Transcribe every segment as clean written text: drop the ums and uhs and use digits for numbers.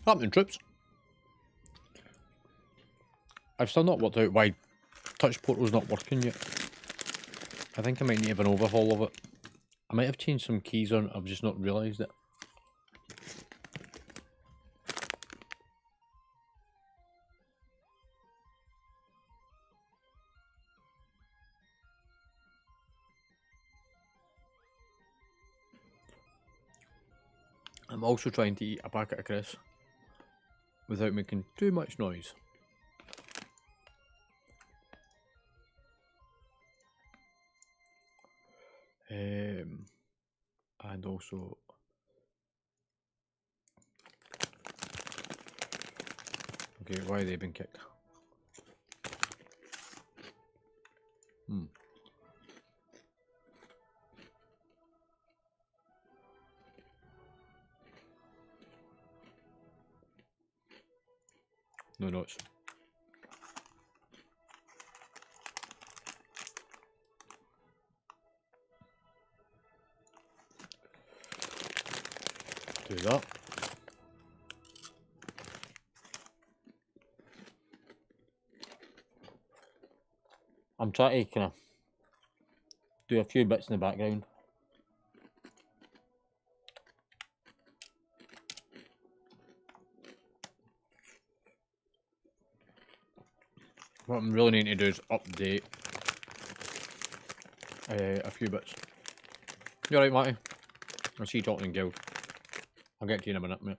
Happening, troops. I've still not worked out why Touch Portal's not working yet. I think I might need to have an overhaul of it. I might have changed some keys on it, I've just not realised it. I'm also trying to eat a packet of crisps without making too much noise. And also okay, why are they being kicked? No notes. Do that. I'm trying to kind of do a few bits in the background. What I'm really needing to do is update a few bits. You alright, Matty? I see you talking in guild. I'll get to you in a minute, mate.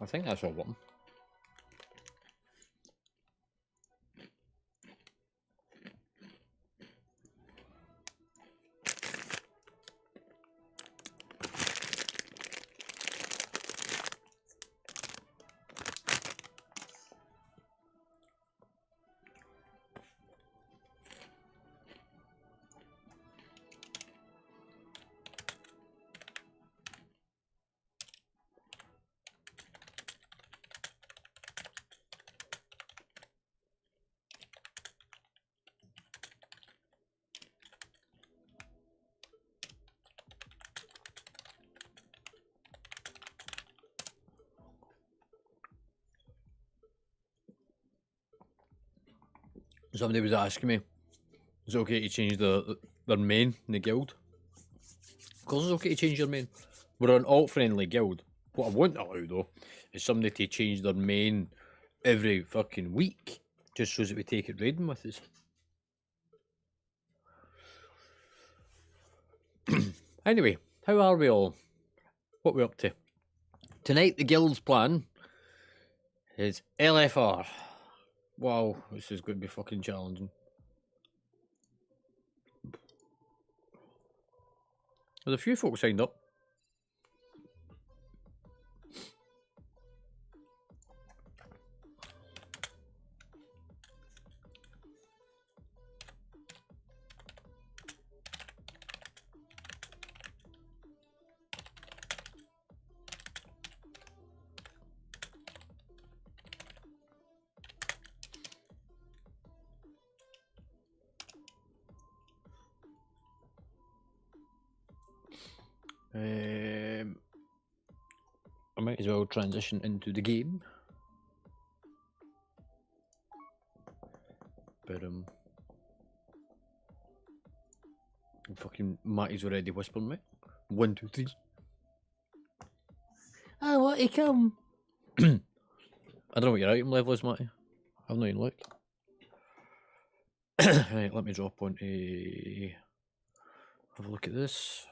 I think that's all button. Somebody was asking me, is it okay to change their main in the guild? Of course it's okay to change your main. We're an alt-friendly guild. What I won't allow, though, is somebody to change their main every fucking week, just so that we take it raiding with us. Anyway, how are we all? What are we up to? Tonight, the guild's plan is LFR. Wow, this is going to be fucking challenging. There's a few folks signed up. I might as well transition into the game. But fucking Matty's already whispering me. 1, 2, 3. I want to come. I don't know what your item level is, Matty. I've not even looked. Right, let me drop on a. Have a look at this.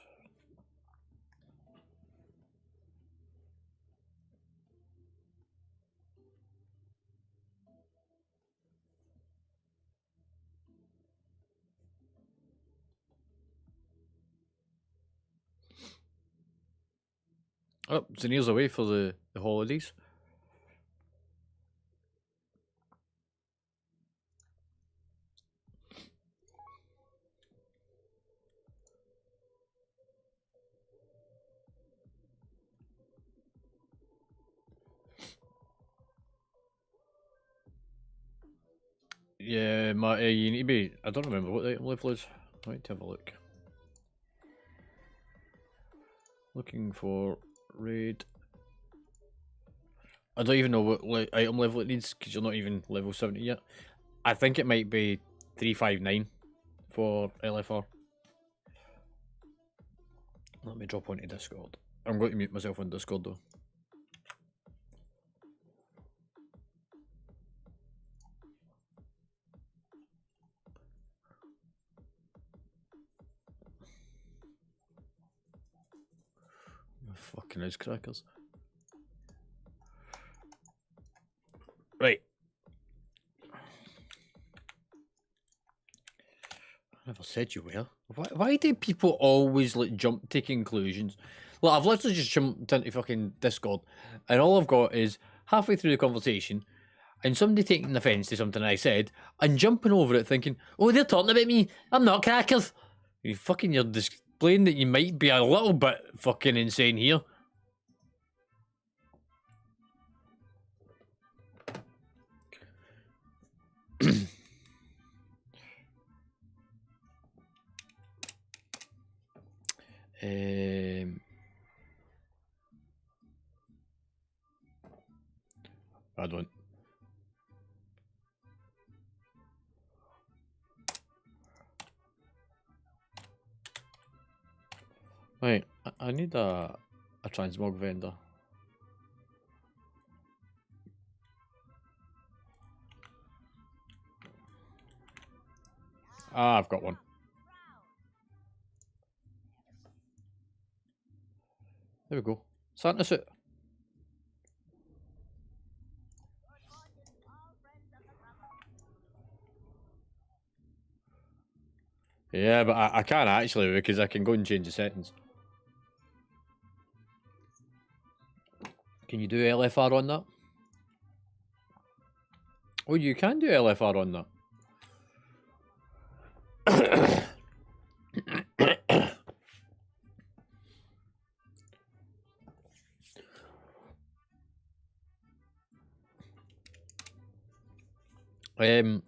Oh, Zanier's away for the holidays. Yeah, you need to be. I don't remember what the item level is. I need to have a look. Looking for raid. I don't even know what item level it needs because you're not even level 70 yet. I think it might be 359 for LFR. Let me drop onto Discord. I'm going to mute myself on Discord though. Fucking ice crackers. Right. I never said you were. Why do people always like jump to conclusions? Well, I've literally just jumped into fucking Discord, and all I've got is halfway through the conversation, and somebody taking offence to something I said, and jumping over it thinking, "Oh, they're talking about me. I'm not crackers." You're explain that you might be a little bit fucking insane here. I don't. Right, I need a transmog vendor. Ah, I've got one. There we go. Santa suit. Yeah, but I can't actually because I can go and change the settings. Can you do LFR on that? Oh, you can do LFR on that.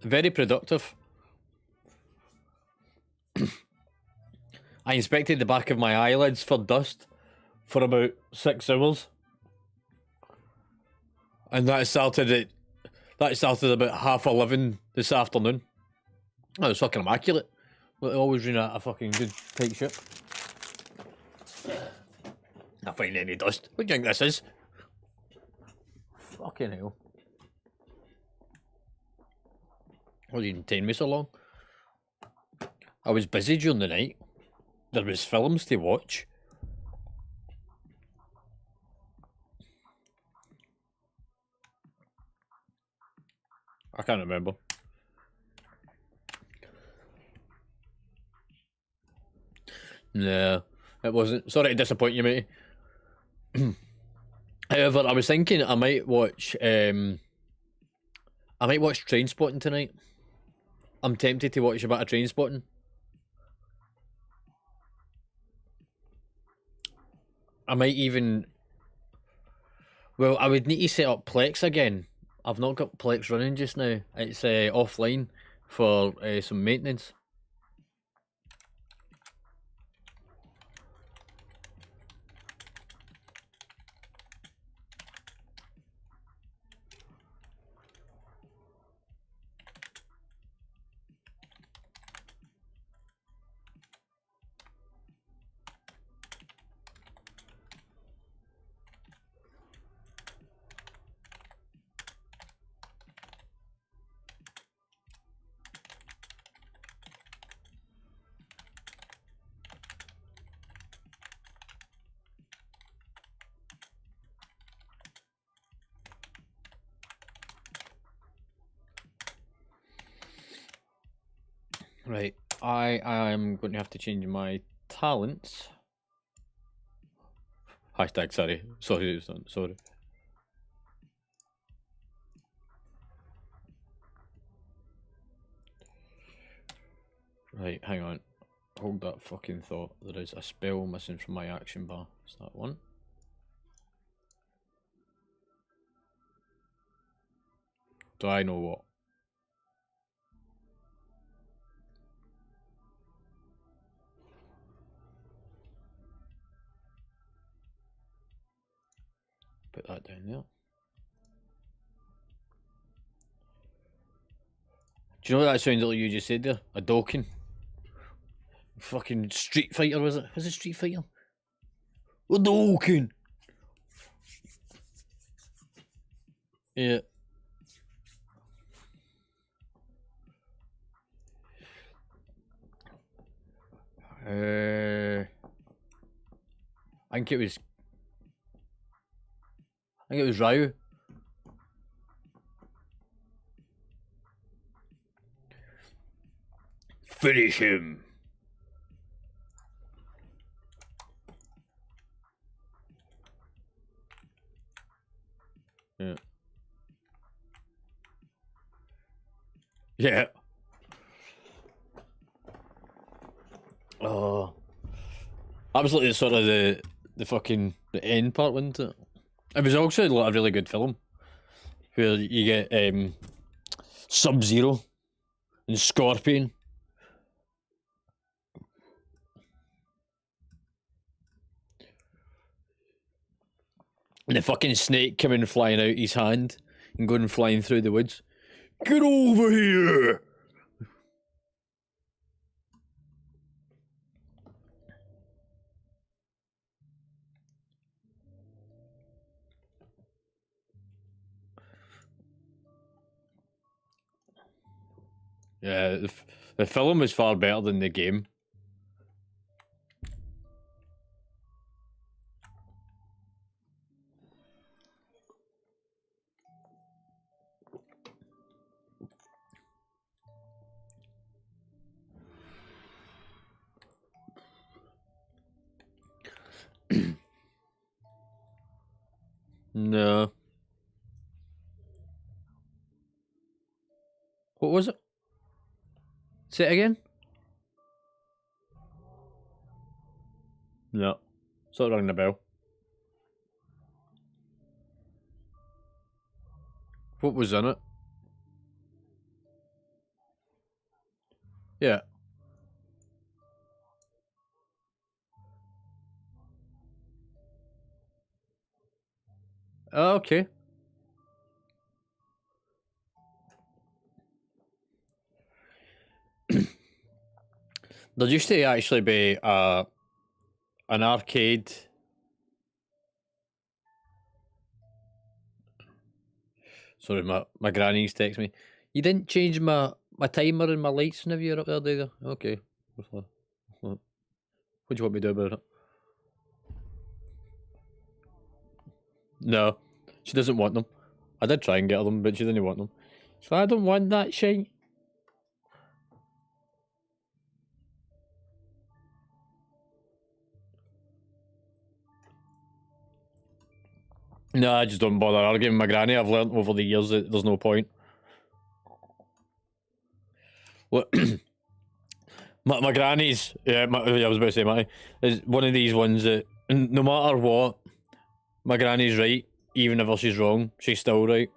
Very productive. I inspected the back of my eyelids for dust for about 6 hours. And that started about 11:30 this afternoon. Oh, it was fucking immaculate. Like, always doing a fucking good tight ship. Not finding any dust. What do you think this is? Fucking hell. Why didn't you detain me so long? I was busy during the night. There was films to watch. I can't remember. No, it wasn't. Sorry to disappoint you, mate. However, I was thinking I might watch Trainspotting tonight. I'm tempted to watch a bit of Trainspotting. I might even... Well, I would need to set up Plex again. I've not got Plex running just now. It's offline for some maintenance. Right, I am going to have to change my talents. Hashtag sorry. Sorry. Right, hang on. Hold that fucking thought. There is a spell missing from my action bar. Is that one? Do I know what? Put that down there. Do you know what that sounded like you just said there? A Dokken. Fucking Street Fighter, was it? Was it Street Fighter? A Dokken! Yeah. I think it was Ryu. Finish him. Yeah. Yeah. Oh. That was like sort of the fucking the end part, wasn't it? It was also like a really good film where you get Sub-Zero and Scorpion. And the fucking snake coming flying out his hand and going flying through the woods. Get over here! Yeah, the film is far better than the game. No. What was it? Say it again? No. It's not ringing the bell. What was in it? Yeah. Oh, okay. There used to actually be an arcade. Sorry, my granny's text me. You didn't change my timer and my lights whenever you're up there, did you? Okay. What do you want me to do about it? No, she doesn't want them. I did try and get her them, but she didn't want them. So I don't want that shit. No, I just don't bother arguing with my granny. I've learnt over the years that there's no point. Look, my granny's, I was about to say, Matty, is one of these ones that no matter what, my granny's right, even if she's wrong, she's still right.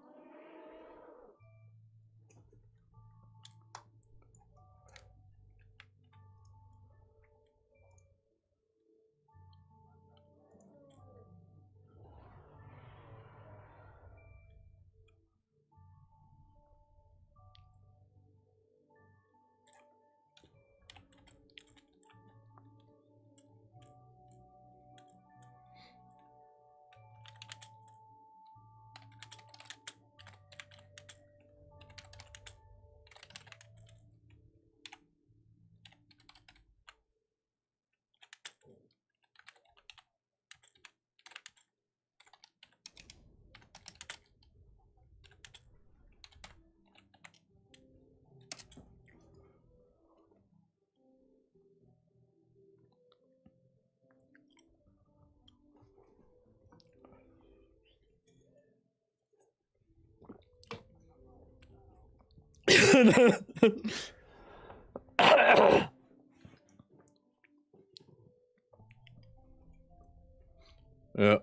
Yeah.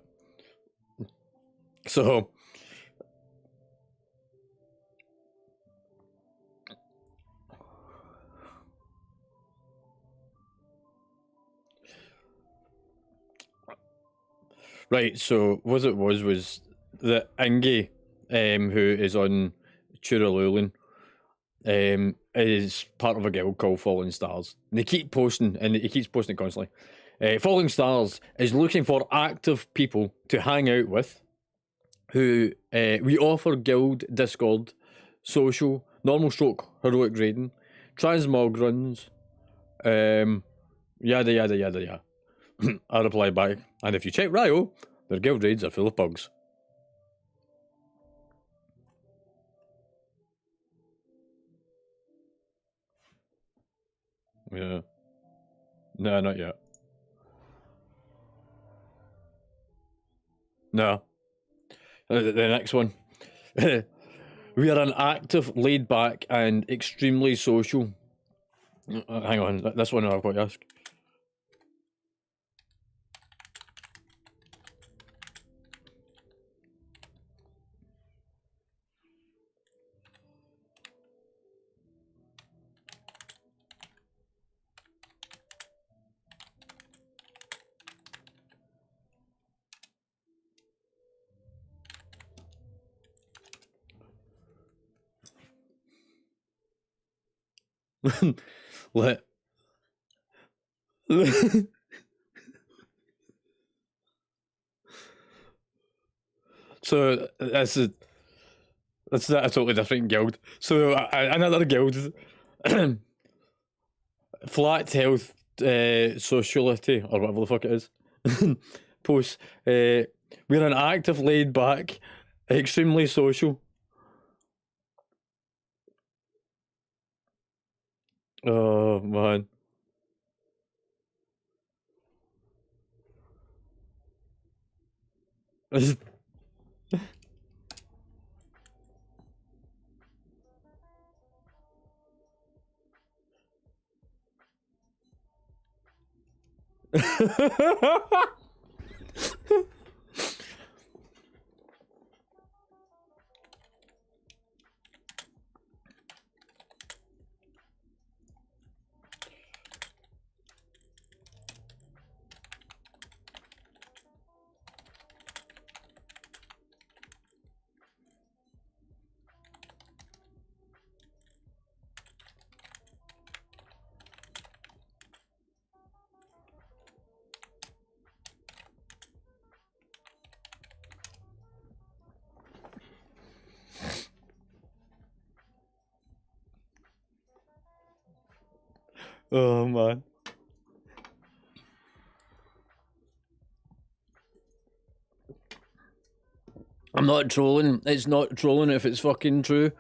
So right, so what it was that Ingy, who is on Turalulin, is part of a guild called Falling Stars. And they keep posting, and he keeps posting it constantly. Falling Stars is looking for active people to hang out with, who we offer guild, Discord, social, normal stroke, heroic raiding, transmog runs, yada yada yada yada. I reply back, and if you check Rio, their guild raids are full of bugs. Yeah. No, not yet. No. The next one. We are an active, laid back, and extremely social. Hang on, this one I've got to ask. Let. So that's a totally different guild. So another guild, flat health, sociality or whatever the fuck it is. Posts. We're an active, laid back, extremely social. Oh man. Oh man. I'm not trolling. It's not trolling if it's fucking true.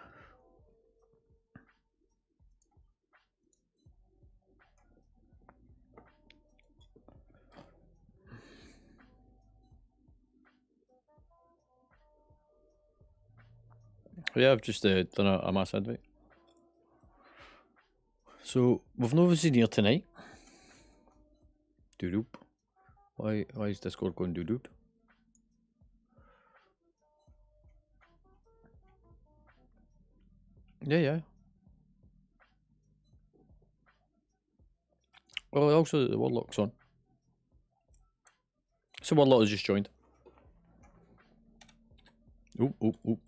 Yeah, I've just done a mass invite. So we've no visiting here tonight. Doo-doop. Why is Discord going doo-doop? Yeah. Well, also the Warlock's on. So Warlock has just joined. Oop.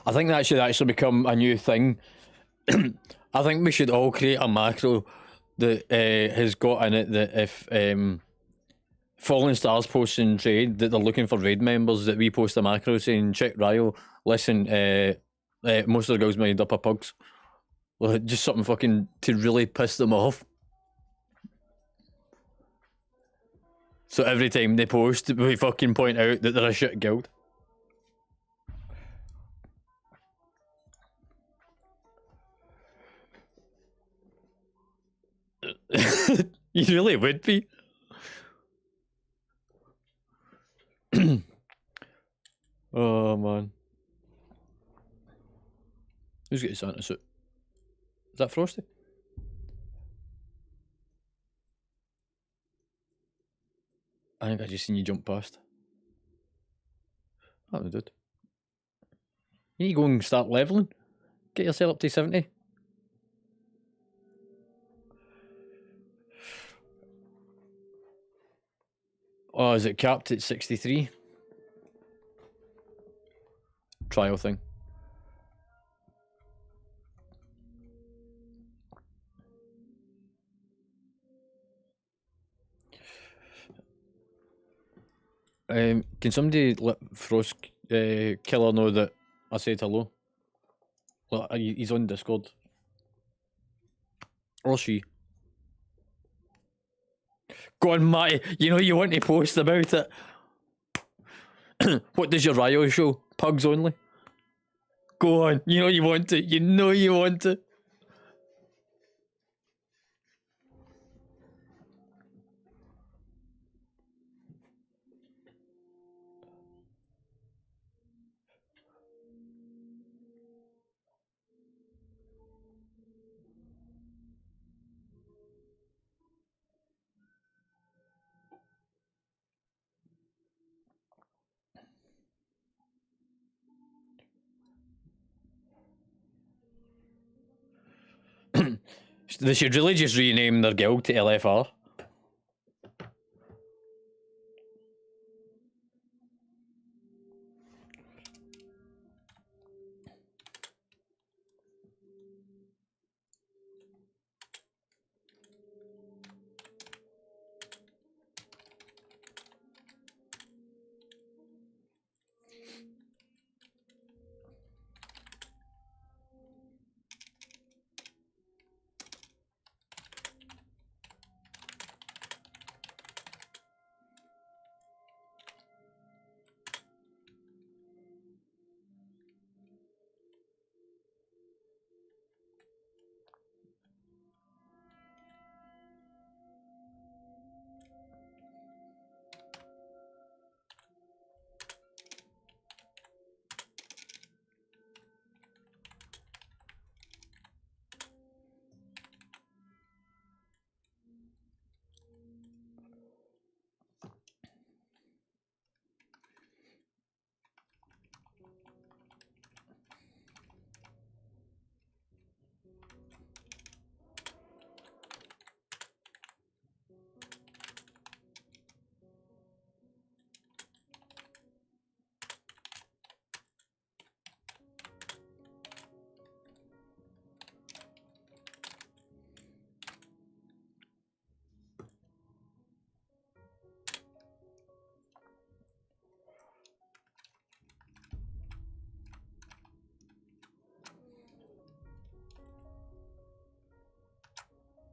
I think that should actually become a new thing. I think we should all create a macro that has got in it that if Fallen Stars posts in trade that they're looking for raid members, that we post a macro saying, check Ryo, listen, most of the girls mind up a pugs. Just something fucking to really piss them off. So every time they post, we fucking point out that they're a shit guild. You really would be. Oh man. Who's got his Santa suit? Is that Frosty? I think I just seen you jump past. Oh, dude. You need to go and start leveling. Get yourself up to 70. Oh, is it capped at 63? Trial thing. Can somebody let Frost Killer know that I said hello? Look, he's on Discord. Or she. Go on, Matty. You know you want to post about it. What does your Ryo show? Pugs only? Go on. You know you want to. You know you want to. They should really just rename their guild to LFR.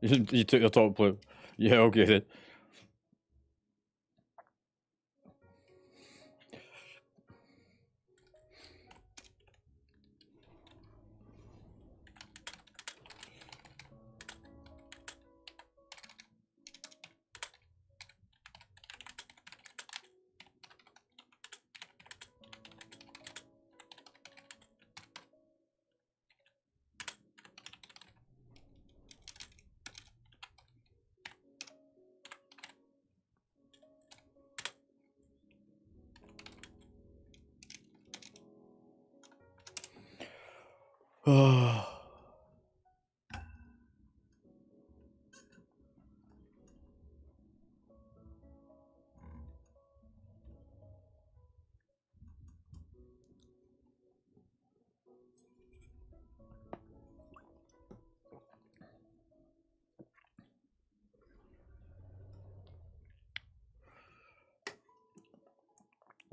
You took your top blue. Yeah, okay then.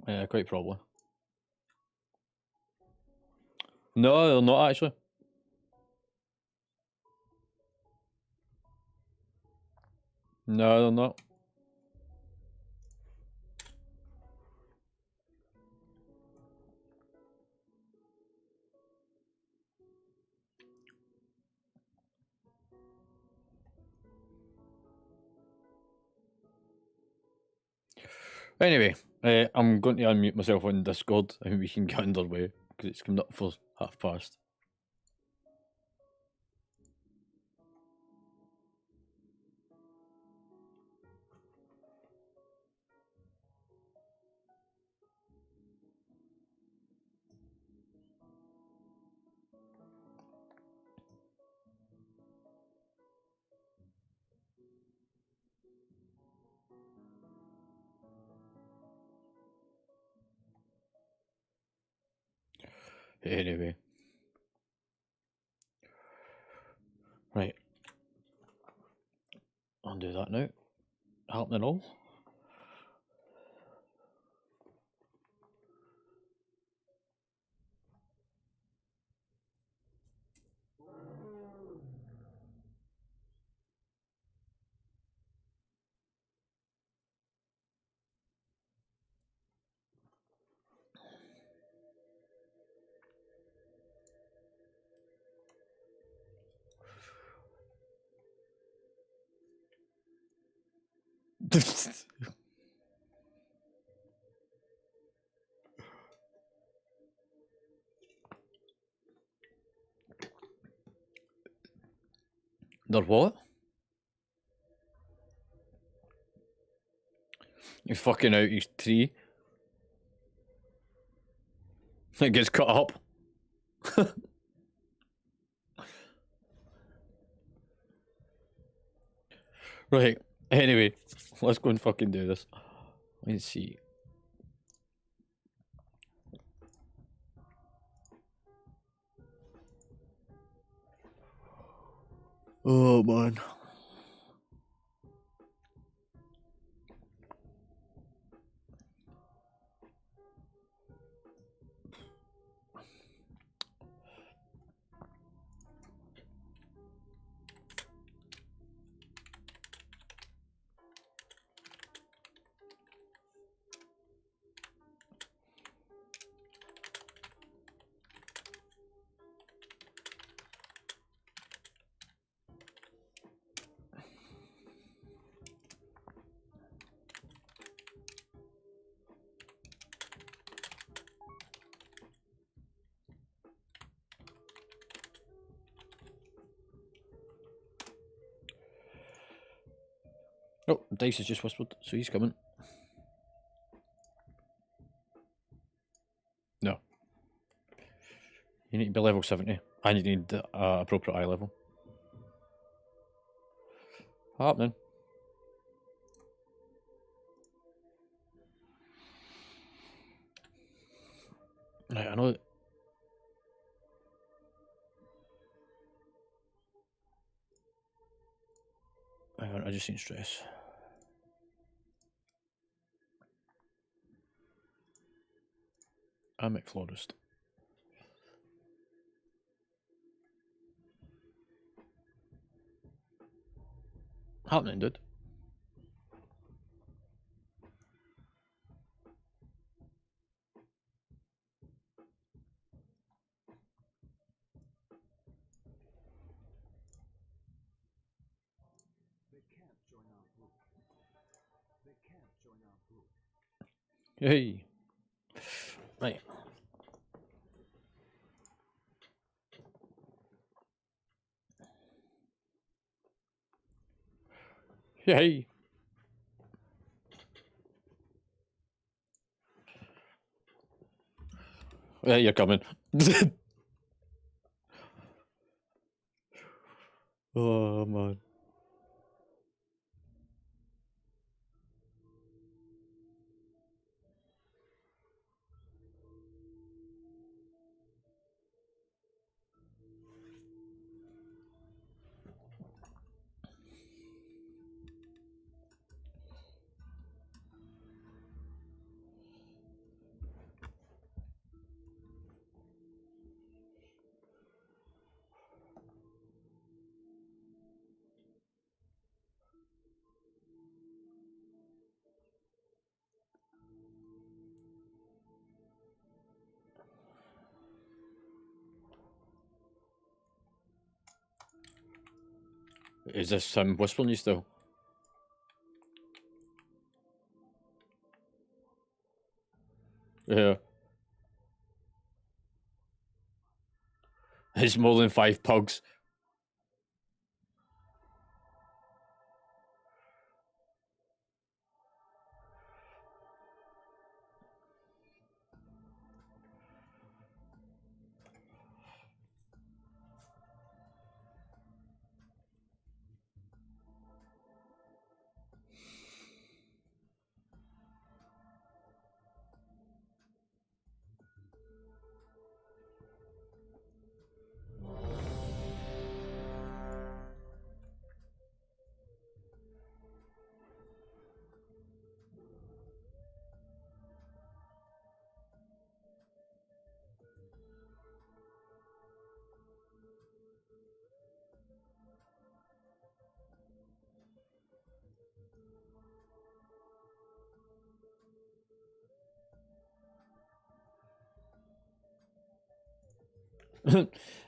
Yeah, quite probably. No, they're not actually. No, they're not. Anyway, I'm going to unmute myself on Discord and we can get underway because it's coming up for past. Anyway. Right. Undo that now. Happening all. They're what? He's fucking out his tree. It gets cut up. Right. Anyway, let's go and fucking do this. Let's see. Oh man. Oh, Dice has just whispered, so he's coming. No. You need to be level 70, and you need appropriate eye level. Happening. Right, I know. Hang on, I just seen stress. I'm McFlorist. Happening, dude. Hey. Right. Hey. Yeah, you're coming. Oh man. Is this him whispering you still? Yeah. It's more than 5 pugs.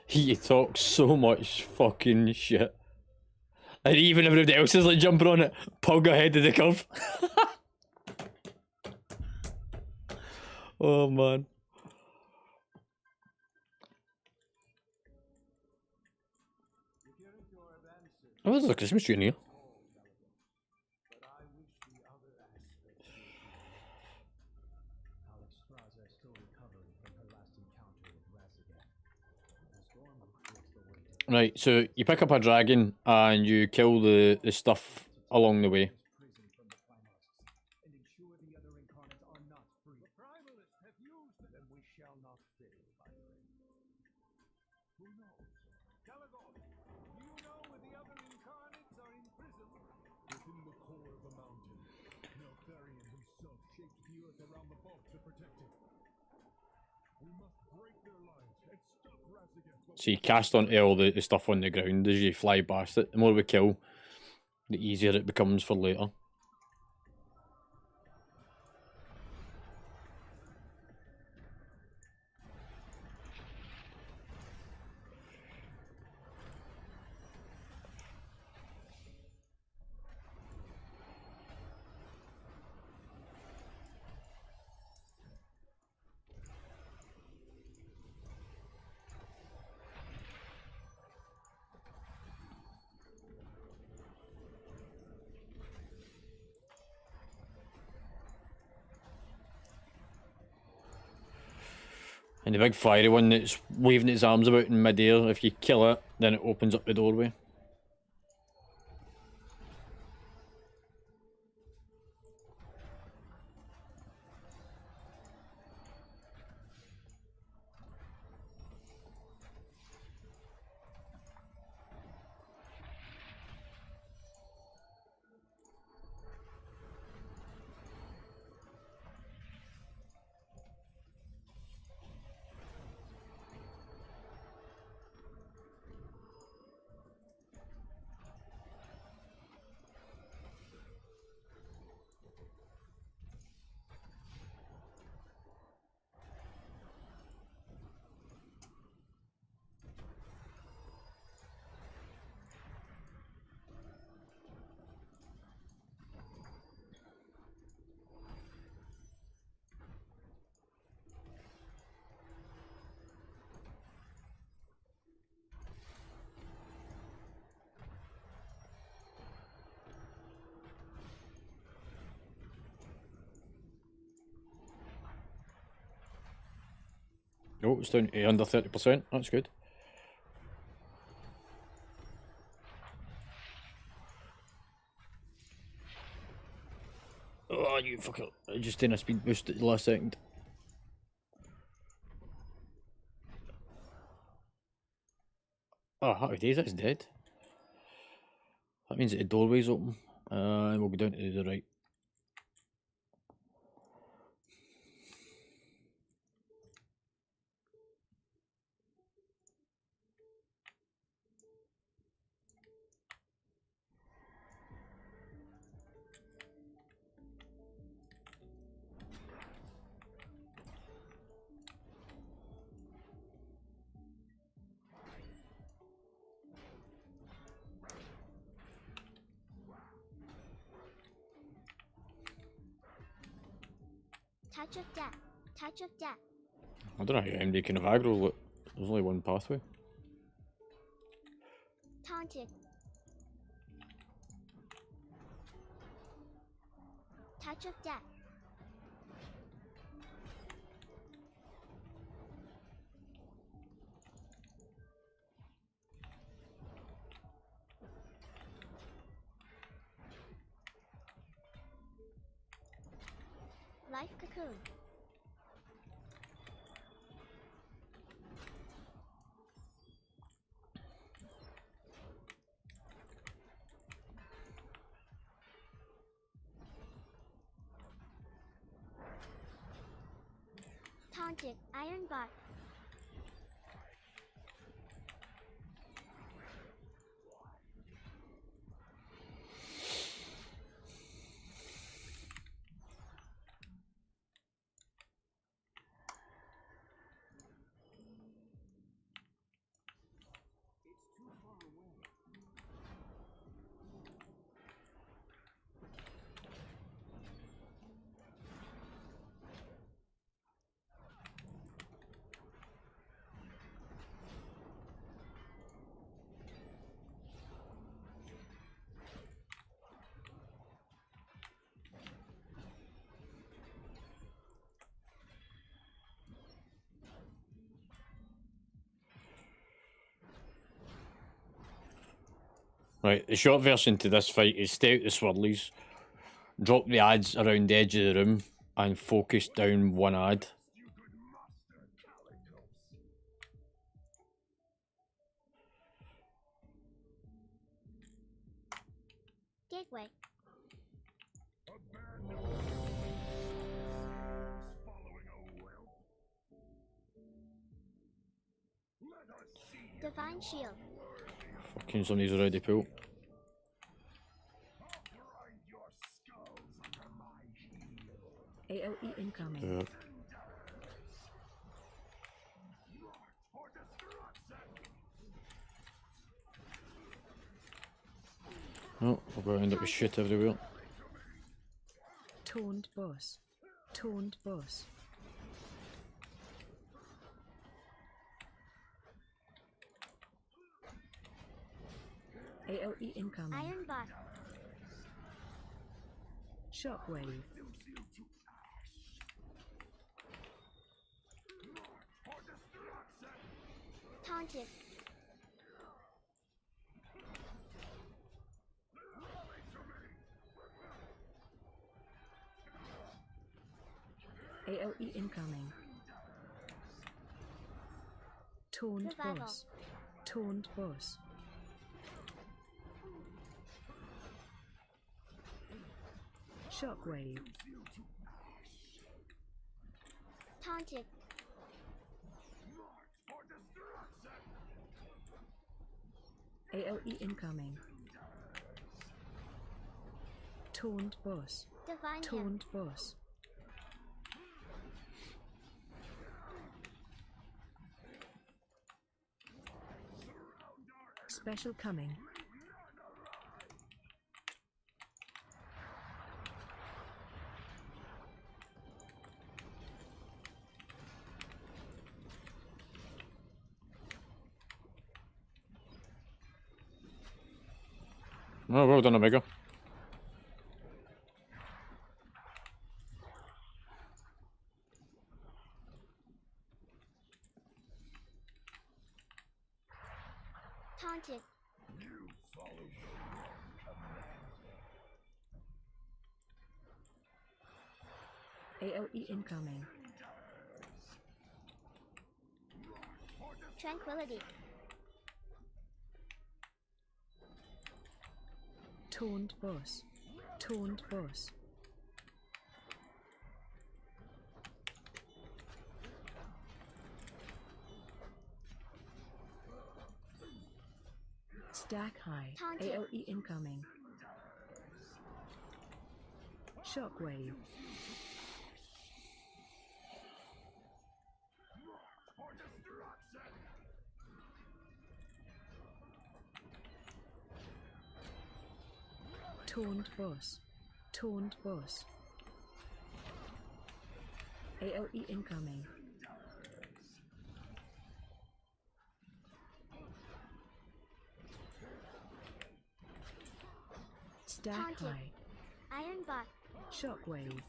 He talks so much fucking shit. And even everybody else is like jumping on it. Pug ahead of the curve. Oh man. Oh, there's a Christmas tree in here. Right, so you pick up a dragon and you kill the stuff along the way. And ensure the other incarnates are not free. The primalists have used them. Then we shall not fail, my friend. Who knows? Calagon, do you know where the other incarnates are imprisoned? Within the core of a mountain. Neltharion himself shaped the earth around the vault to protect it. We must break their lines and stop Razageth. So you cast onto all the stuff on the ground as you fly past it. The more we kill, the easier it becomes for later. And the big fiery one that's waving its arms about in midair, if you kill it, then it opens up the doorway. Oh, it's down to under 30%. That's good. Oh, you fucker. I just did a speed boost at the last second. Oh, happy days, that's dead. That means that the doorway's open. And we'll go down to the right. Touch of death. Touch of death. I don't know how MD can have aggro. Look, there's only one pathway. Taunted. Touch of death. Life cocoon. Taunted. Iron bar. Right, the short version to this fight is stay out the swirlies, drop the ads around the edge of the room, and focus down one ad. Gateway. Divine Shield. Fucking somebody's already pulled. AOE incoming. Yeah. Oh, we're going to end up with shit everywhere. Taunt boss. Taunt boss. AOE incoming. Iron Bar. Shockwave. Taunted. AOE incoming. Taunt Revival. boss. Taunt boss. Shockwave. Taunted. AOE incoming. Taunt boss. Divine Him. Taunt boss. Special coming. Oh, well done, Omega. Taunted. AOE incoming. Tranquility. Taunt boss. Taunt boss. Stack high. Taunted. AOE incoming. Shockwave. Taunt boss. Taunt boss. AOE incoming. Stack Taunted. high. Iron Bar. Shockwave.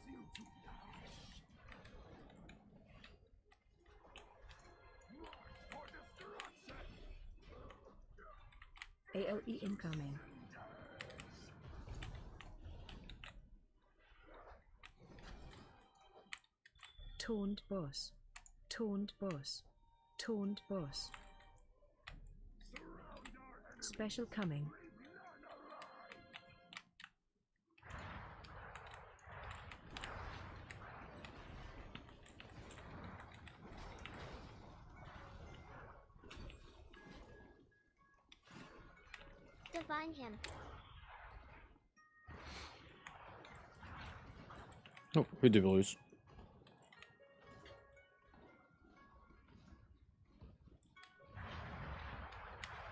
AOE incoming. Taunt boss. Taunt boss. Taunt boss. Special coming. Divine Him. Oh, who did we lose?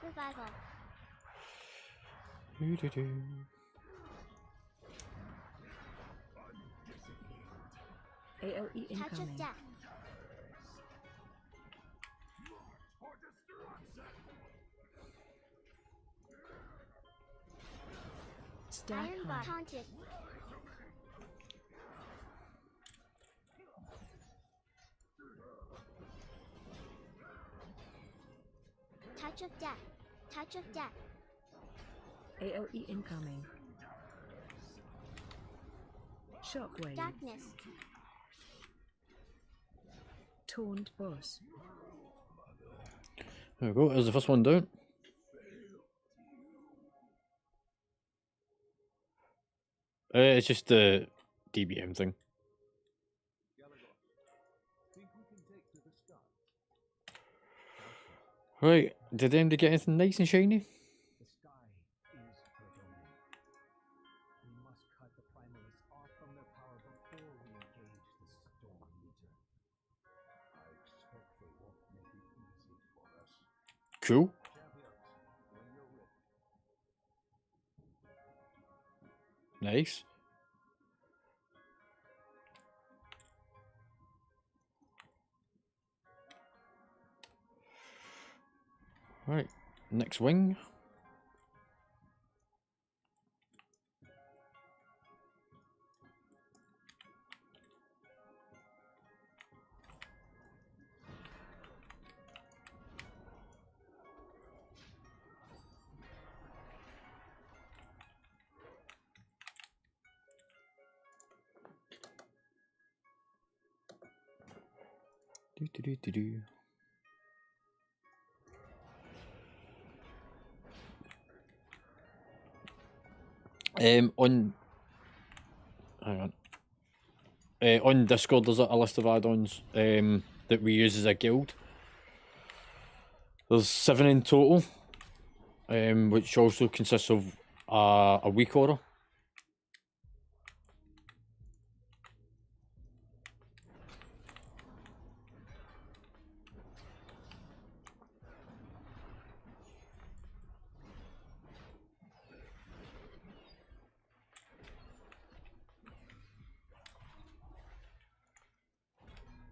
Revival. Doo-doo-doo. AOE Touch of incoming. Death. Stack Iron Bar. high. Taunted. Touch of Death. Touch of Death. AOE incoming. Shockwave. Darkness. Taunt boss. There we go. There's the first one down. It's just the DBM thing. Right, did anybody get anything nice and shiny? The sky is her domain. We must cut the primalists off from their power before we engage the storm meter. I expect they won't make it easy for us. Cool. Champions, when you're ready. Nice. Right, next wing. Do. On hang on. On Discord there's a list of add-ons that we use as a guild. There's 7 in total, which also consists of a weak order.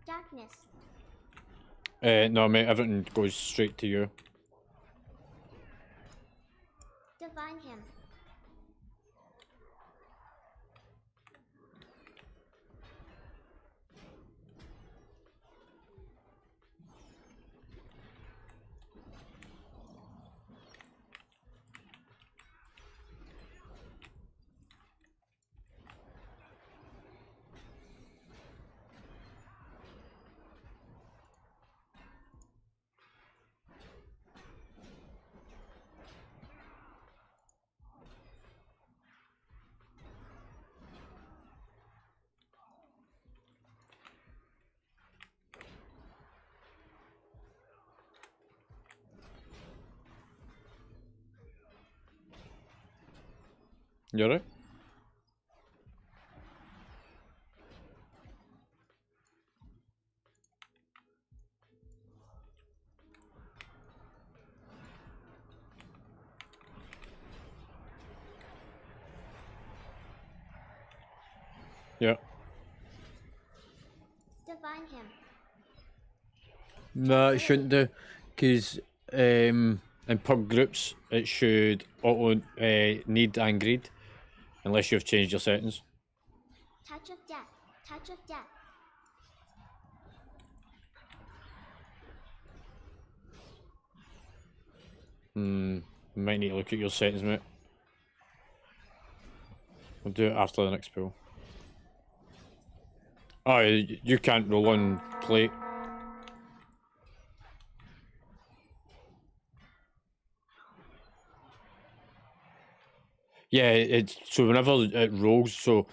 Darkness. No mate, everything goes straight to you. Divine him. You alright? Yeah. Divine him. No, it shouldn't do, because in pub groups it should auto need and greed, unless you've changed your settings. Touch of death. Touch of death. Might need to look at your settings, mate. We'll do it after the next pool. Oh, you can't roll on plate. Yeah, it's so whenever it rolls, so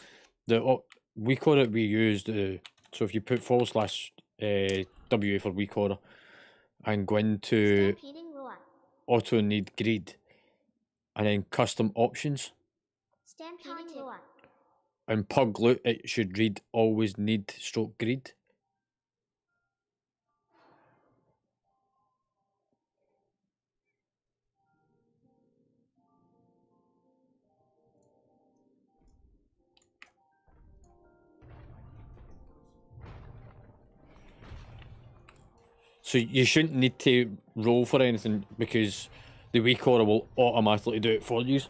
the weak order we used, so if you put / WA for weak order and go into Stampeding roar. auto need greed and then custom options, Stampeding roar. and pug loot it should read always need / greed. So you shouldn't need to roll for anything because the weak order will automatically do it for you.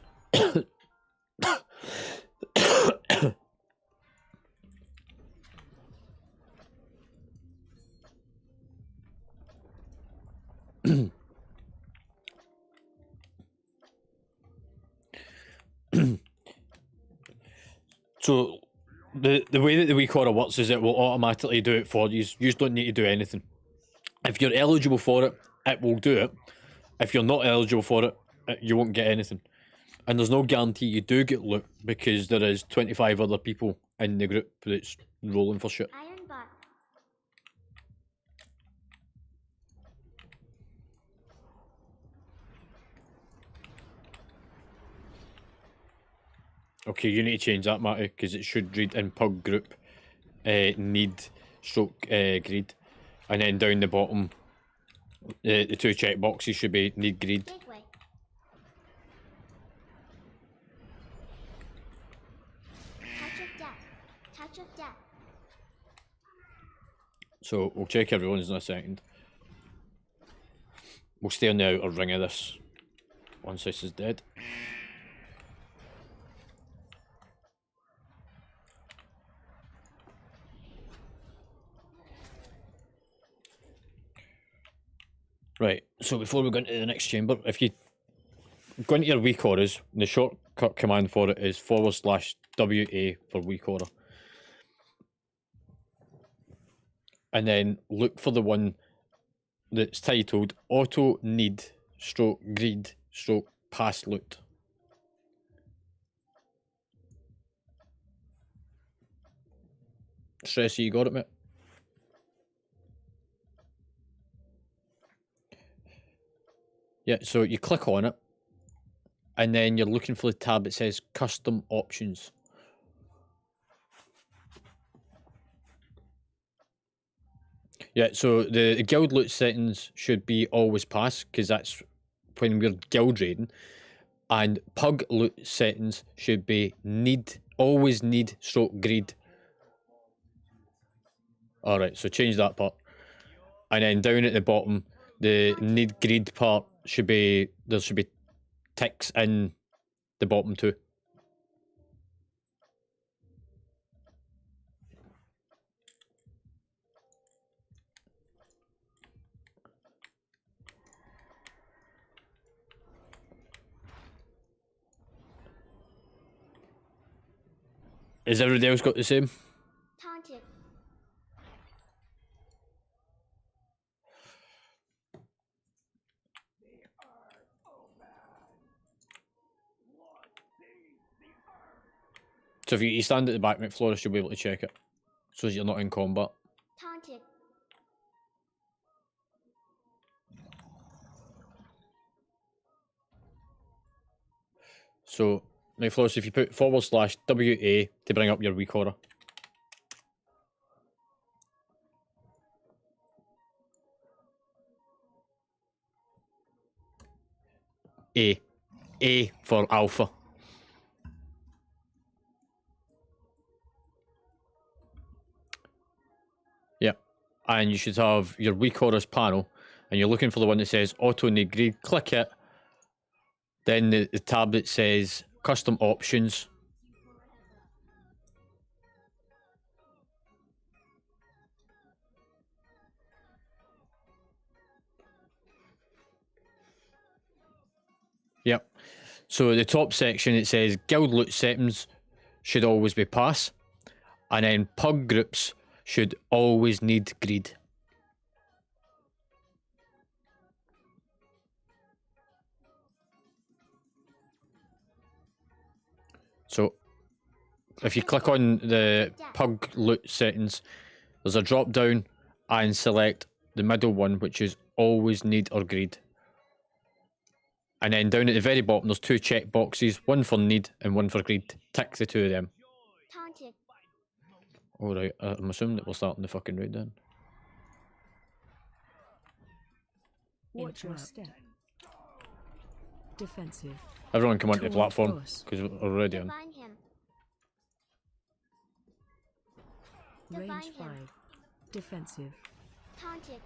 So the way that the weak order works is it will automatically do it for you. You just don't need to do anything. If you're eligible for it will do it. If you're not eligible for it, you won't get anything. And there's no guarantee you do get loot because there is 25 other people in the group that's rolling for shit. Iron bar. Okay, you need to change that, Matty, because it should read in pug group need stroke greed. And then down the bottom, the two check boxes should be need greed. Gateway. Touch of death. Touch of death. So we'll check everyone's in a second. We'll stay on the outer ring of this once this is dead. Right, so before we go into the next chamber, if you go into your weak orders, the shortcut command for it is /WA for weak order. And then look for the one that's titled Auto Need stroke Greed stroke Pass Loot. Stressy, you got it, mate? Yeah, so you click on it, and then you're looking for the tab that says Custom Options. Yeah, so the guild loot settings should be always pass, because that's when we're guild raiding. And pug loot settings should be always need stroke greed. Alright, so change that part. And then down at the bottom, the need greed part should be, there should be ticks in the bottom too. Is everybody else got the same? Taunted. So if you stand at the back, McFlores, you'll be able to check it. So that you're not in combat. Taunted. So, McFlores, if you put /WA to bring up your weak order. A for alpha. Yep. And you should have your weak orders panel, and you're looking for the one that says Auto Need Greed. Click it. Then the tab that says Custom Options. Yep. So the top section, it says guild loot settings should always be pass. And then pug groups should always need greed. So if you click on the pug loot settings, there's a drop down and select the middle one, which is always need or greed. And then down at the very bottom, there's two check boxes, one for need and one for greed. Tick the two of them. Taunted. Alright, I'm assuming that we're starting the fucking raid then. Watch your step. Defensive. Everyone come onto the Tall platform, boss. because we're already on. Divine him. Range Divine him. 5. Defensive. Taunted.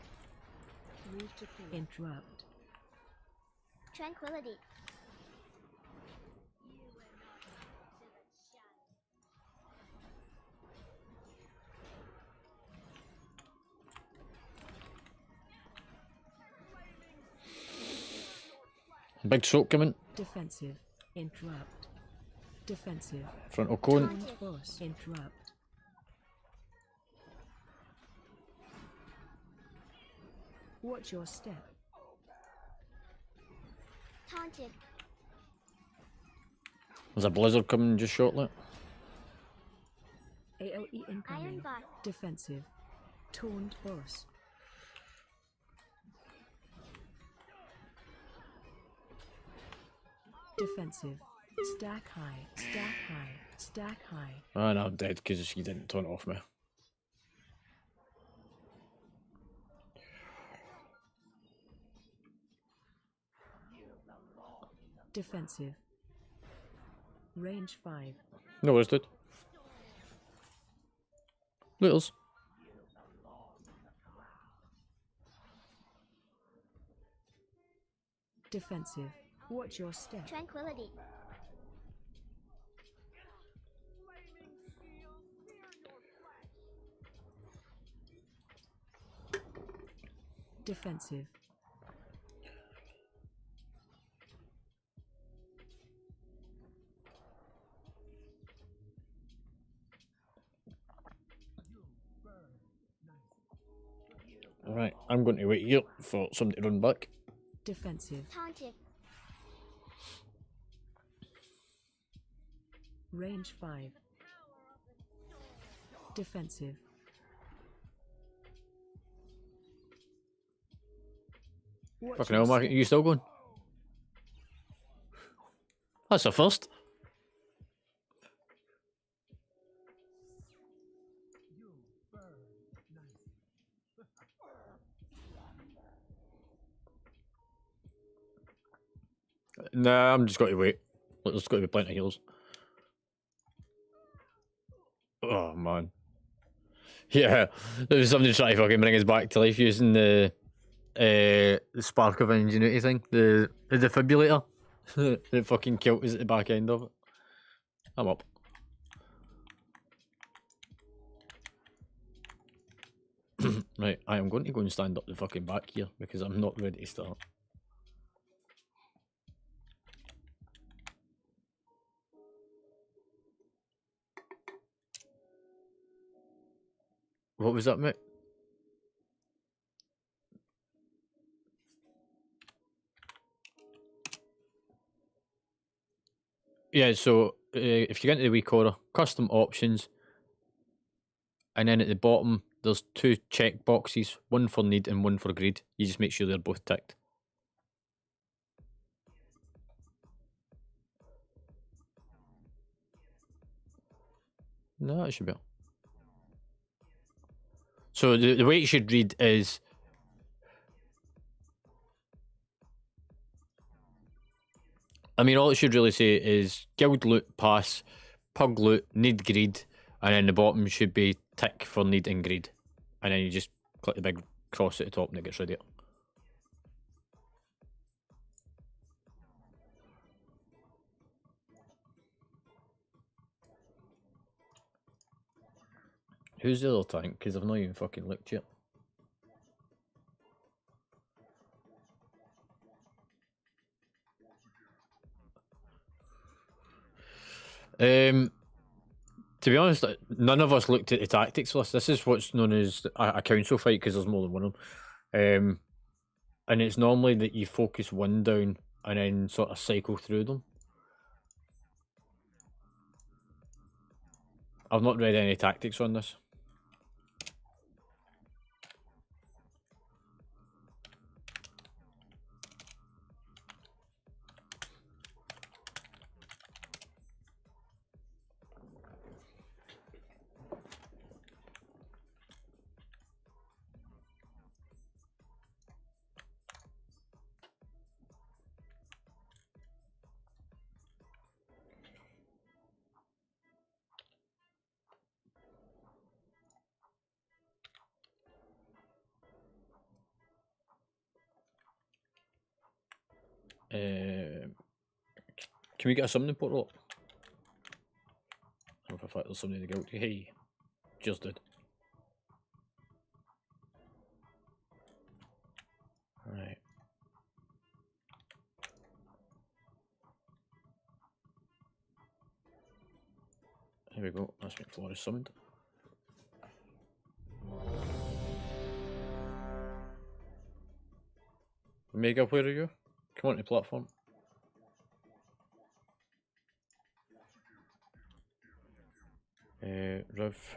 Interrupt. Tranquility. Big soak coming. Defensive. Interrupt. Defensive. Frontal cone. Taunt boss. Interrupt. Watch your step. Taunted. There's a blizzard coming just shortly. AOE incoming. Iron bot. Defensive. Taunt boss. Defensive. Stack high. Stack high. Stack high. And I'm dead because she didn't turn it off me. Defensive. Range 5. No worries, dude. Littles. Defensive. Watch your step. Tranquility. Defensive. Alright, I'm going to wait here for somebody to run back. Defensive. Taunted. Range 5. Defensive. Watch Fucking your hell, Mark, step. you still going? That's a first. Nah, I'm just going to wait. Look, there's got to be plenty of heals. Oh, man. Yeah, there was somebody trying to fucking bring us back to life using the spark of ingenuity thing, the defibrillator. It fucking killed us at the back end of it. I'm up. Right, I am going to go and stand up the fucking back here because I'm not ready to start. What was that, mate? Yeah, so if you get into the week order, custom options, and then at the bottom there's two check boxes, one for need and one for greed. You just make sure they're both ticked. No, it should be. So the way it should read is I mean, all it should really say is guild loot, pass, pug loot, need greed, and then the bottom should be tick for need and greed. And then you just click the big cross at the top and it gets rid of it. Who's the other tank? Because I've not even fucking looked yet. To be honest, none of us looked at the tactics list. This is what's known as a council fight because there's more than one of them. And it's normally that you focus one down and then sort of cycle through them. I've not read any tactics on this. Can we get a summoning portal up? I don't know if there's somebody in the guild. Hey, just did. Alright. Here we go. That's what Flores summoned. Omega, where are you? Come on to platform. Rev.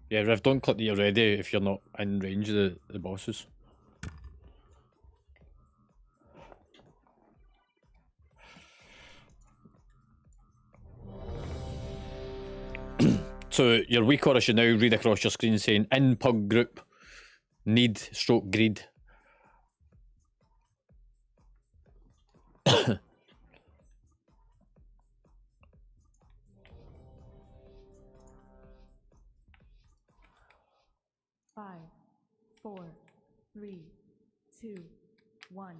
Yeah, Rev, don't click that you're ready if you're not in range of the bosses. So your weak order should now read across your screen saying in pug group, need stroke greed. Five, 4, 3, 2, 1.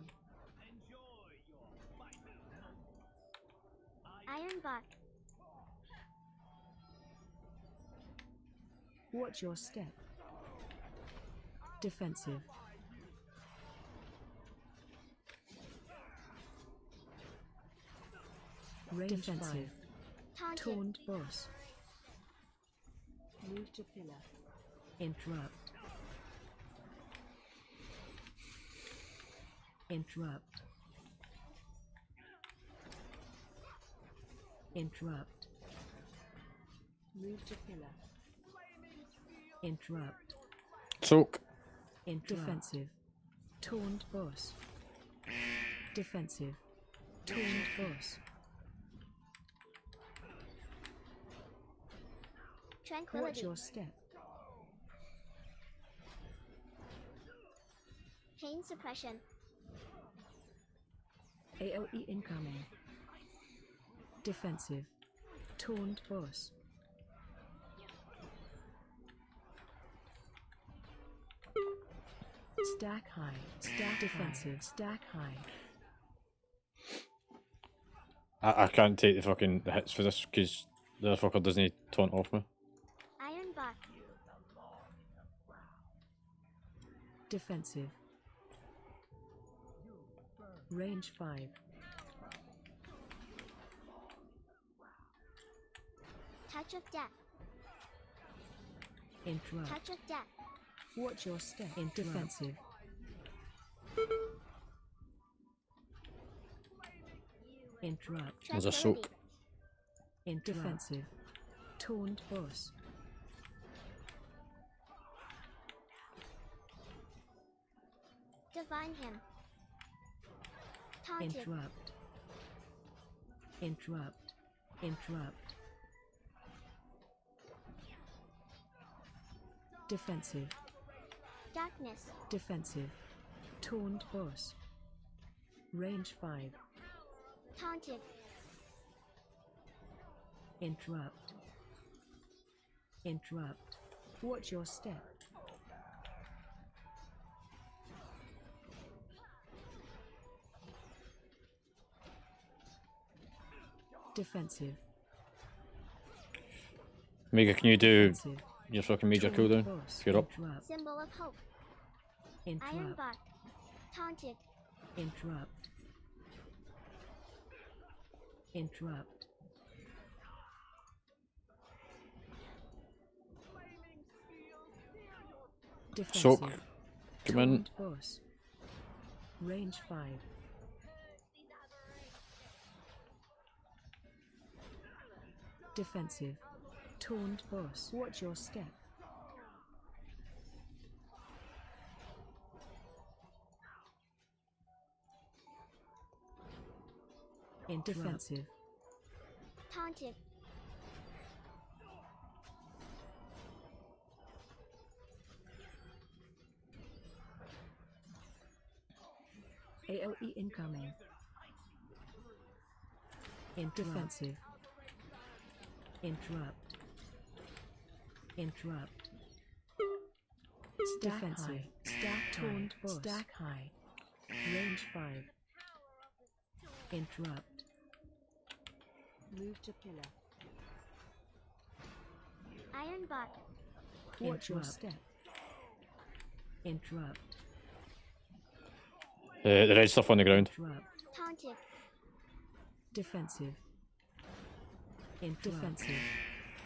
Ironbark. Watch your step. Defensive. Range defensive. Taunted. Taunt boss. Move to pillar. Interrupt. Interrupt. Interrupt. Move to pillar. Interrupt. Soak. Defensive. Taunt boss. Defensive. Taunt boss. Tranquility. Watch your step. Pain suppression. AOE incoming. Defensive. Taunt boss. Stack high. Stack defensive. Stack high. I can't take the fucking hits for this because the other fucker doesn't taunt off me. Ironbark. Defensive. Range 5. Touch of death. Interrupt. Touch of death. Watch your step. In defensive. Interrupt. There's a soak. In defensive. Taunt boss. Divine him. Taunted. Interrupt. Interrupt. Interrupt. Defensive. Darkness. Defensive. Taunt boss. Range 5. Taunted. Interrupt. Interrupt. Watch your step. Defensive. Mega, can you do Defensive. your fucking major Taunt cooldown boss. if you're up? Interrupt. Symbol of hope. Interrupt. Ironbark. Taunted. Interrupt. Interrupt. Defensive. Soak. Come in. Taunt boss. Range 5. Defensive. Taunt boss. Watch your step. In defensive. Taunted. AOE incoming. In defensive. Interrupt. Interrupt. Stack defensive. High. Stack taunt boss. Stack high. Range 5. Interrupt. Move to pillar. Ironbark. Watch your step. Interrupt. The red stuff on the ground. Interrupt. Taunted. Defensive. Defensive.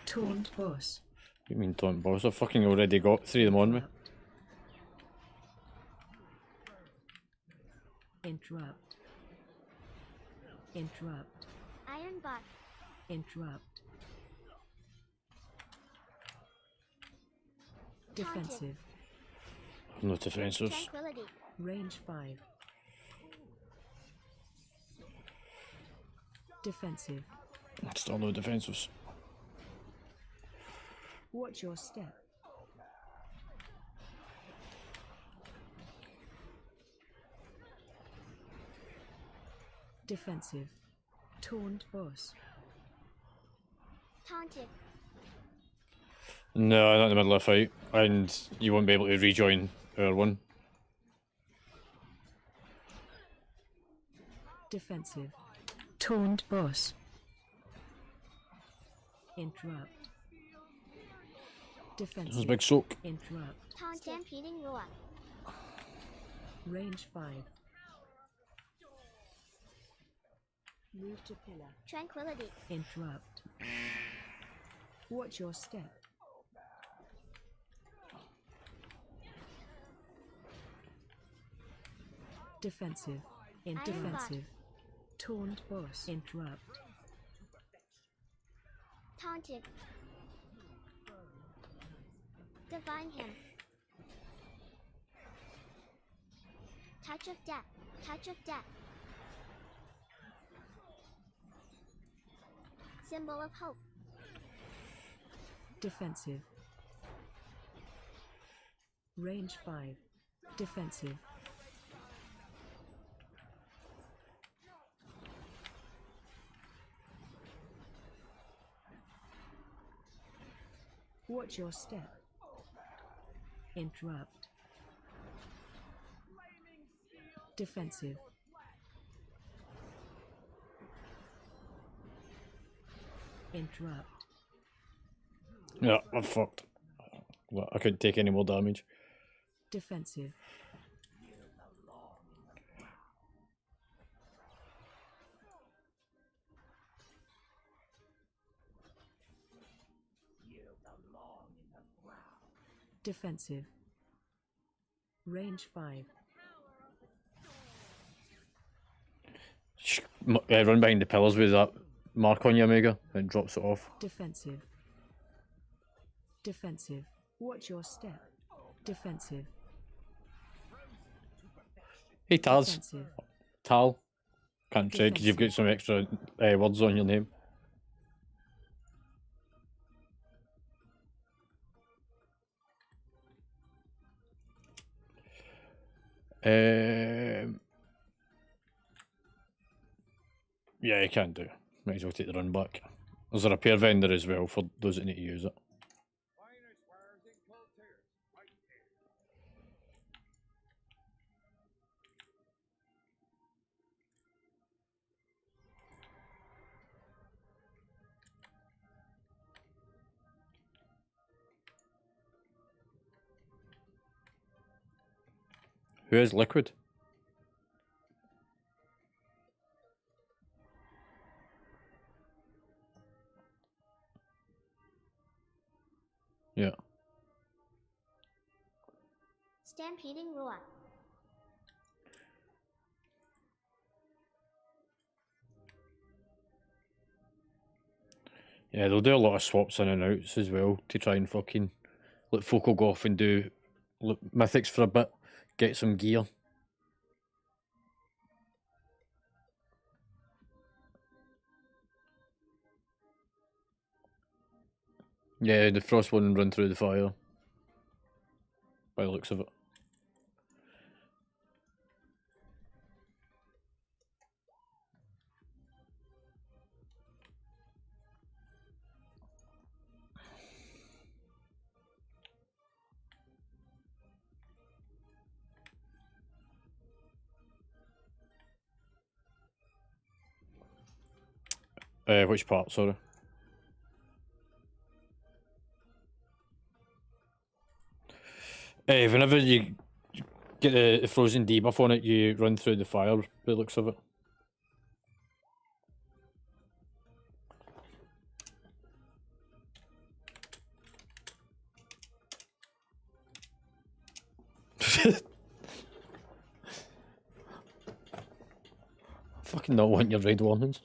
Taunt boss. You mean taunt boss? I've fucking already got 3 of them on me. Interrupt. Interrupt. Iron bot. Interrupt. Defensive. No defensives. Tranquility. Range 5. Defensive. Still no defensives. Watch your step. Defensive. Taunt boss. Taunted. No, not in the middle of a fight, and you won't be able to rejoin our one. Defensive. Taunt boss. Interrupt. This is Defensive. big soak. Interrupt. Taunted. Stampeding roar. Range 5. Move to pillar. Tranquility. Interrupt. Watch your step. Defensive. In Iron defensive. Taunt boss. Interrupt. Taunted. Divine him. Touch of death. Touch of death. Symbol of hope. Defensive. Range 5. Defensive. Watch your step. Interrupt. Defensive. Interrupt. Yeah, I'm fucked. Well, I couldn't take any more damage. Defensive. Defensive. Range 5. Run behind the pillars with that mark on your Omega and drops it off. Defensive. Defensive. Watch your step. Defensive. Hey Taz. Defensive. Tal. Can't say because you've got some extra words on your name. Yeah, you can do. Might as well take the run back. There's a repair vendor as well for those that need to use it. Finest wares in Coltiers. Right there. Who is Liquid? Yeah. Stampeding roar. Yeah, they'll do a lot of swaps in and outs as well to try and fucking let folk will go off and do mythics for a bit, get some gear. Yeah, the frost wouldn't run through the fire. By the looks of it. Which part, sorry? Hey, whenever you get the frozen debuff on it, you run through the fire by the looks of it. Fucking not want your red warnings.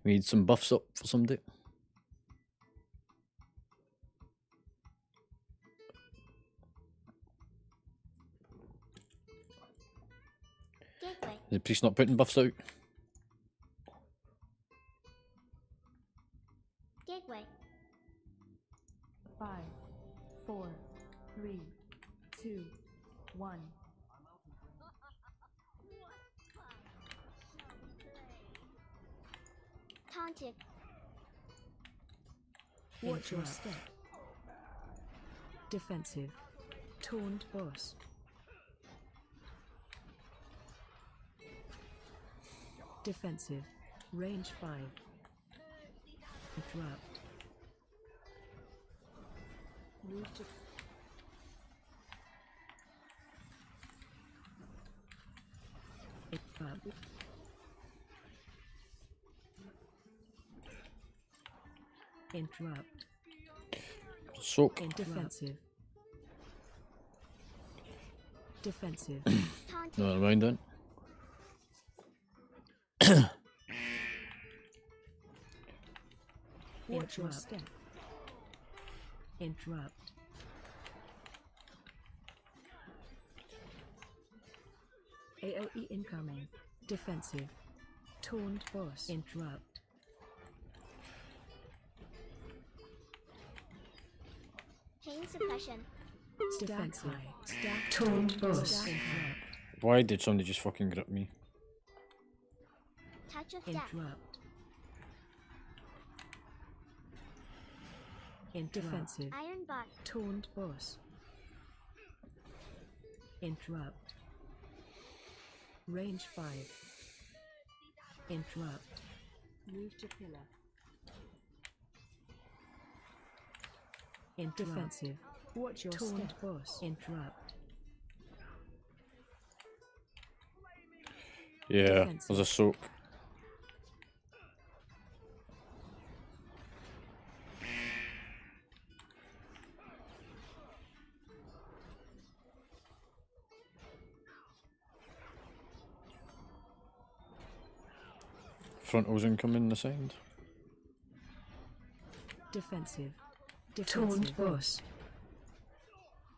We need some buffs up for somebody. Gateway. Is the priest not putting buffs out? Gateway. 5, 4, 3, 2, 1. Taunted. Watch your step. Defensive. Taunt boss. Defensive. Range 5. Interrupt. Move to interrupt. Interrupt. Soak. In defensive. Defensive. Taunted. No, never mind then. Watch your step. Interrupt. AOE incoming. Defensive. Taunt boss. Interrupt. Pain suppression. Defensive. Stack. Taunt boss. Interrupt. Why did somebody just fucking grip me? Touch of death. Interrupt. In defensive. Iron bar. Taunt boss. Interrupt. Range 5. Interrupt. Move to pillar. In defensive. Watch your taunt boss. Interrupt. Yeah, Defensive. there's a soak. Frontals incoming the side. Defensive. Defensive. Taunt boss.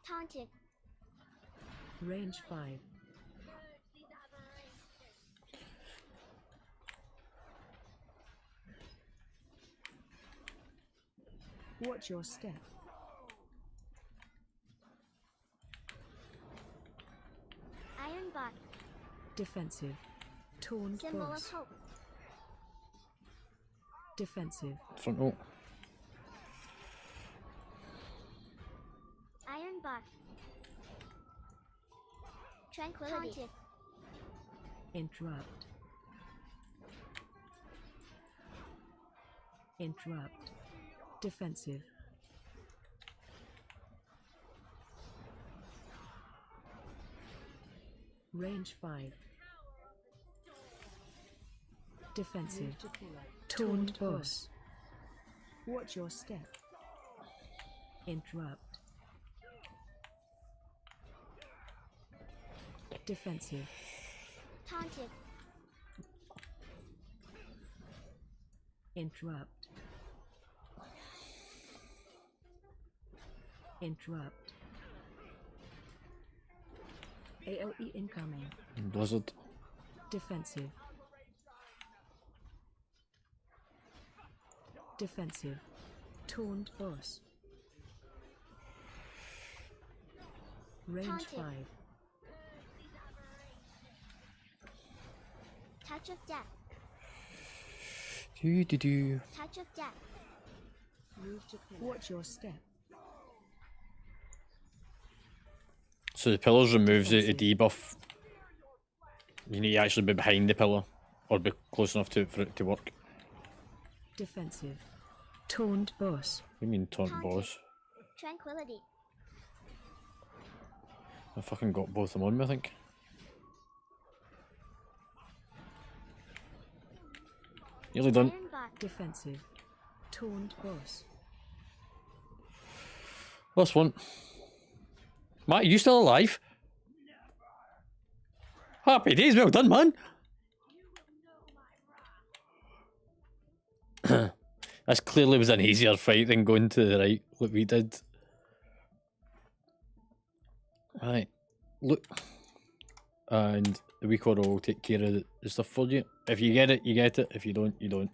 Taunted. Range 5. Watch your step. Iron bar. Defensive. Taunt Symbol of boss. hope. Defensive. Frontal. Iron bar. Tranquility. Taunted. Interrupt. Interrupt. Defensive. Range 5. Defensive. Taunt boss. Watch your step. Interrupt. Defensive. Taunted. Interrupt. Interrupt. AOE incoming. Blizzard. Defensive. Defensive. Taunt boss. Range Taunted. 5. Touch of death. Do. Touch of death. Move to pillar. Watch your step. So the pillars removes the debuff. You need to actually be behind the pillar, or be close enough to it for it to work. Defensive. Taunt boss. What do you mean taunt boss? Tranquility. I fucking got both of them on me, I think. Nearly done. Iron bar. Defensive. Taunt boss. Last one. Matt, are you still alive? Happy days, well done, man. This clearly was an easier fight than going to the right, like we did. Right, look. And the weak order will take care of the stuff for you. If you get it, you get it. If you don't, you don't.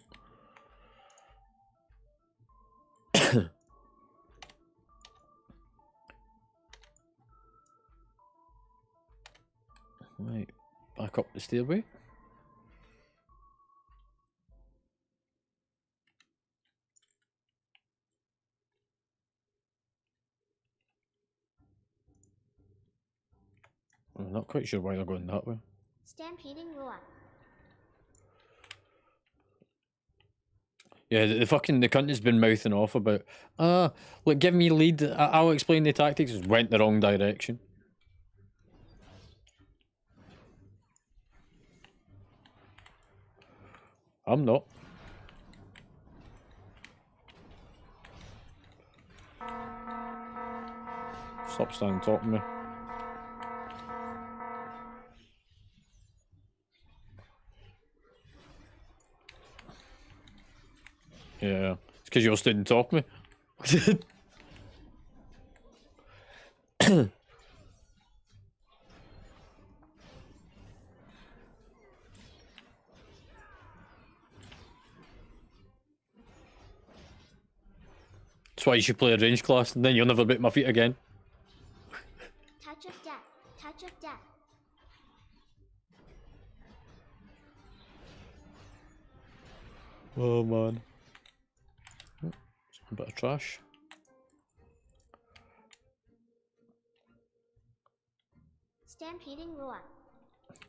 Right, back up the stairway. I'm not quite sure why they're going that way. Stampeding roar. Yeah, the fucking the cunt has been mouthing off about, look, give me lead. I'll explain the tactics. Just went the wrong direction. I'm not. Stop standing on top of me. Yeah, it's because you're stood on top of me. That's why you should play a range class, and then you'll never beat my feet again. Touch of death. Touch of death. Oh man. Oh, a bit of trash. Stampeding roar.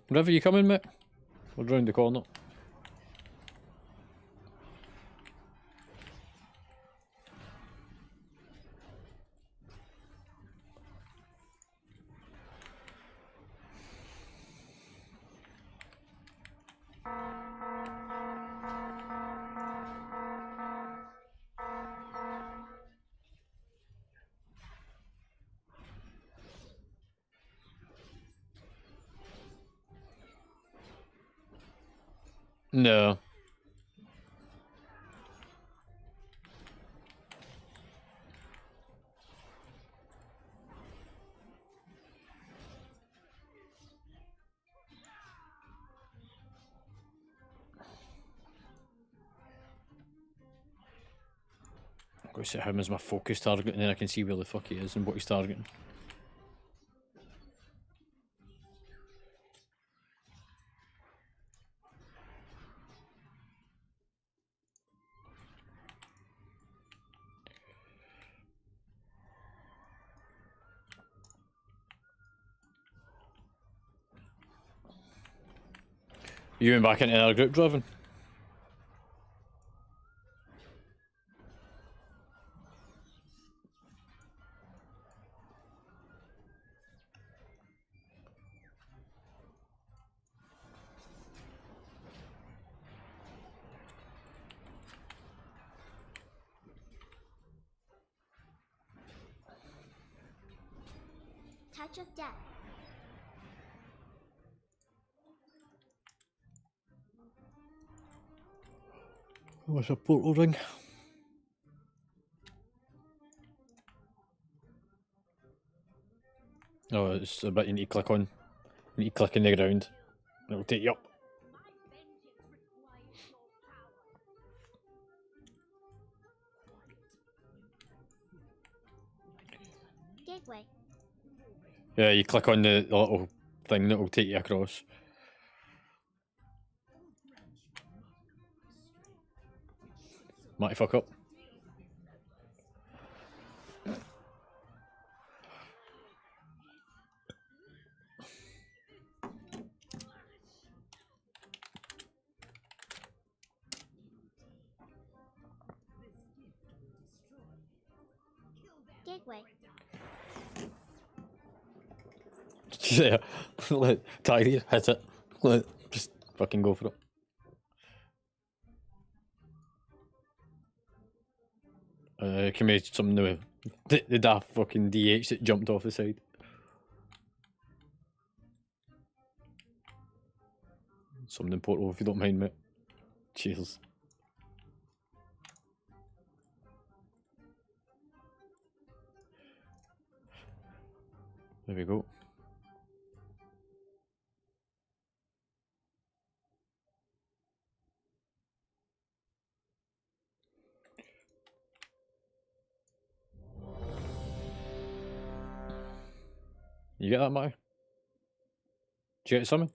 Wherever you coming, mate? We're round the corner. No. I'm going to set him as my focus target, and then I can see where the fuck he is and what he's targeting. You went back into our group, Draven? Touch of death. What's a portal ring? Oh, it's a bit you need to click on. You need to click in the ground. It'll take you up. Gateway. Yeah, you click on the little thing that will take you across. Might fuck up. Make way. Yeah, let Tidy hit it. Just fucking go for it. Can we something new? The daft fucking DH that jumped off the side. Something portable if you don't mind, mate. Cheers. There we go. You get that, Matty? Did you get something?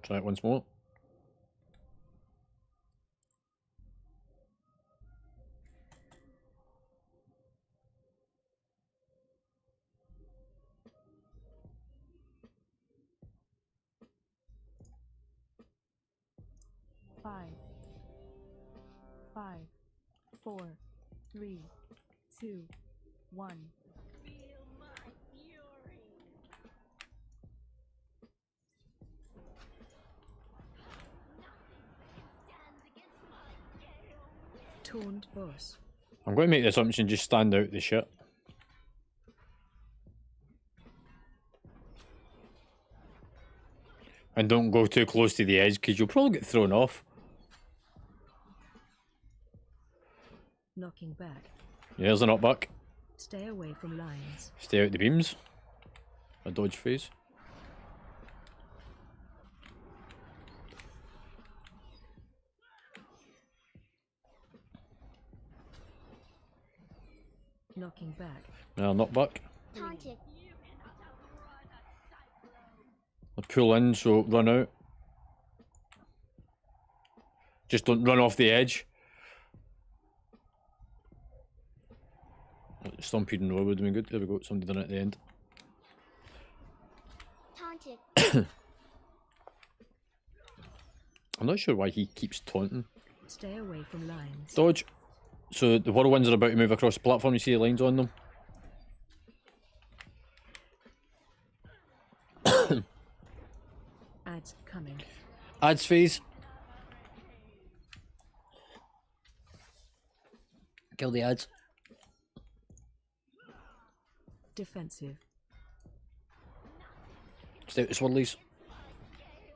Try it once more. Five, 4, 3, 2, 1. Taunt boss. I'm going to make the assumption just stand out the shit. And don't go too close to the edge because you'll probably get thrown off. Knocking back. Yeah, there's a knockback. Stay away from lines. Stay out the beams. A dodge phase. Knocking back. Now knockback. Taunted. I pull in, so run out. Just don't run off the edge. Stampeding roar would have been good. There we go, somebody done it at the end. Taunted. I'm not sure why he keeps taunting. Stay away from lines. Dodge. So the whirlwinds are about to move across the platform, you see the lines on them. Ads coming. Ads phase. Kill the ads. Defensive. Stay out the swirlies.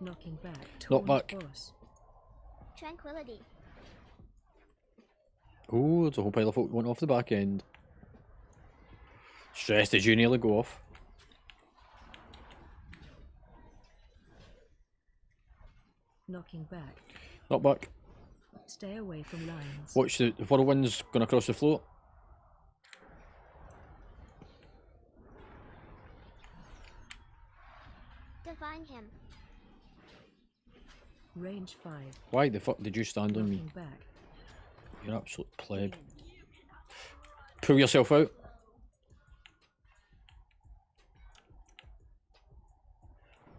Knocking back. Knock Taunt back. boss. Tranquility. Oh, there's a whole pile of folk went off the back end. Stress, did you nearly go off? Knocking back. Knock back. Stay away from lines. Watch the whirlwinds going across the floor. Define him. Range 5. Why the fuck did you stand on me? Knocking back. You're absolute pleb. Pull yourself out.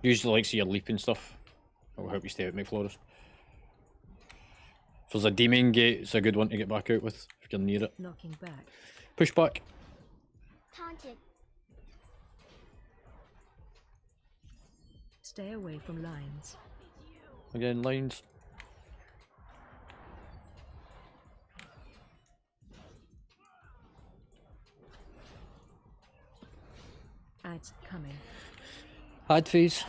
Usually like see your leap and stuff. That will help you stay out, McFlores. If there's a demon gate, it's a good one to get back out with if you're near it. Knocking back. Push back. Taunted. Stay away from lines. Again, lines. Ads coming. Ad phase.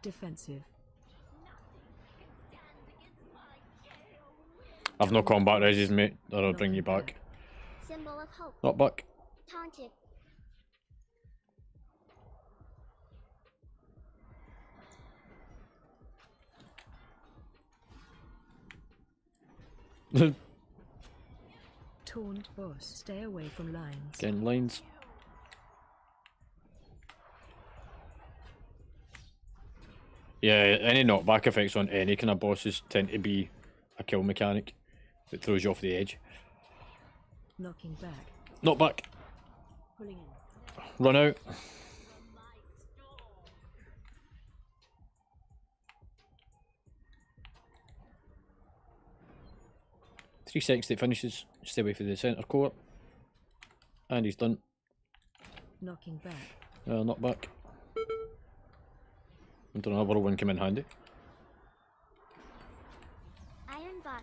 Defensive. I've no combat resis, mate. That'll bring you back. Symbol of hope. Not back. Taunted. Taunt boss. Stay away from lines. Again, lines. Yeah, any knockback effects on any kind of bosses tend to be a kill mechanic that throws you off the edge. Knocking back. Knockback. Pulling in. Run out. 3 seconds till it finishes. Stay away from the centre court. And he's done. Knocking back. Not back. Into another one come in handy. Iron bar.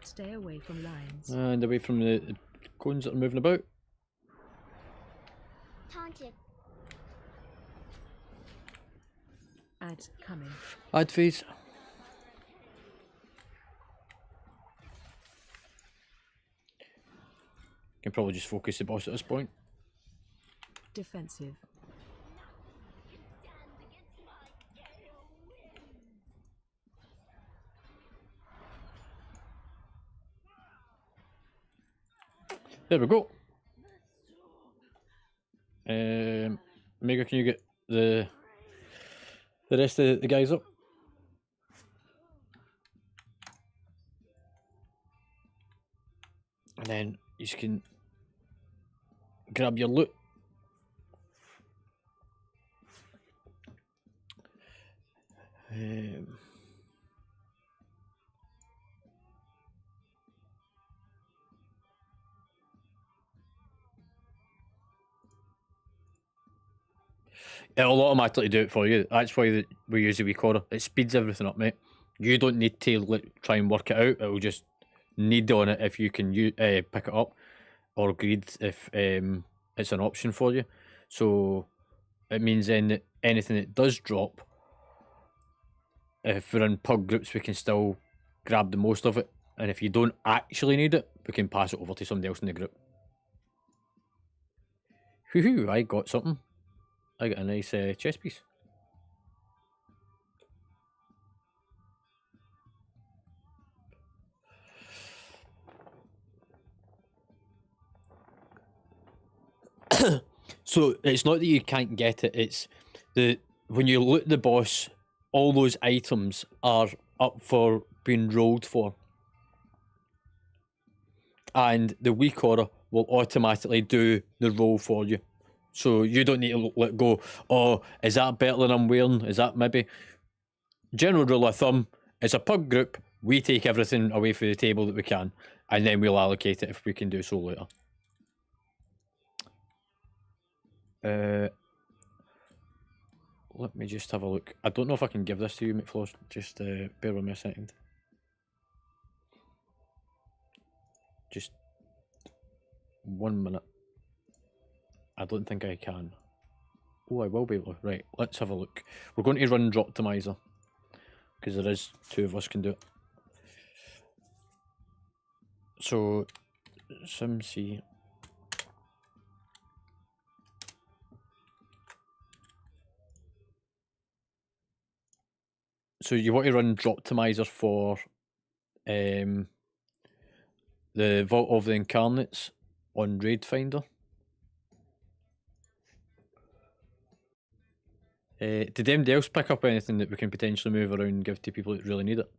Stay away from lines. And away from the cones that are moving about. Taunted. Ads coming. Ad phase. Can probably just focus the boss at this point. Defensive. There we go. Mega, can you get the rest of the guys up? And then you can grab your loot. It'll automatically do it for you. That's why we use the recorder. It speeds everything up, mate. You don't need to try and work it out. It'll just need on it if you can pick it up, or greed if it's an option for you. So it means then that anything that does drop, if we're in pug groups, we can still grab the most of it. And if you don't actually need it, we can pass it over to somebody else in the group. Woohoo, I got something. I got a nice chest piece. So it's not that you can't get it, it's when you loot the boss, all those items are up for being rolled for. And the weak order will automatically do the roll for you. So you don't need to let go, oh, is that better than I'm wearing? Is that maybe? General rule of thumb, it's a pug group, we take everything away from the table that we can, and then we'll allocate it if we can do so later. Let me just have a look. I don't know if I can give this to you, McFloss. Just bear with me a second. Just 1 minute. I don't think I can. Oh, I will be able to. Right, let's have a look. We're going to run Droptimizer, because there is 2 of us can do it. So, SimC. So you want to run Droptimizer for the Vault of the Incarnates on Raid Finder. Did anybody else pick up anything that we can potentially move around and give to people that really need it?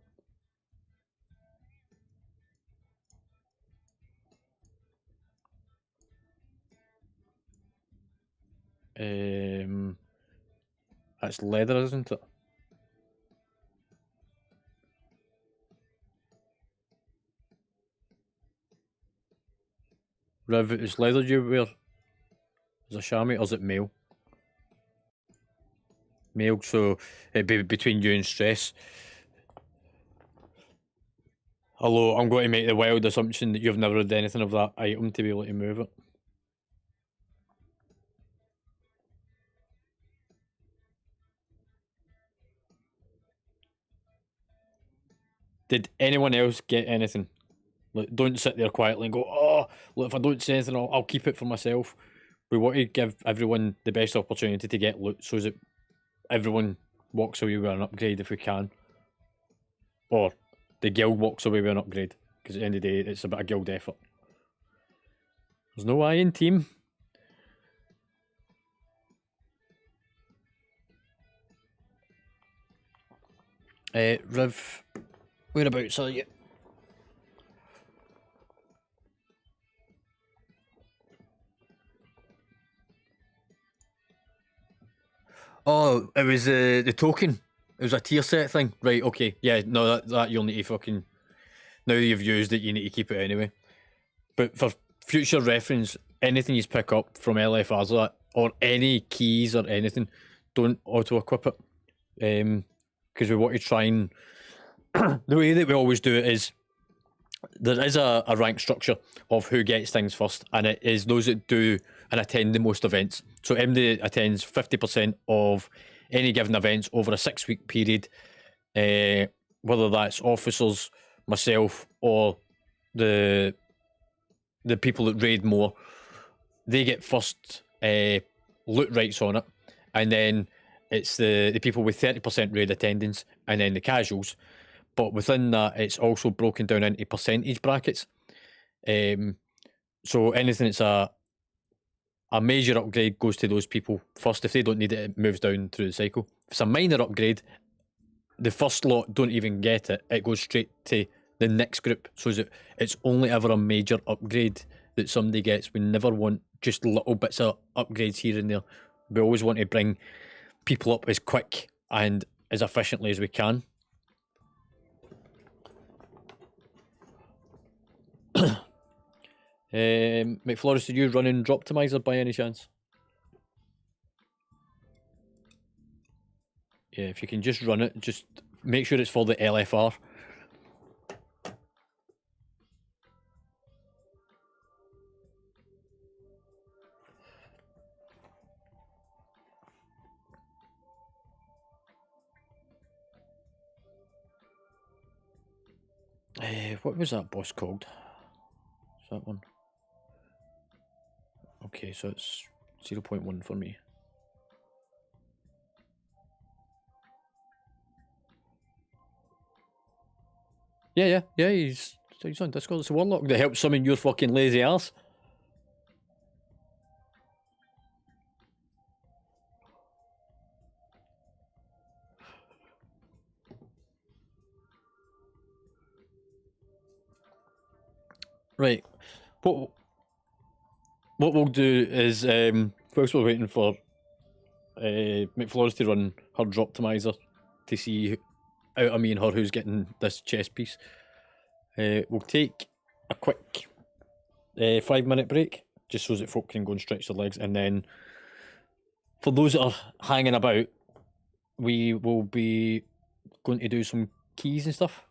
That's leather, isn't it? Riv, is leather you wear? Is it chamois or is it mail? Mail, so it'd be between you and Stress. Although I'm going to make the wild assumption that you've never had anything of that item to be able to move it. Did anyone else get anything? Like, don't sit there quietly and go, oh, look, if I don't say anything, I'll keep it for myself. We want to give everyone the best opportunity to get loot so that everyone walks away with an upgrade if we can. Or the guild walks away with an upgrade. Because at the end of the day, it's a bit of guild effort. There's no I in team. Riv, whereabouts are you? Oh, it was the token. It was a tier set thing. Right, okay. Yeah, no, that you'll need to fucking now that you've used it, you need to keep it anyway. But for future reference, anything you pick up from LFRs like that, or any keys or anything, don't auto-equip it. Because we want to try and... the way that we always do it is, there is a rank structure of who gets things first, and it is those that do and attend the most events. So MD attends 50% of any given events over a 6-week period, whether that's officers, myself, or the people that raid more. They get first loot rights on it, and then it's the people with 30% raid attendance, and then the casuals. But within that, it's also broken down into percentage brackets. So anything that's a major upgrade goes to those people first. If they don't need it, it moves down through the cycle. If it's a minor upgrade, the first lot don't even get it. It goes straight to the next group. So it's only ever a major upgrade that somebody gets. We never want just little bits of upgrades here and there. We always want to bring people up as quick and as efficiently as we can. McFlores, did you run in Droptimizer by any chance? Yeah, if you can just run it, just make sure it's for the LFR. What was that boss called? Is that one? Okay, so it's 0.1 for me. Yeah, he's on Discord. It's a warlock that helps summon your fucking lazy ass. Right. What we'll do is, whilst we're waiting for McFlores to run her Droptimizer to see out of me and her who's getting this chess piece, we'll take a quick 5-minute break, just so that folk can go and stretch their legs, and then for those that are hanging about, we will be going to do some keys and stuff.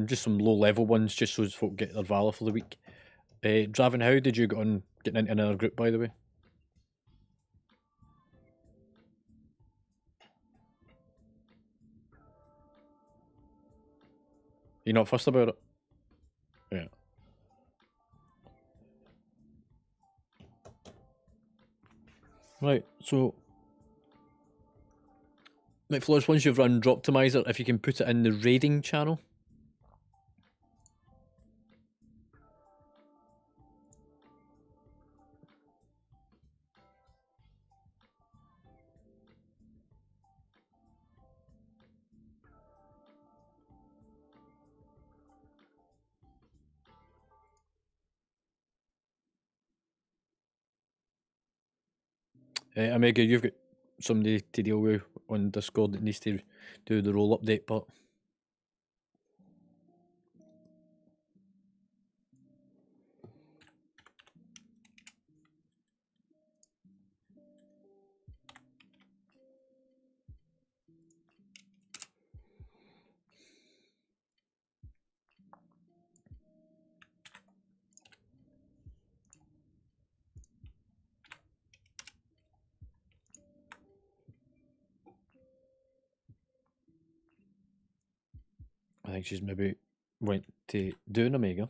Just some low level ones, just so as folk get their Valor for the week. Draven, how did you get on getting into another group, by the way? You're not fussed about it? Yeah. Right, so McFlores, once you've run Droptimizer, if you can put it in the raiding channel. Omega, you've got somebody to deal with on Discord that needs to do the role update, but I think she's maybe went to do an Omega.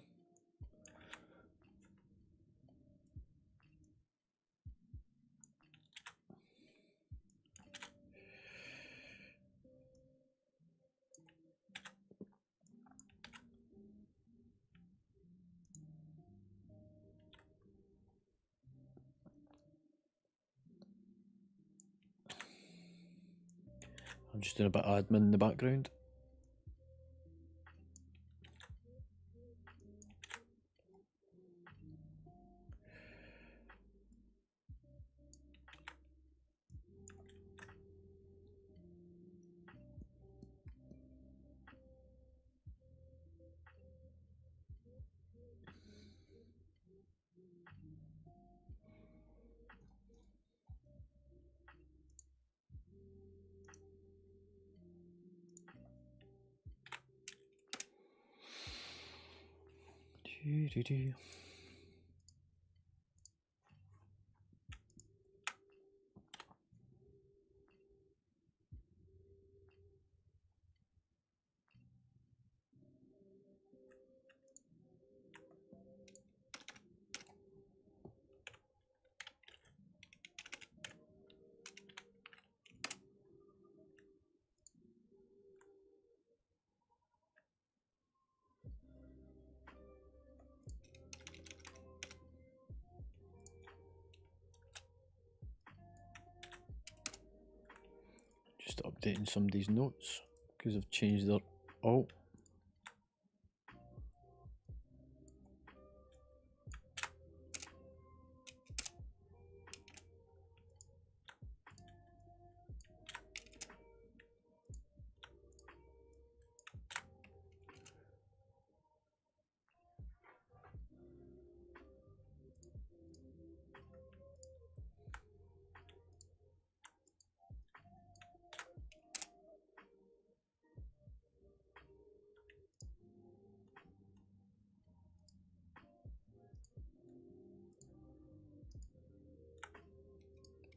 I'm just doing a bit of admin in the background. Do. Just updating somebody's notes because I've changed their alt.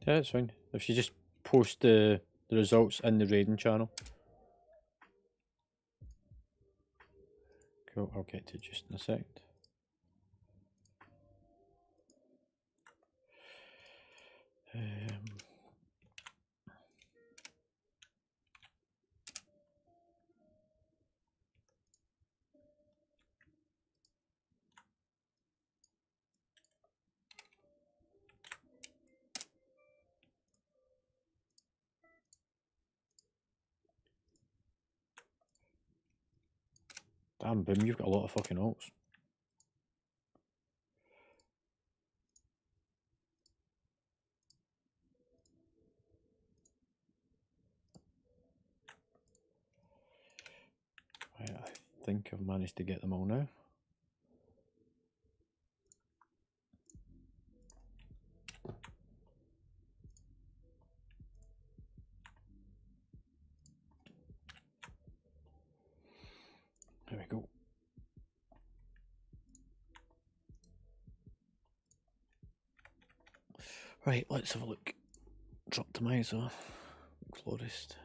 Yeah, it's fine. If you just post the results in the raiding channel. Cool, I'll get to it just in a second. Damn, Boom, you've got a lot of fucking alts. Right, I think I've managed to get them all now. There we go. Right, let's have a look. Optimizer, Florist.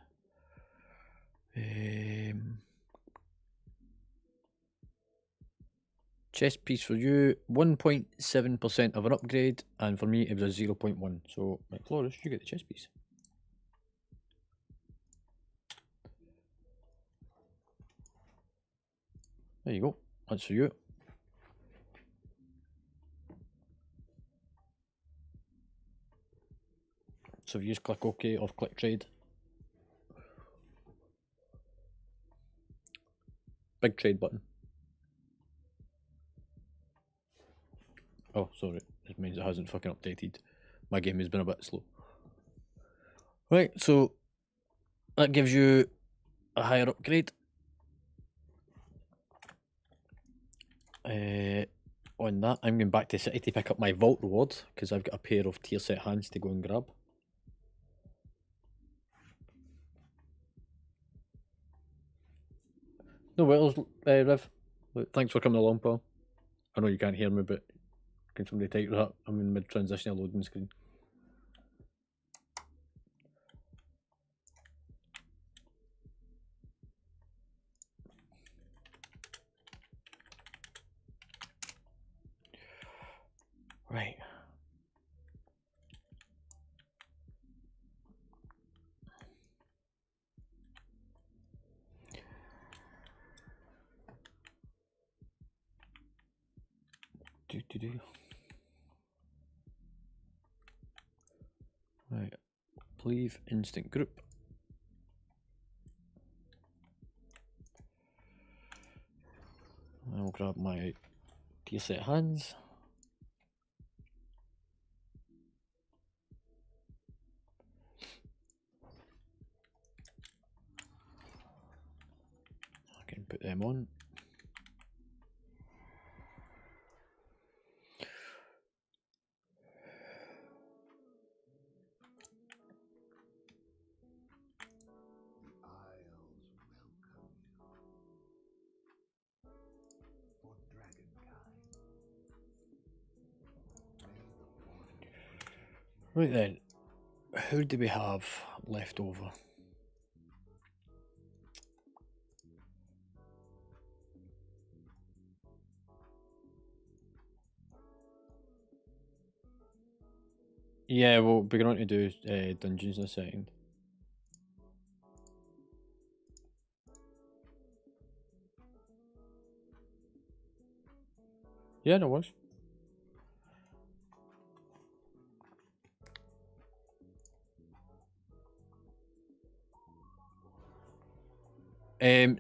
Chest piece for you, 1.7% of an upgrade, and for me it was a 0.1. So, right, Florist, you get the chest piece. There you go. That's for you. So if you just click OK or click trade. Big trade button. Oh, sorry. It means it hasn't fucking updated. My game has been a bit slow. Right, so that gives you a higher upgrade. On that, I'm going back to City to pick up my Vault reward because I've got a pair of tier set hands to go and grab. No worries, Riv. Thanks for coming along, pal. I know you can't hear me, but can somebody type that? I'm in mid-transitional loading screen. Right. Do. Right. Leave instant group. I'll grab my tier set hands. I can put them on. For dragonkind. Right then, who do we have left over? Yeah, well, we're going to do dungeons in a second. Yeah, no worries.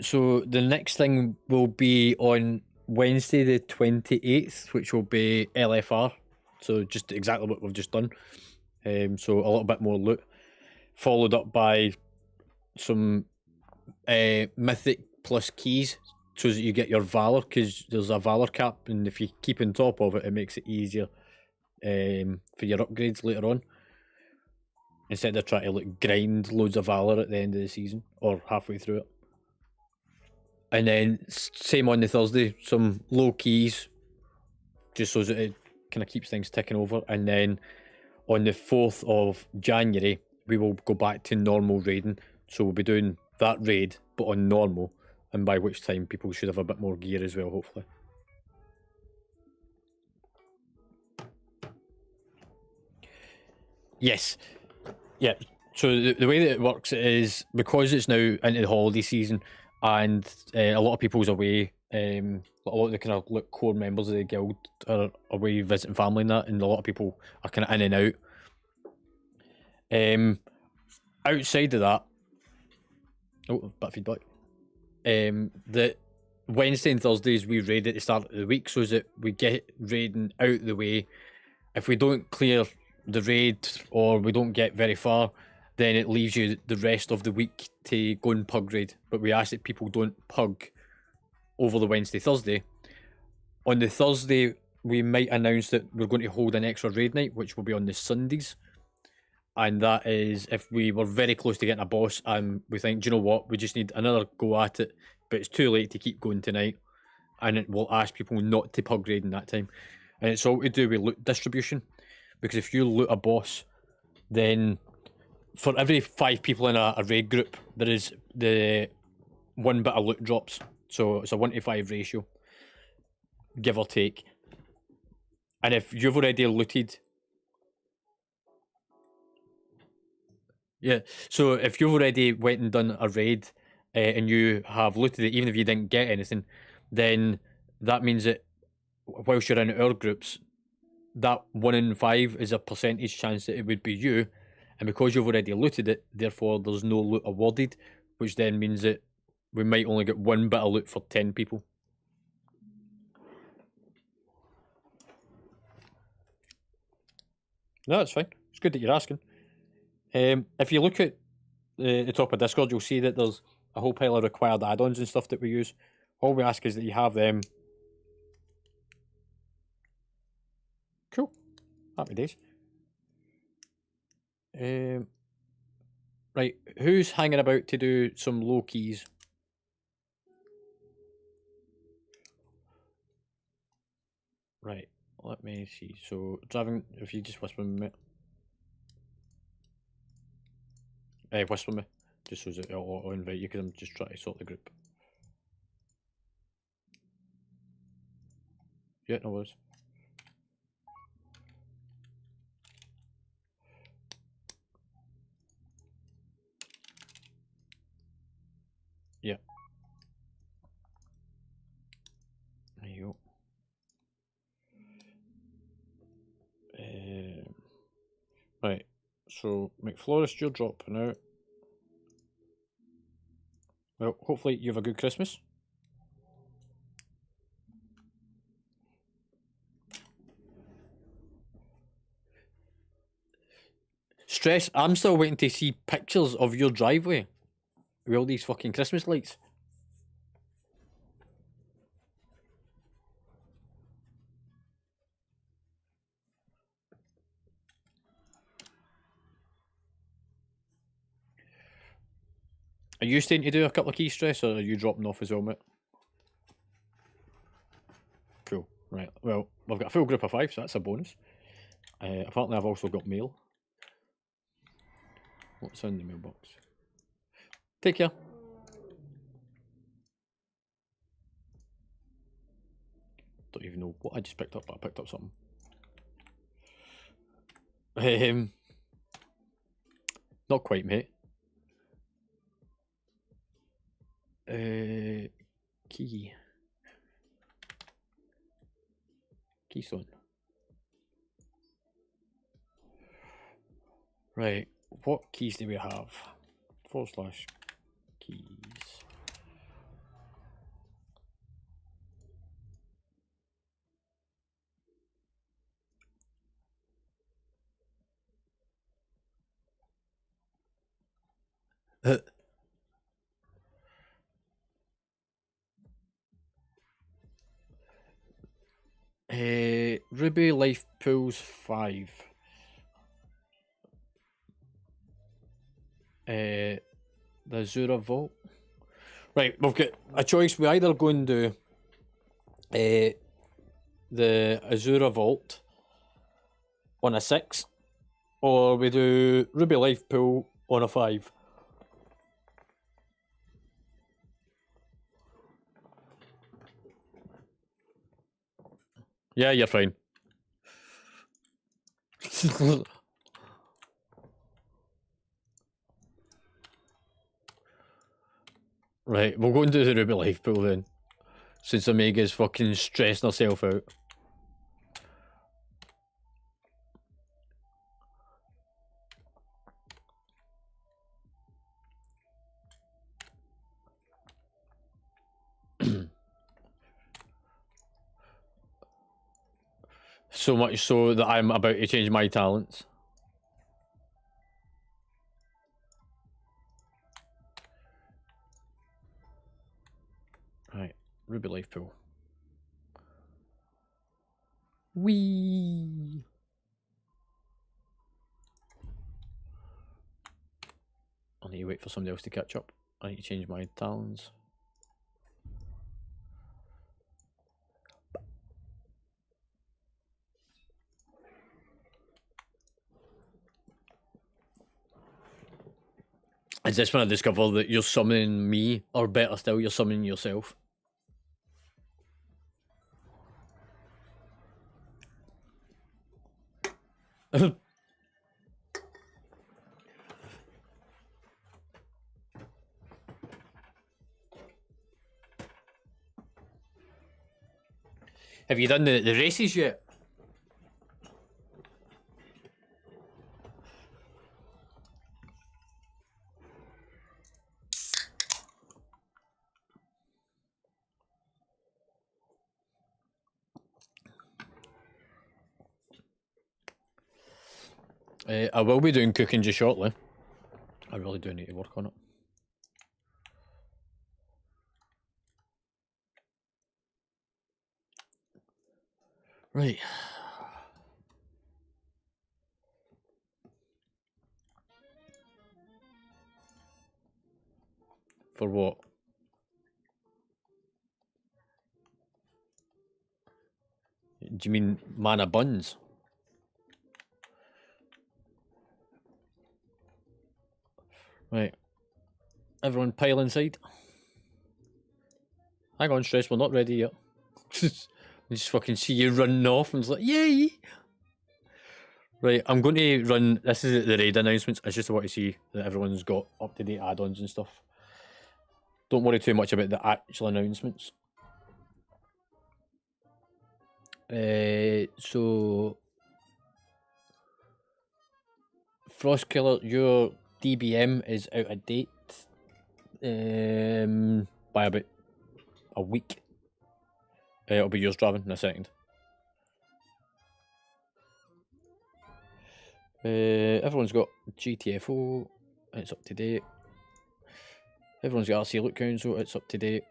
So the next thing will be on Wednesday the 28th, which will be LFR. So just exactly what we've just done. So a little bit more loot, followed up by some mythic plus keys, so that you get your valor, because there's a valor cap, and if you keep on top of it, it makes it easier for your upgrades later on. Instead of trying to like grind loads of valor at the end of the season or halfway through it. And then same on the Thursday, some low keys, just so that it kind of keeps things ticking over. And then on the 4th of January, we will go back to normal raiding. So we'll be doing that raid, but on normal, and by which time people should have a bit more gear as well, hopefully. Yes. Yeah. So the way that it works is, because it's now into the holiday season, and a lot of people's away, a lot of the kind of like core members of the guild are away visiting family and that, and a lot of people are kind of in and out. Outside of that, oh, bit of feedback. The Wednesday and Thursdays we raid at the start of the week, so that we get raiding out the way. If we don't clear the raid or we don't get very far, then it leaves you the rest of the week to go and pug raid. But we ask that people don't pug over the Wednesday, Thursday. On the Thursday, we might announce that we're going to hold an extra raid night, which will be on the Sundays. And that is if we were very close to getting a boss and we think, do you know what, we just need another go at it, but it's too late to keep going tonight. And it will ask people not to pug raid in that time. And it's all to do with loot distribution. Because if you loot a boss, then for every 5 people in a raid group, there is the 1 bit of loot drops. So it's a 1 to 5 ratio, give or take. And if you've already looted... Yeah, so if you've already went and done a raid and you have looted it, even if you didn't get anything, then that means that whilst you're in our groups, that 1 in 5 is a percentage chance that it would be you, and because you've already looted it, therefore there's no loot awarded, which then means that we might only get 1 bit of loot for 10 people. No, that's fine. It's good that you're asking. If you look at the top of Discord, you'll see that there's a whole pile of required add-ons and stuff that we use. All we ask is that you have them. Cool. Happy days. Right, who's hanging about to do some low keys? Right, let me see. So, driving, if you just whisper me. Whisper me, just so that I'll invite you, because I'm just trying to sort the group. Yeah, no worries. Yeah. There you go. Right, so McFlorist, you're dropping out. Well, hopefully you have a good Christmas. Stress, I'm still waiting to see pictures of your driveway with all these fucking Christmas lights. Are you staying to do a couple of key stress, or are you dropping off as well, mate? Cool. Right. Well, we've got a full group of 5, so that's a bonus. Apparently, I've also got mail. What's in the mailbox? Take care. Don't even know what I just picked up, but I picked up something. Not quite, mate. Key. Keystone. Right, what keys do we have? / keys. Ruby Life Pools 5. The Azura Vault. Right, we've got a choice. We either go and do the Azura Vault on a 6, or we do Ruby Life Pool on a 5. Yeah, you're fine. Right, we'll go and do the Ruby Life Pool then. Since Omega's fucking stressing herself out. So much so that I'm about to change my talents. Right, Ruby Life Pool. Whee! I need to wait for somebody else to catch up. I need to change my talents. Is this when I discover that you're summoning me, or better still, you're summoning yourself? Have you done the races yet? I will be doing cooking just shortly. I really do need to work on it. Right. For what? Do you mean mana buns? Right. Everyone pile inside. Hang on, Stress, we're not ready yet. Just fucking see you running off and it's like, yay! Right, I'm going to run, this is the raid announcements. I just want to see that everyone's got up-to-date add-ons and stuff. Don't worry too much about the actual announcements. So... Frostkiller, your DBM is out of date. By about a week. It'll be yours, Draven, in a second. Everyone's got GTFO, it's up to date. Everyone's got RC Loot Council, it's up to date.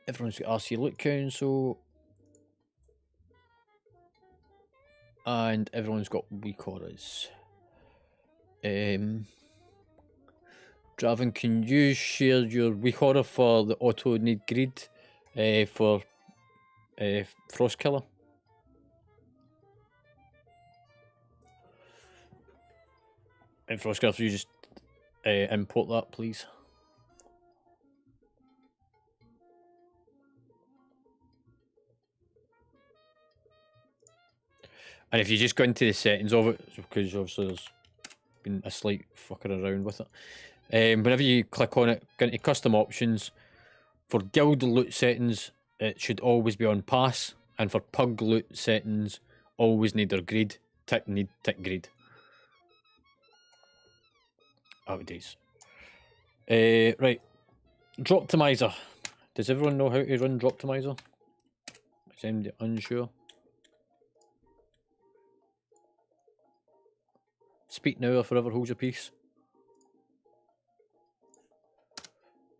Everyone's got RC Loot Council. And everyone's got weak auras. Draven, can you share your weak aura for the auto need greed for Frost Killer. And Frost Killer, if you just import that, please. And if you just go into the settings of it, because obviously there's been a slight fucking around with it. Whenever you click on it, go into custom options. For guild loot settings, it should always be on pass. And for pug loot settings, always need their greed. Tick need, tick greed. Happy days. Right. Droptimizer. Does everyone know how to run Droptimizer? Is anybody unsure? Speak now or forever hold your peace.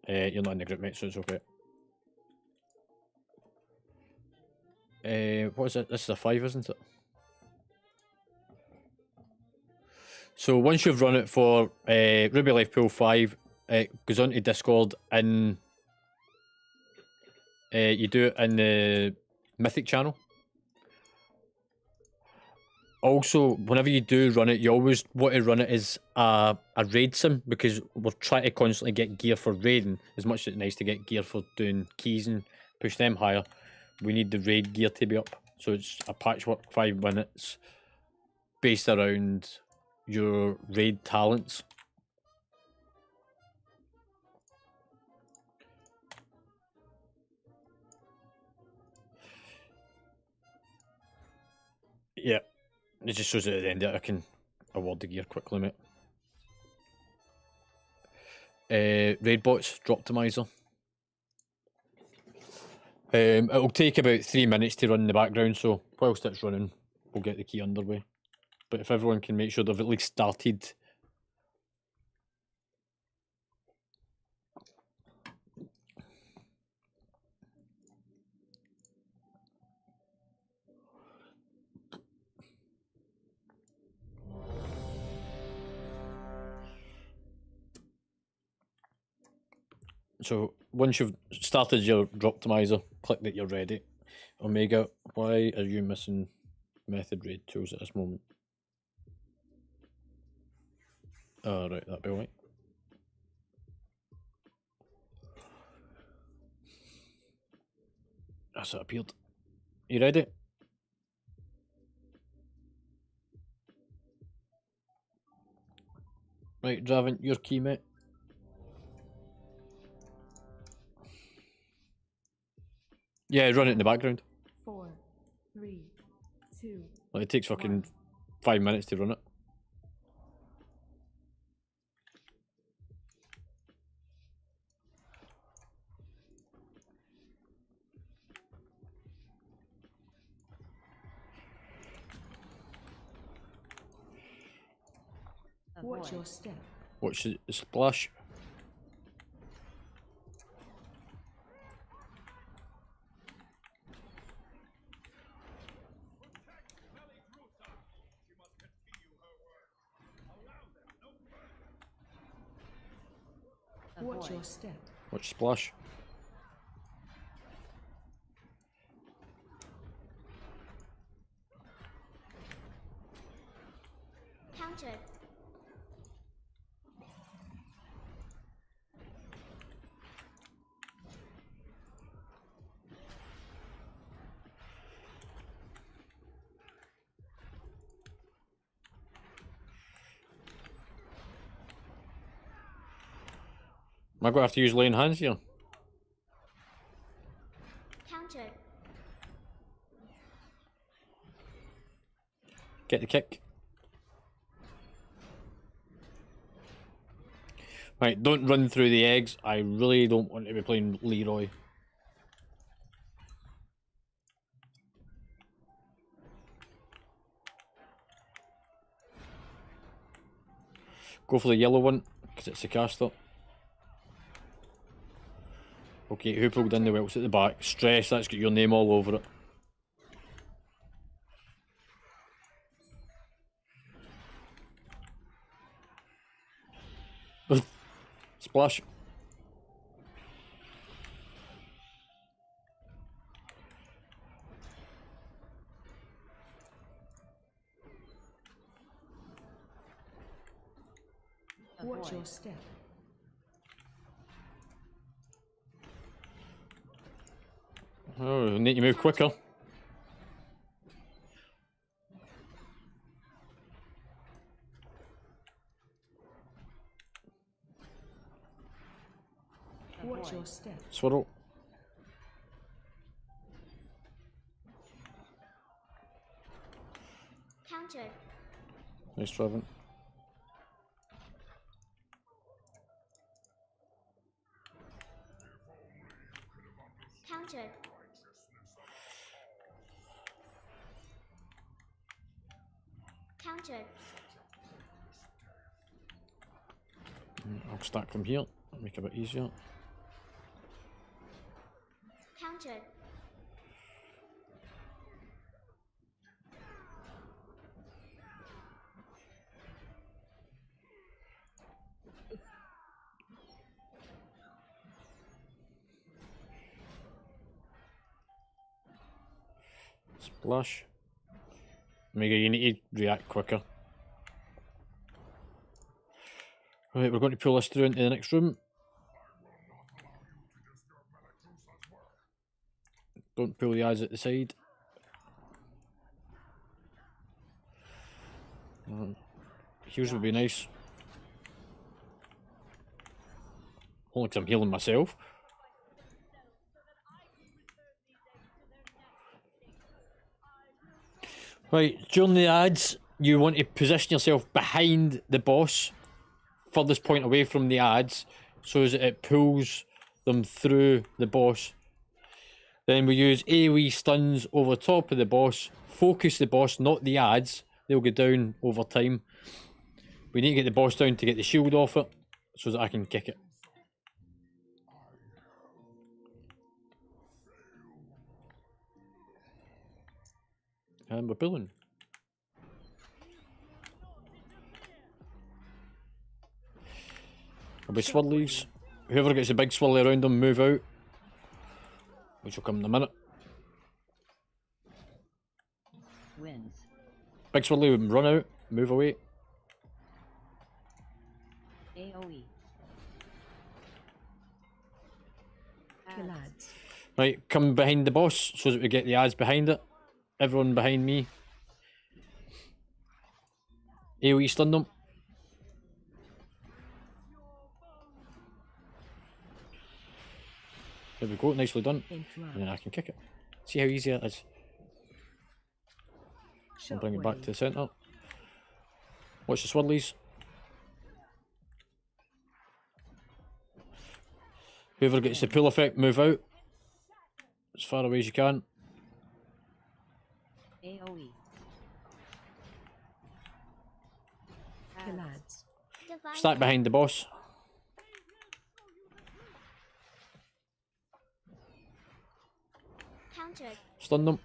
You're not in the group, mate, so it's okay. What is it? This is a 5, isn't it? So once you've run it for Ruby Life Pool 5, it goes onto Discord and you do it in the Mythic channel. Also, whenever you do run it, you always want to run it as a raid sim, because we're trying to constantly get gear for raiding. As much as it's nice to get gear for doing keys and push them higher, we need the raid gear to be up. So it's a patchwork 5 minutes based around your raid talents. Yeah. It just shows it at the end that I can award the gear quickly, mate. Raid bots, Droptimizer. It'll take about 3 minutes to run in the background, so whilst it's running, we'll get the key underway. But if everyone can make sure they've at least started. So once you've started your Droptimizer, click that you're ready. Omega, why are you missing method raid tools at this moment? Oh, right, that'd be alright. That's it appeared. You ready? Right, Draven, your key, mate. Yeah, run it in the background. 4, 3, 2. Like, it takes fucking 5 minutes to run it. Watch your step. Watch the splash. Watch your step. Watch splash. Countered. Am I going to have to use laying hands here? Countered. Get the kick. Right, don't run through the eggs. I really don't want to be playing Leroy. Go for the yellow one, because it's the caster. Okay, who pulled in the welts at the back? Stress, that's got your name all over it. Splash. step. Oh, we need to move quicker. Watch your step. Swirl. Countered. Nice driving. Countered. Countered. I'll stack them here. Make it a bit easier. Countered. Splash. Mega, you need to react quicker. Right, we're going to pull this through into the next room. Don't pull the eyes at the side. Heals would be nice. Only 'cause I'm healing myself. Right, during the ads, you want to position yourself behind the boss, furthest point away from the ads, so as it pulls them through the boss. Then we use AoE stuns over top of the boss, focus the boss, not the ads. They'll go down over time. We need to get the boss down to get the shield off it, so that I can kick it. And we're pulling. There'll be swirlies. Whoever gets the big swirly around them, move out. Which will come in a minute. Wins. Big swirly will run out, move away. AoE. Kill ads. Right, come behind the boss so that we get the ads behind it. Everyone behind me. AoE stun them. There we go, nicely done. And then I can kick it. See how easy it is. I'll bring it back to the centre. Watch the swirlies. Whoever gets the pull effect, move out. As far away as you can. AoE. Kill ads. Divine. Stack behind the boss. Countered. Stun them.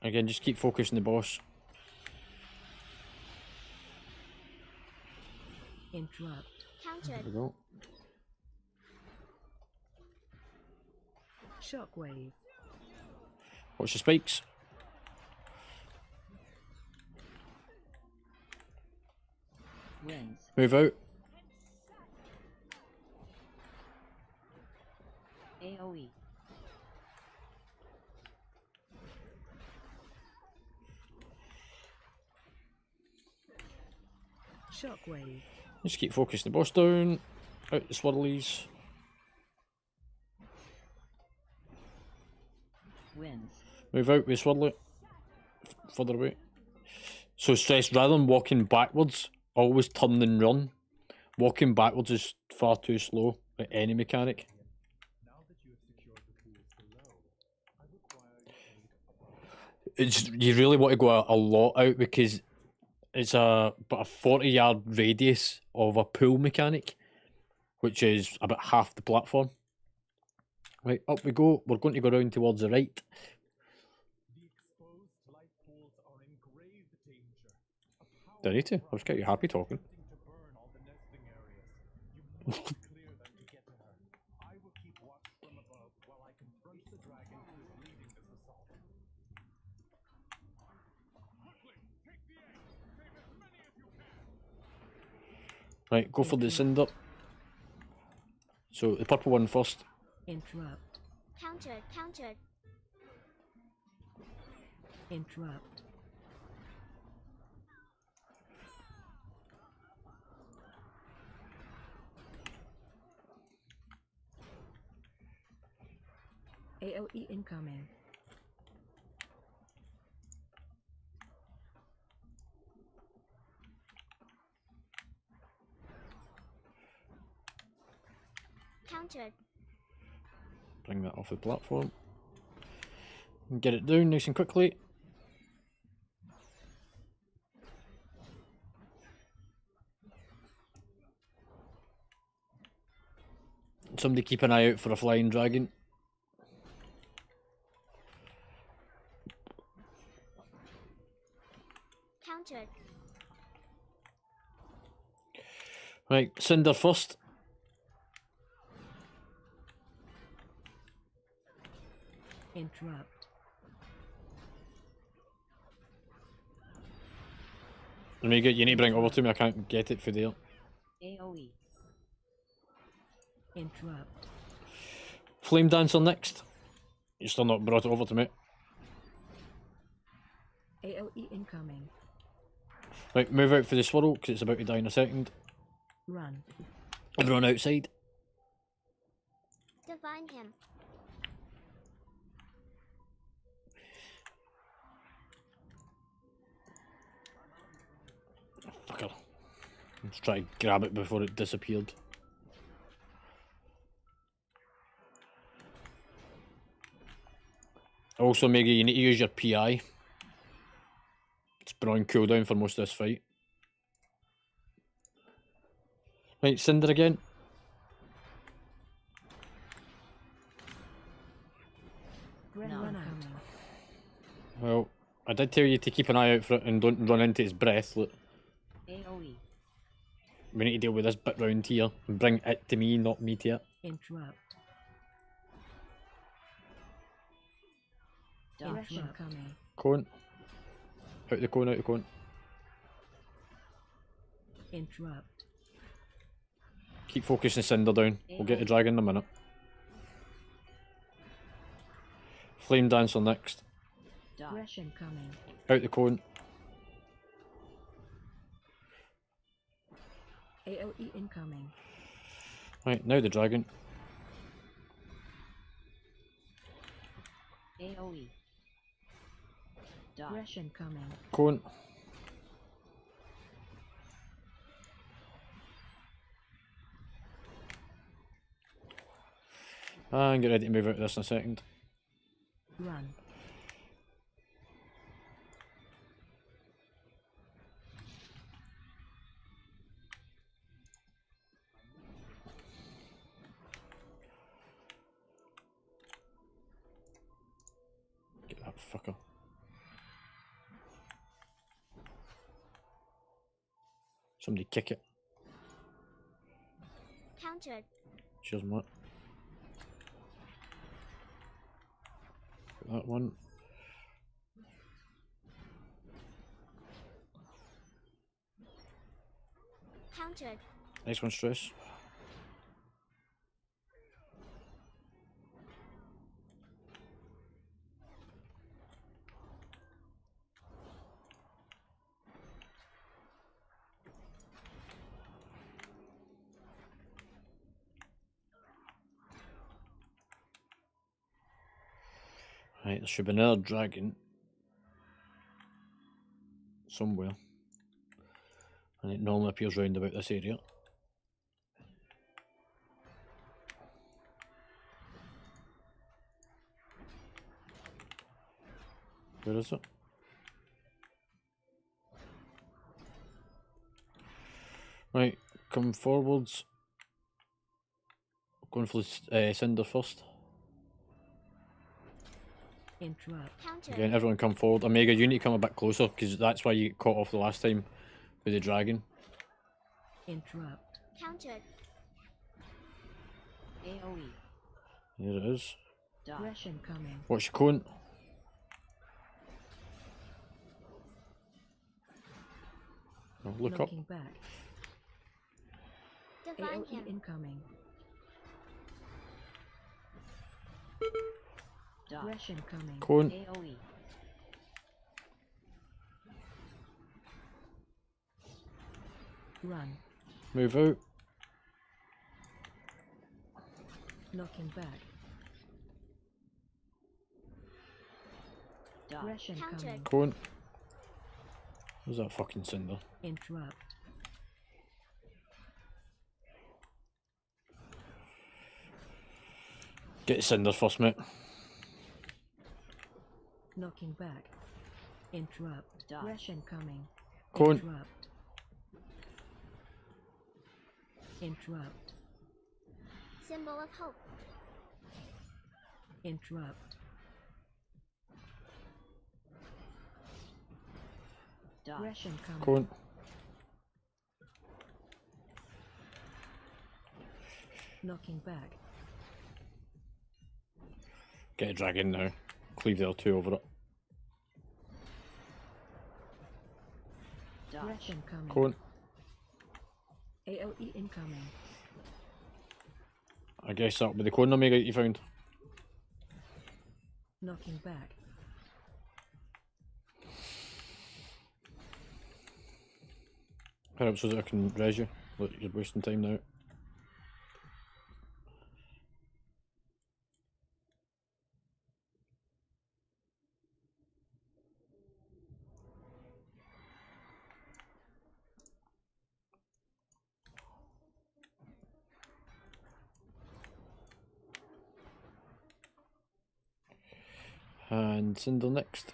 Again, just keep focusing the boss. Interrupt. There Countered. we go. Shockwave. Watch the spikes. Wins. Move out. AoE. Shockwave. Just keep focusing the boss down. Out the swirlies. Wins. Move out with swirly. Further away. So stress, rather than walking backwards, always turn and run. Walking backwards is far too slow at any mechanic. Now that you have secured the tools below, I require your aid above. It's, you really want to go a lot out because it's about a 40-yard radius of a pull mechanic, which is about half the platform. Right, up we go. We're going to go round towards the right. The exposed light pools are in grave danger. A Do I need to? I was getting happy talking. attempting to burn all the nesting areas. You must clear them to get to her. I will keep watch from above while I confront the dragon who is leading this assault. Quickly, take the egg. Save it Right, go for the Cinder. So the purple one first. Interrupt. Countered. Countered. Interrupt. AOE incoming. Countered. Bring that off the platform. And get it down nice and quickly. Somebody keep an eye out for a flying dragon. Countered. Right, Cinder first. Interrupt. Omega, you need to bring it over to me, I can't get it for there. AOE. Interrupt. Flame Dancer next. You still not brought it over to me. AOE incoming. Right, move out for the swirl, because it's about to die in a second. Run. Everyone outside. Divine him. Fucker. Let's try to grab it before it disappeared. Also, Mega, you need to use your PI. It's been on cooldown for most of this fight. Right, Cinder again. Run No. out. Coming. Well, I did tell you to keep an eye out for it and don't run into his breath. Look, AOE. we need to deal with this bit round here. And bring it to me, not me to it. Interrupt. Dodge. Rush incoming. Cone. Out the cone, out the cone. Interrupt. Keep focusing Cinder down. We'll get the dragon in a minute. Flame Dancer next. Dodge. Rush incoming. Out the cone. AOE incoming. Right, now the dragon. AOE. Dodge. Rush incoming. Cone. And get ready to move out of this in a second. Run. Get that fucker. Somebody kick it. Countered. Cheers, mate. Get that one. Countered. Nice one, Stress. Right, there should be another dragon somewhere. And it normally appears round about this area. Where is it? Right, come forwards. Going for the Cinder first. Interrupt. Countered. Again, everyone come forward. Omega, you need to come a bit closer, because that's why you got caught off the last time with the dragon. Interrupt. Countered. AOE. There it is. Dodge. Rush incoming. Watch your cone. Oh, look up. Knocking back. Divine AoE him. incoming. Dodge. Rush incoming. Cone. AoE. Run. Move out. Knocking back. Dodge. Rush incoming. Countered. Cone. Where's that fucking cinder? Interrupt. Get cinder first, mate. Knocking back. Interrupt. Dodge. Rush incoming. Cone. Interrupt. Interrupt. Symbol of hope. Interrupt. Dodge. Rush incoming. Cone. Knocking back. Get a dragon now. Cleave the L2 over it. Dodge. Rush incoming. Cone. AoE incoming. I guess that'll be the cone omega you found. Knocking back. Hurry up so that I can res you. Look, you're wasting time now. And cinder next.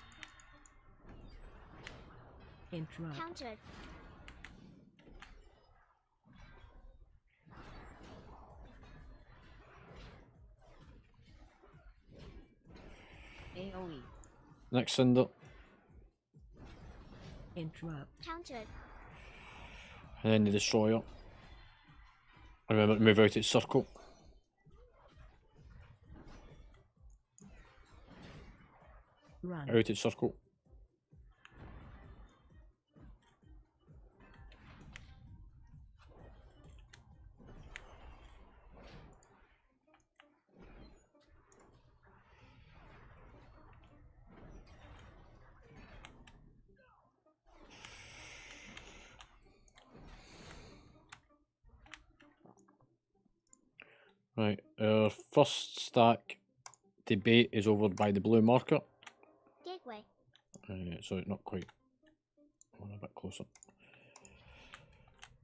Interrupt. Countered. AoE. Next cinder. Interrupt. Countered. And then the destroyer. Remember to move out its circle. Run. Out its circle. Right, our first stack debate is over by the blue marker. Gateway. So not quite. A bit closer.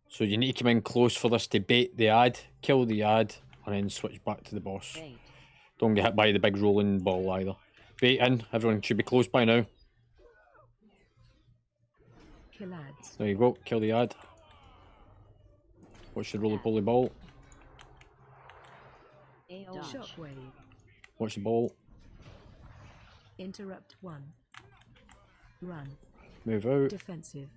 So you need to come in close for this to bait the ad, kill the ad, and then switch back to the boss. Bait. Don't get hit by the big rolling ball either. Bait in, everyone should be close by now. Kill ads. There you go, kill the ad. Watch the roly poly ball. AoE. Shockwave. Watch the ball. Interrupt 1. Run. Move out. Defensive.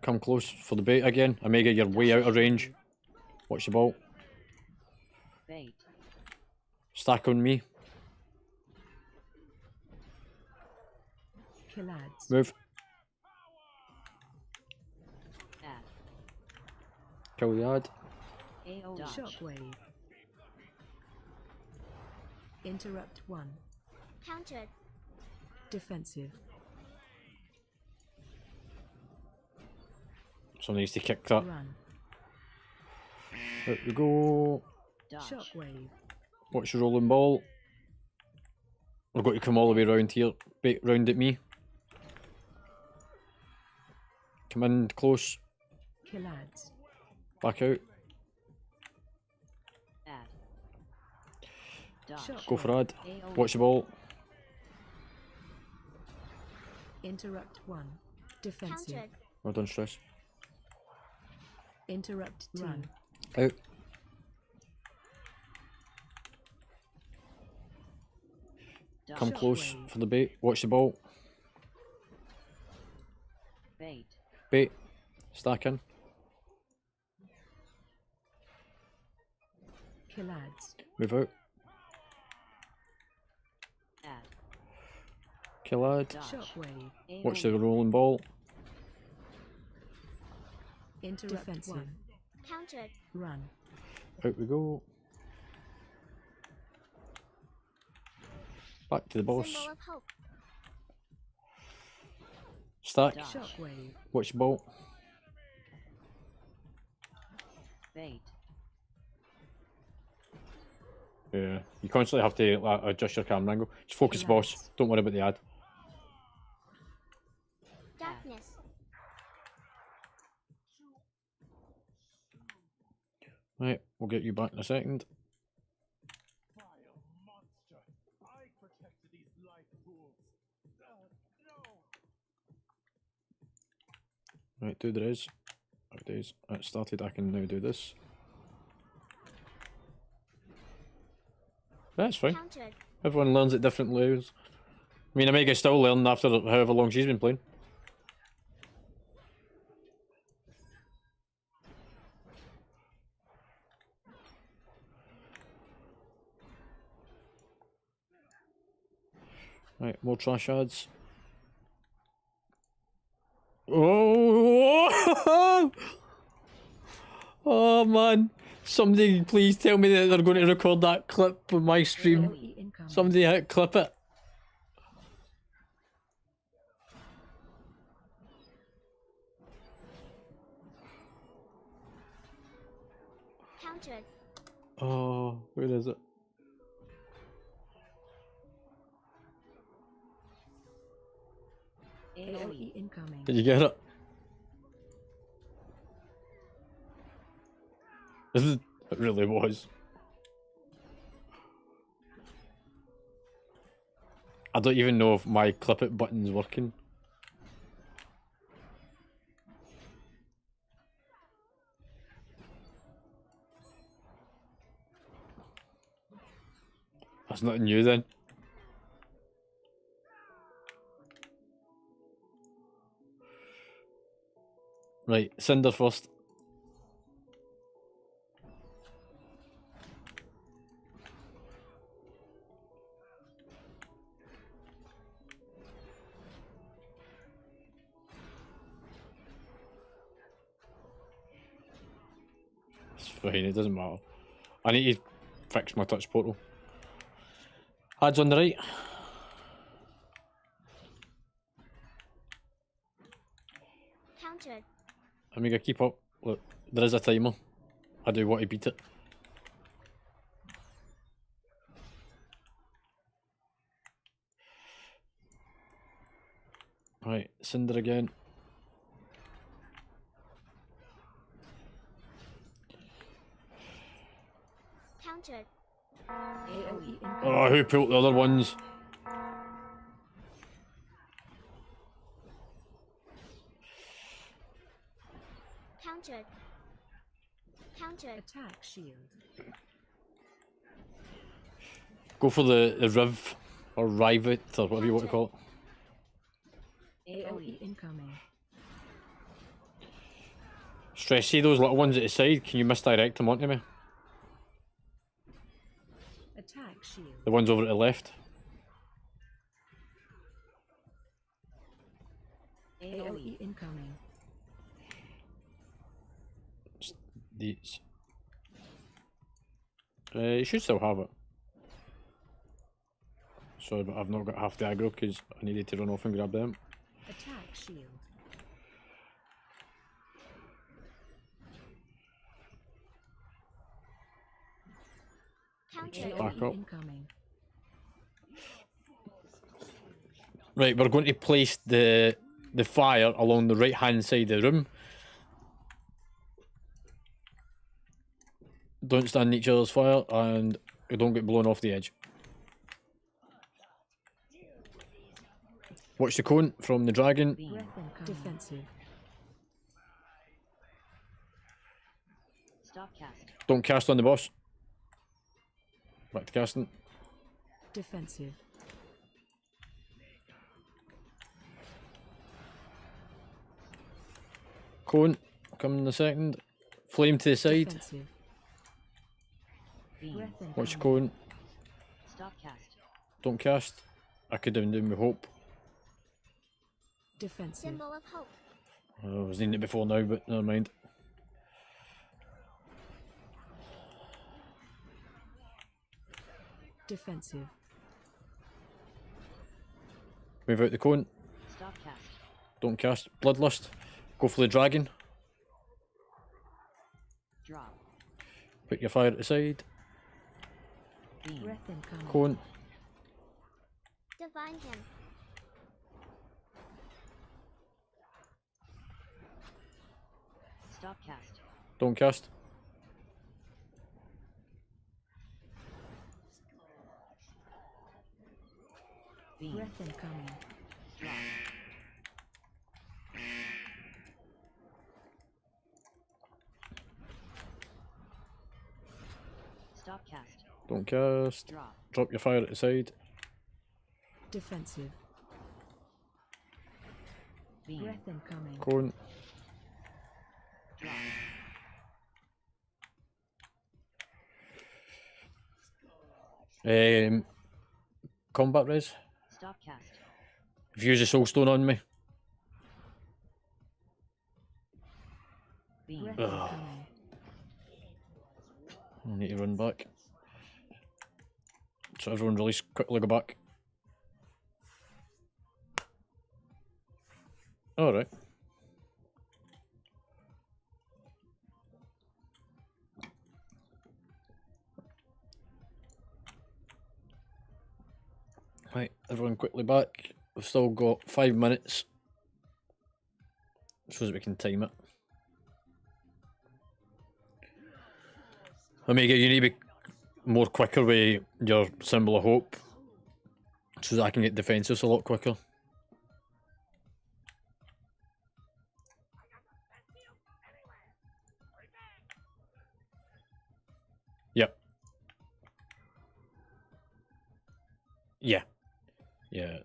Come close for the bait again. Omega, you're way out of range. Watch the ball. Bait. Stack on me. Kill ads. Move. Ad. Kill the ad. AoE. Dodge. Shockwave. Interrupt 1. Countered. Defensive. Someone needs to kick that. Run. Out we go. Dodge. Shockwave. Watch the rolling ball. We're going to come all the way around here. Bait round at me. Come in close. Kill ads. Back out. Ad. Dodge. Go for ad. AoE. Watch the ball. Interrupt 1. Defensive. Countered. Well done, stress. Interrupt 2. Run. Out. Dodge. Come close Shockwave. for the bait. Watch the ball. Bait. Bait. Stack in. Kill ads. Move out. Ad. Kill lad. Dodge. Shockwave. Watch the AoE. rolling ball. Interrupt. Defensive. Countered. Run. Out we go. Back to the boss. Symbol of hope. Stack. Dodge. Shockwave. Watch the ball. Bait. Yeah. You constantly have to adjust your camera angle. Just focus the boss. Collapse. Don't worry about the ad. Darkness. Right, we'll get you back in a second. Vile monster! I protected these life pools. No! Right, do the res. Days. It started, I can now do this. That's fine. Countered. Everyone learns at different levels. I mean, Omega's still learning after however long she's been playing. Right, more trash ads. Oh! Oh man! Somebody please tell me that they're going to record that clip on my stream. AoE incoming. Somebody clip it. Countered. Oh, where is it? AoE. AoE incoming. Did you get it? It really was. I don't even know if my clip it button's working. That's nothing new then. Right, Cinder first. It's fine, it doesn't matter. I need to fix my touch portal. Ads on the right. Countered. Amiga, keep up. Look, there is a timer. I do want to beat it. Right, Cinder again. Countered. AoE incoming. Oh, who pulled the other ones? Countered. Countered. Attack shield. Go for the Riv or Rivet or whatever you want to call it. AoE incoming. Stress, see those little ones at the side? Can you misdirect them onto me? Attack shield. The ones over at the left. AoE incoming. These. You should still have it. Sorry, but I've not got half the aggro because I needed to run off and grab them. Attack shield. Countered. Back AoE up. incoming. Right, we're going to place the fire along the right hand side of the room. Don't stand in each other's fire and you don't get blown off the edge. Watch the cone from the dragon. Beam. Breath incoming. Defensive. Stop cast. Don't cast on the boss. Back to casting. Defensive. Cone, coming in a second. Flame to the side. Defensive. Beam. Breath incoming. Watch cone. Stop cast. Don't cast. I could have done with hope. Defensive. Symbol of hope. I was needing it before now, but never mind. Defensive. Move out the cone. Stop cast. Don't cast. Bloodlust. Go for the dragon. Drop. Put your fire aside. Beam. Breath incoming. Cone. Divine him. Stop cast. Don't cast. Beam. Breath incoming. Drop. Stop cast. Don't cast. Drop. Drop your fire aside. Defensive. Beam. Breath incoming. Cone. Drop. Combat res. Stop cast. If you use a soulstone on me. Beam. Breath Ugh. incoming. I need to run back. So everyone release, quickly go back. Alright. Right, everyone quickly back. We've still got 5 minutes. Suppose we can time it. Omega, you need to be more quicker with your symbol of hope, so that I can get defenses a lot quicker. Yep. Yeah. Yeah.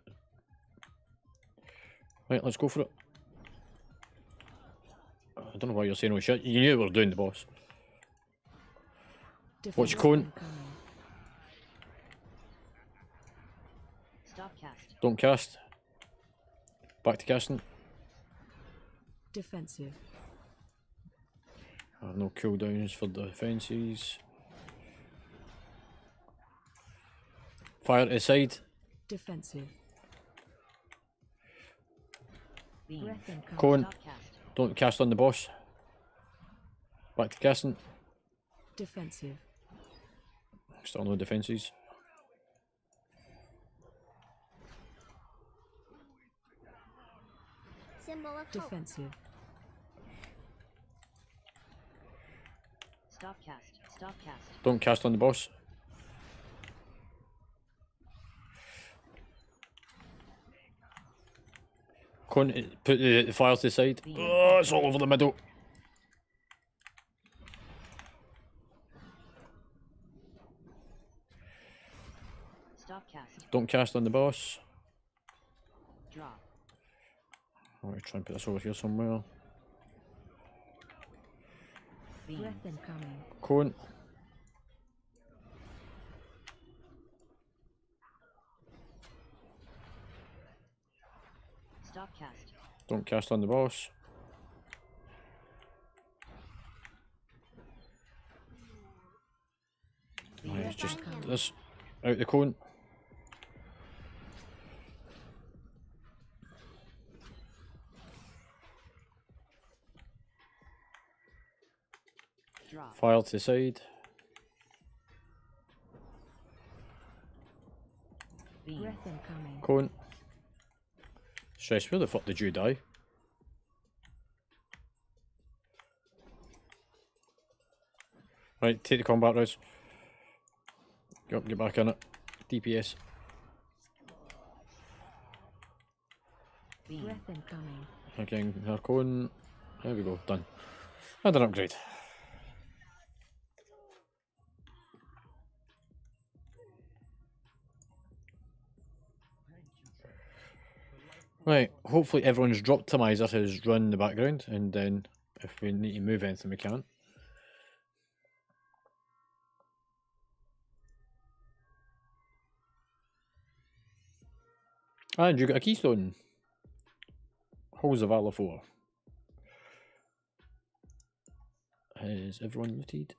Right, let's go for it. I don't know why you're saying oh shit. You knew we were doing the boss. What's your cone? incoming. Stop cast. Don't cast. Back to casting. Defensive. I have no cooldowns for defences. Fire aside. Defensive. Beam. Breath incoming. Cone. Stop cast. Don't cast on the boss. Back to casting. Defensive. Still no defences. Symbol of hope. Defensive. Stop cast. Stop cast. Don't cast on the boss. Put the fire to the side. Oh, it's all over the middle. Stop cast. Don't cast on the boss. Drop. I'm going to try and put this over here somewhere. Beam. Breath incoming. Cone. Stop cast. Don't cast on the boss. Beam. Right, it's just Divine him. this. Out the cone. Drop. Fire to the side. Beam. Breath incoming. Cone. Stress, where the fuck did you die? Right, take the combat res. Get up, get back in it. DPS. Beam. Breath incoming. Again, her cone. There we go, done. And an upgrade. Right, hopefully everyone's drop timizer has run in the background, and then if we need to move anything we can. And you got a keystone. Halls of Valor 4. Is everyone looted?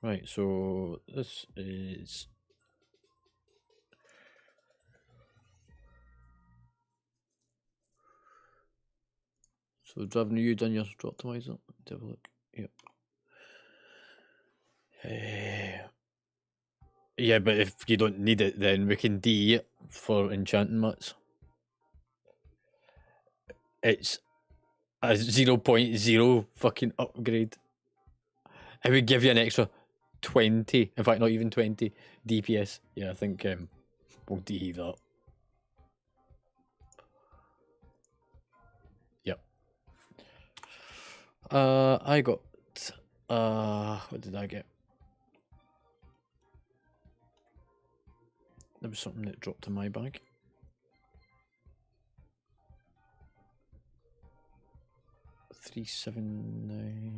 Right, so this is... So, haven't you done your optimizer? Let's have a look. Yep. Yeah, but if you don't need it, then we can DE it for enchanting mats. It's a 0.0 fucking upgrade. It would give you an extra 20, in fact, not even 20 DPS. Yeah, I think we'll DE that. Yep. I got what did I get? There was something that dropped in my bag. $379.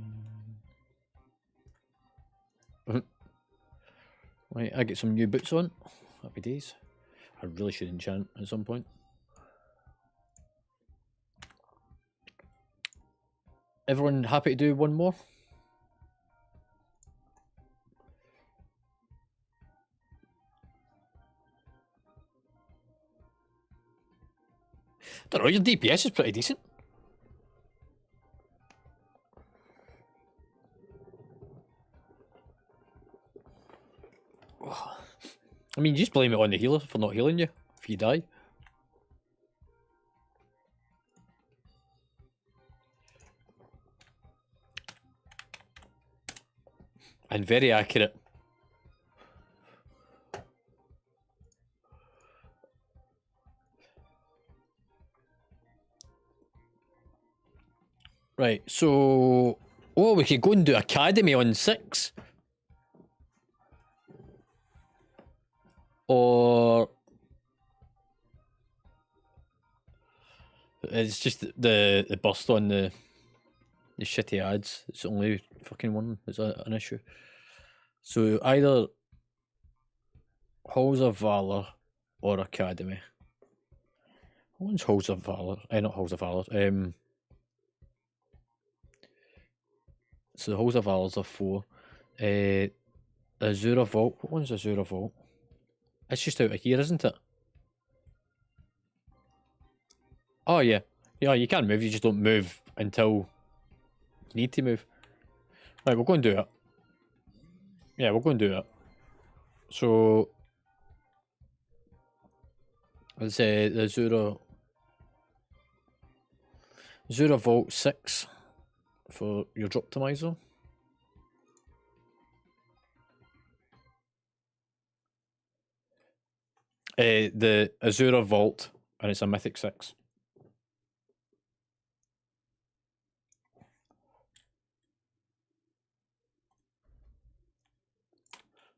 Right, I get some new boots on. Happy days. I really should enchant at some point. Everyone happy to do one more? Don't know, your DPS is pretty decent. I mean, you just blame it on the healer for not healing you if you die. And very accurate. Right, so... Oh, we could go and do Academy on 6. Or... It's just the burst on the shitty ads. It's the only fucking one that's an issue. So either Halls of Valor or Academy. What one's Halls of Valor? Not Halls of Valor. So the Halls of Valor's are 4. Azura Vault. What one's Azura Vault? It's just out of here, isn't it? Oh yeah. Yeah, you can move, you just don't move until you need to move. Right, we'll go and do it. Yeah, we'll go and do it. So let's say the Azura Vault 6 for your Droptimizer. The Azura Vault, and it's a Mythic 6.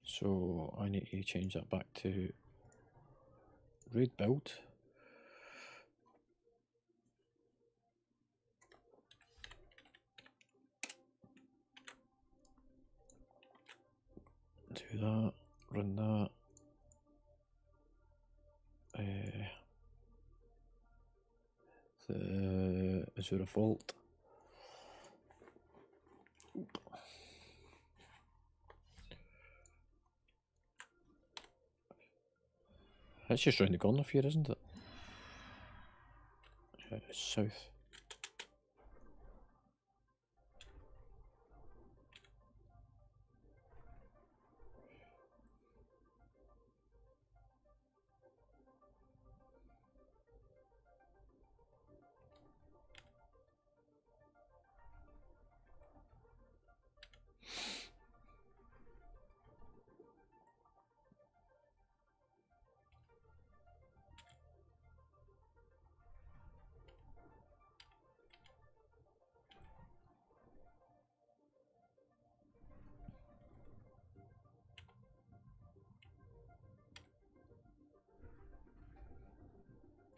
So I need to change that back to raid build. Do that, run that. The Azura Vault. That's just round the corner for you, isn't it? Yeah, it's south.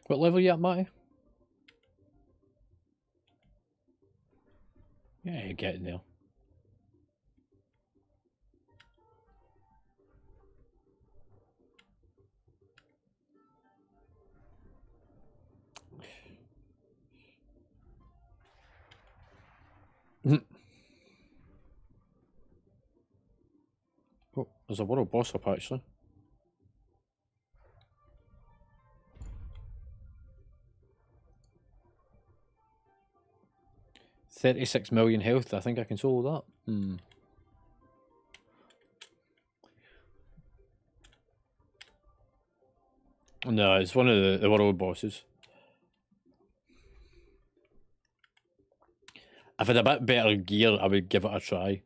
What level are you at, Matty? Yeah, you're getting there. Oh, there's a world boss up actually. $36 million health. I think I can solo that. No, it's one of the world bosses. If I had a bit better gear, I would give it a try.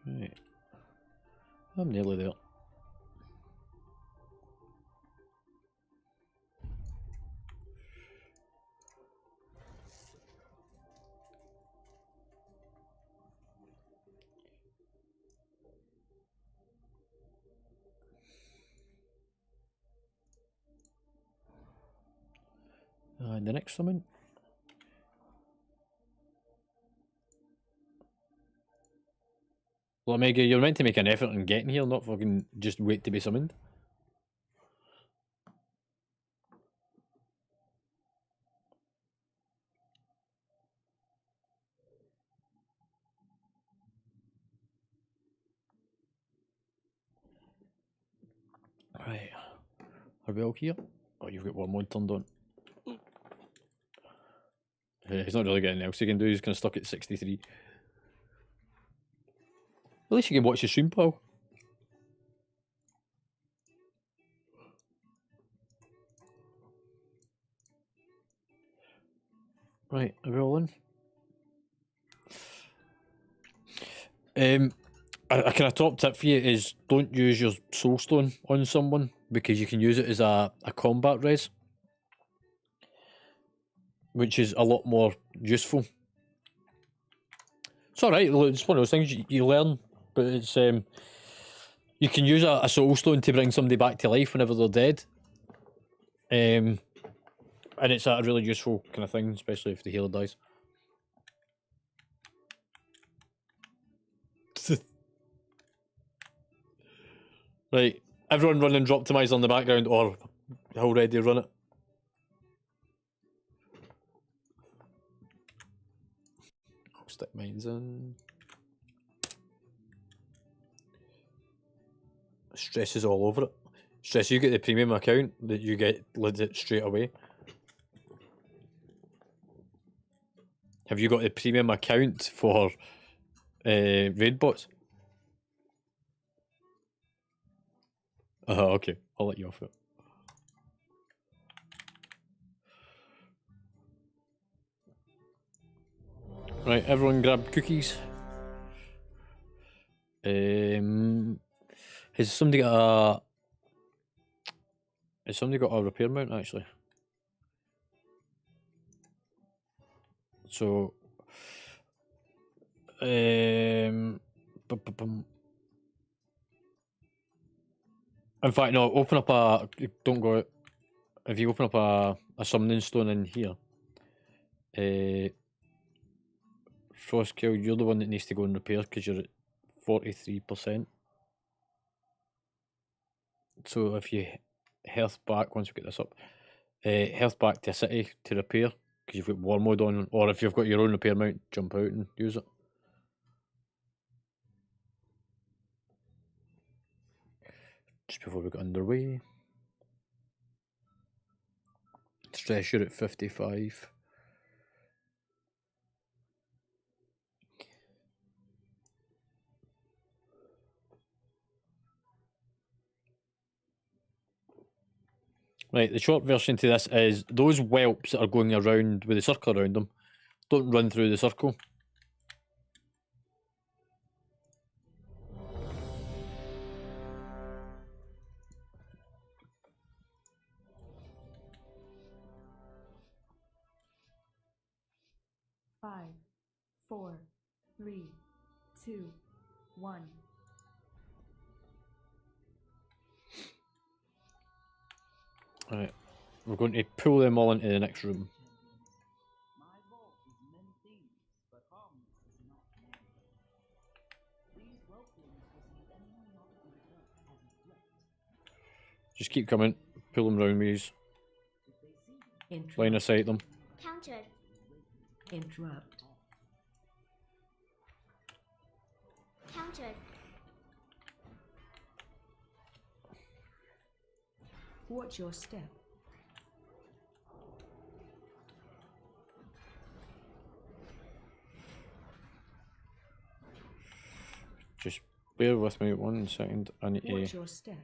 Right. I'm nearly there. And the next summon. Well, Mega, you're meant to make an effort in getting here, not fucking just wait to be summoned. Right. Are we all here? Oh, you've got one more turned on. He's not really getting anything else he can do, he's kind of stuck at 63. At least you can watch your stream, pal. Right, are we all in? A kind of top tip for you is don't use your soulstone on someone because you can use it as a combat res, which is a lot more useful. It's alright, it's one of those things you learn, but it's you can use a soulstone to bring somebody back to life whenever they're dead. And it's a really useful kind of thing, especially if the healer dies. Right, everyone run and drop optimize on the background or already run it. I'll stick mines in. Stress is all over it. Stress, you get the premium account that you get legit straight away. Have you got the premium account for raid bots? Okay. I'll let you off it. Right, everyone grab cookies. Has somebody got a repair mount actually? So in fact no, open up a don't go out. If you open up a summoning stone in here, Frostkill, you're the one that needs to go and repair because you're at 43%. So if you health back, once we get this up, health back to a city to repair because you've got war mode on, or if you've got your own repair mount, jump out and use it. Just before we get underway. Stress, you're at 55. Right, the short version to this is those whelps that are going around with a circle around them, don't run through the circle. Five, 4, 3, 2, 1. Right, we're going to pull them all into the next room. My vault is many things, but harmless is not one. These whelplings receive anyone not at my work as a threat. Just keep coming, pull them round me. Line of sight them. Countered. Interrupt. Countered. Watch your step. Just bear with me 1 second. I need Watch to. your step.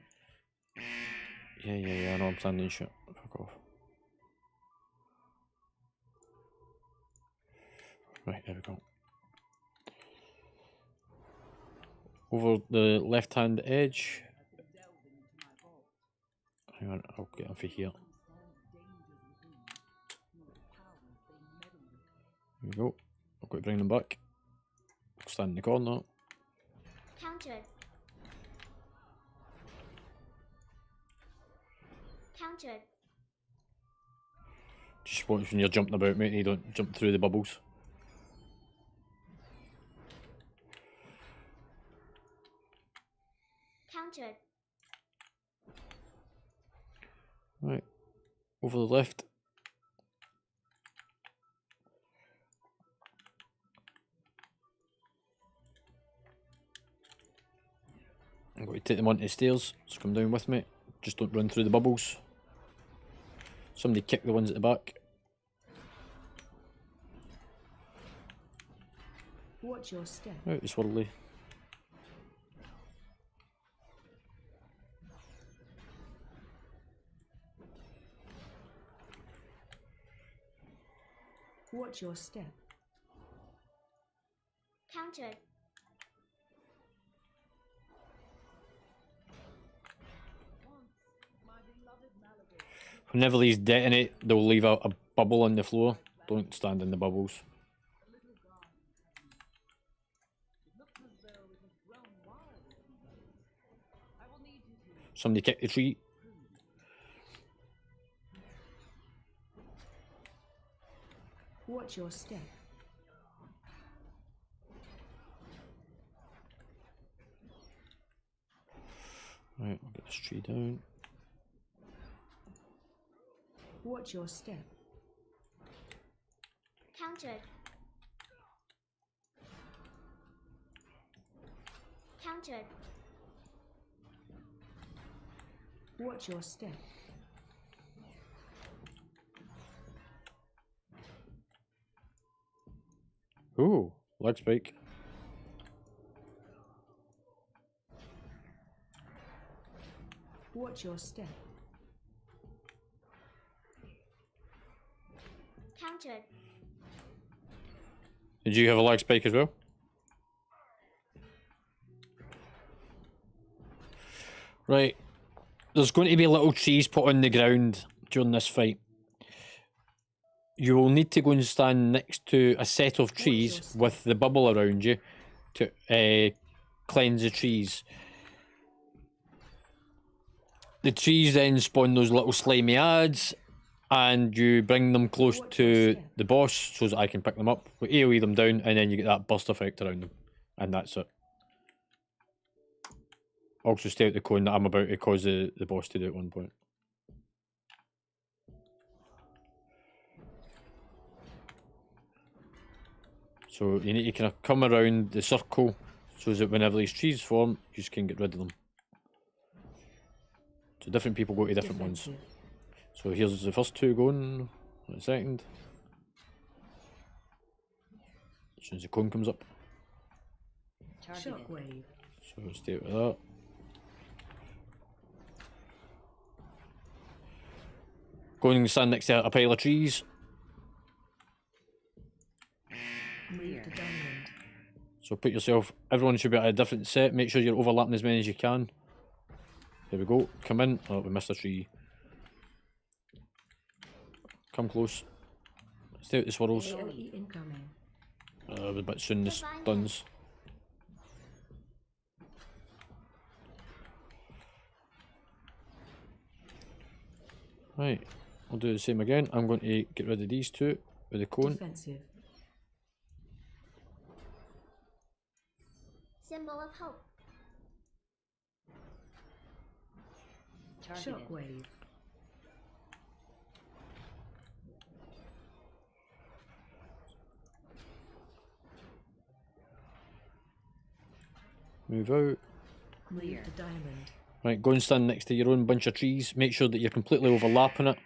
Yeah, I know I'm standing shit. Fuck off. Right, there we go. Over the left hand edge. Hang on, I'll get him for here. There we go. I've got to bring them back. Stand in the corner. Countered. Countered. Just watch when you're jumping about, mate, and you don't jump through the bubbles. Countered. Right. Over the left. I'm going to take them onto the stairs, so come down with me. Just don't run through the bubbles. Somebody kick the ones at the back. Watch your step. Out the swirly. Watch your step. Countered. Whenever these detonate, they'll leave out a bubble on the floor. Don't stand in the bubbles. Somebody kick the tree. Watch your step. Right, I'll get this tree down. Watch your step. Countered. Countered. Watch your step. Ooh, leg spike. Watch your step. Countered. Did you have a leg spike as well? Right. There's going to be little trees put on the ground during this fight. You will need to go and stand next to a set of trees with the bubble around you to cleanse the trees. The trees then spawn those little slimy ads, and you bring them close to the boss so that I can pick them up. We AoE them down, and then you get that burst effect around them. And that's it. Also stay out the cone that I'm about to cause the boss to do at one point. So you need to kind of come around the circle so that whenever these trees form, you just can get rid of them. So different people go to different ones. So here's the first two going. In a second. As soon as the cone comes up. Targeted. Shockwave. So stay out of that. Go and stand next to a pile of trees. Move to diamond. So put yourself, everyone should be at a different set. Make sure you're overlapping as many as you can. There we go. Come in. Oh, we missed a tree. Come close. Stay out the swirls. AoE incoming. We're a bit soon the stuns. Right, I'll do the same again. I'm going to get rid of these two with the cone. Defensive. Symbol of hope. Targeted. Shockwave. Move out. Move Clear. to diamond. Right, go and stand next to your own bunch of trees. Make sure that you're completely overlapping it.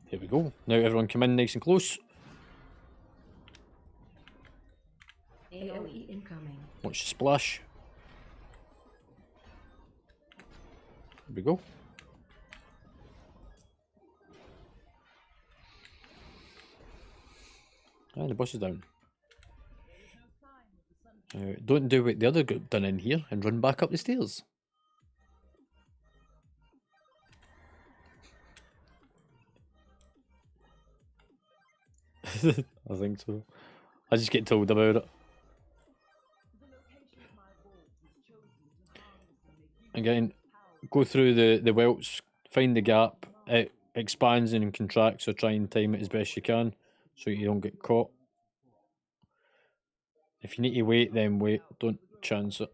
Here we go. Now everyone come in nice and close. AoE incoming. Watch the splash. Here we go. And the boss is down. Don't do what the other group done in here and run back up the stairs. I think so. I just get told about it. Again, go through the welts, find the gap, it expands and contracts, so try and time it as best you can so you don't get caught. If you need to wait, then wait, don't chance it.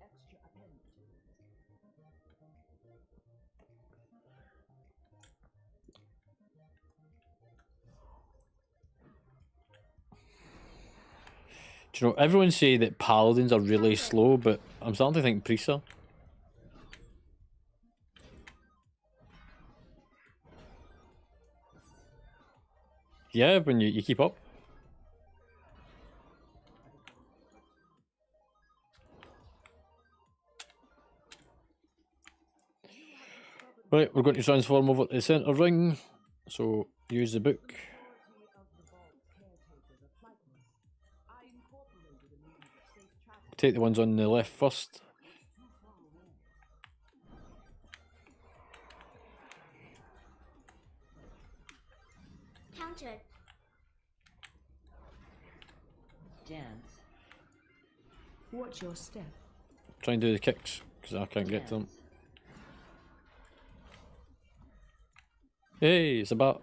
Do you know, everyone say that paladins are really slow, but I'm starting to think priests are. Yeah, when you keep up. Right, we're going to transform over to the centre ring, so use the book. Take the ones on the left first. Countered. Dance. Watch your step. Try and do the kicks, because I can't get to them. Hey, it's about.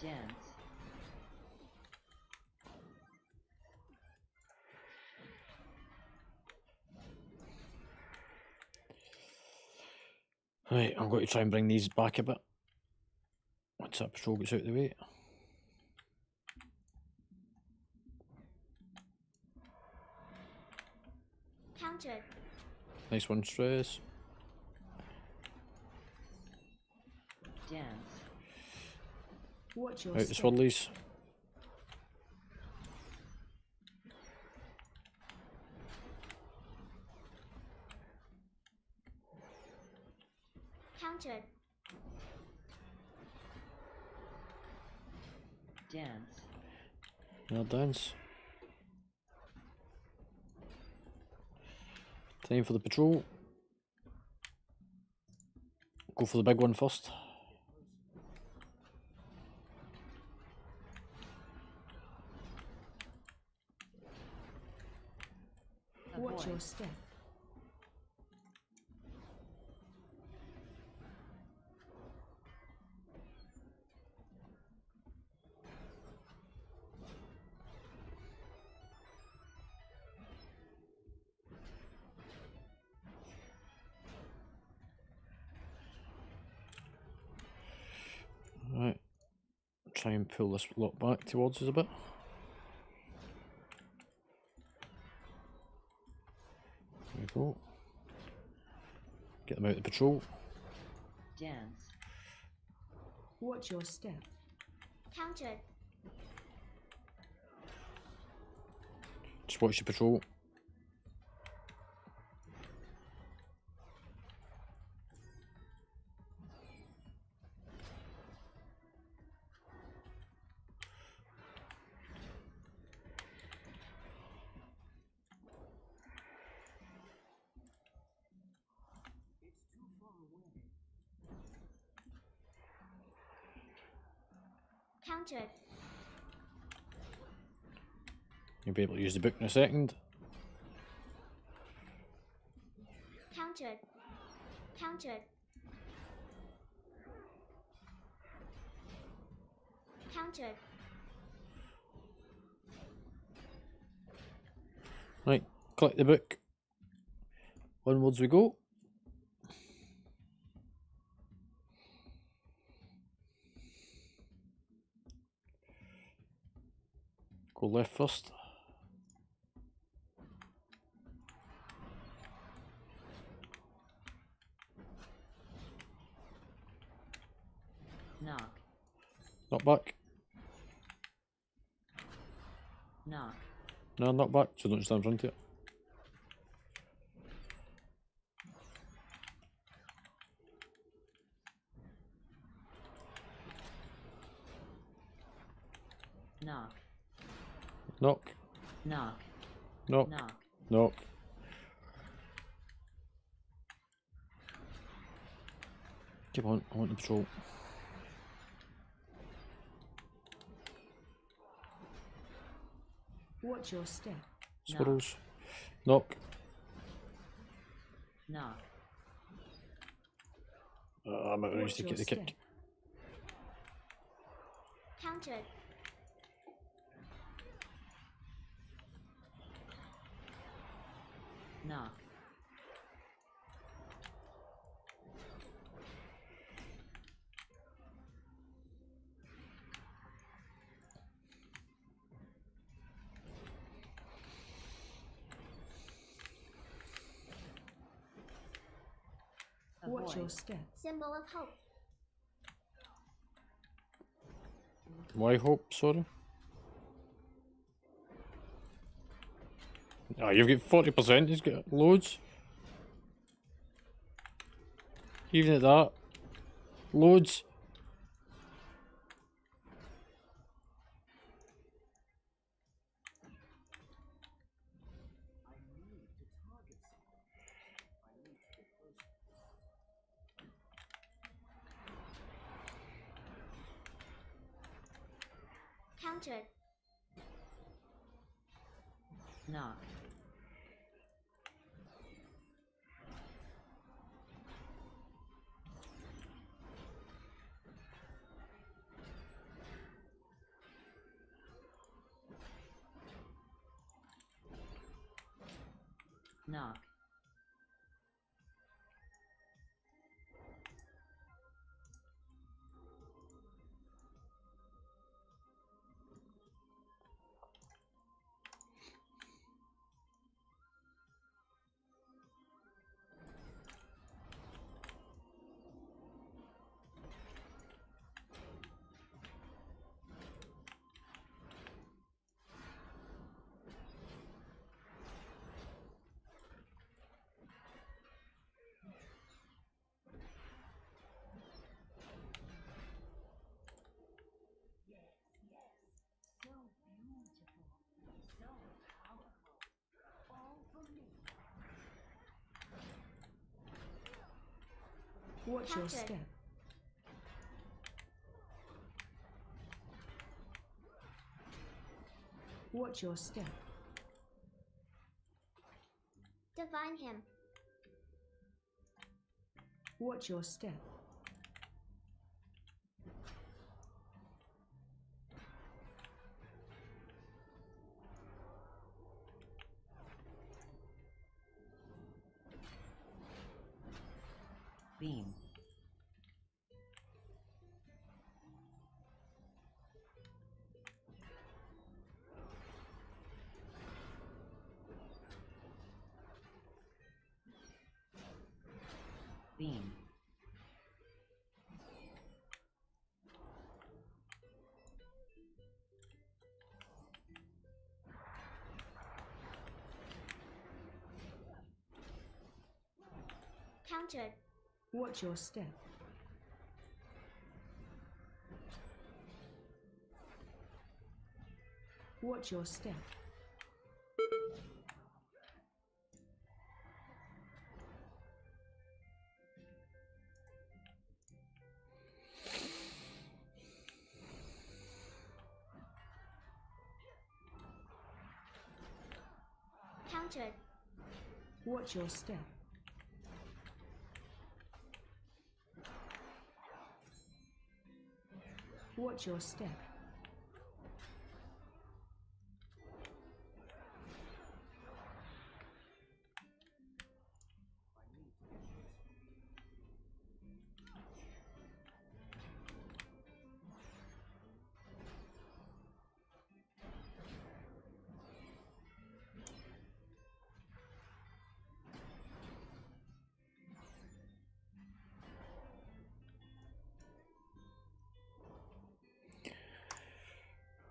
Dance. Right, I'm going to try and bring these back a bit. Once that patrol gets out of the way. Countered. Nice one, Stress. Dance. Watch your Out the step. swirlies. Countered. Dance. Now dance. Time for the patrol. Go for the big one first. Watch your Avoid. step. Right. Try and pull this lot back towards us a bit. There we go. Get them out of the patrol. Dance. Watch your step. Countered. Just watch the patrol. Countered. You'll be able to use the book in a second. Countered. Countered. Countered. Right, collect the book. Onwards we go. Go left first. Knock. Not back. Knock. No, not back, so don't stand in front of it. Knock. Knock. Knock. Knock. Knock. Knock. Come on, I want the patrol. Watch your step. Squirrels. Knock. Knock. I'm out of range to Watch get the your kick. step. Countered. Knock. Watch your Avoid. step. Symbol of hope. Why hope, sorry? Ah, you've got 40%, he's got loads. Even at that, loads. Countered. Knock. Knock. Watch your Countered. step. Watch your step. Divine him. Watch your step. Beam. Beam. Countered. Watch your step. Watch your step. Countered. Watch your step. Watch your step.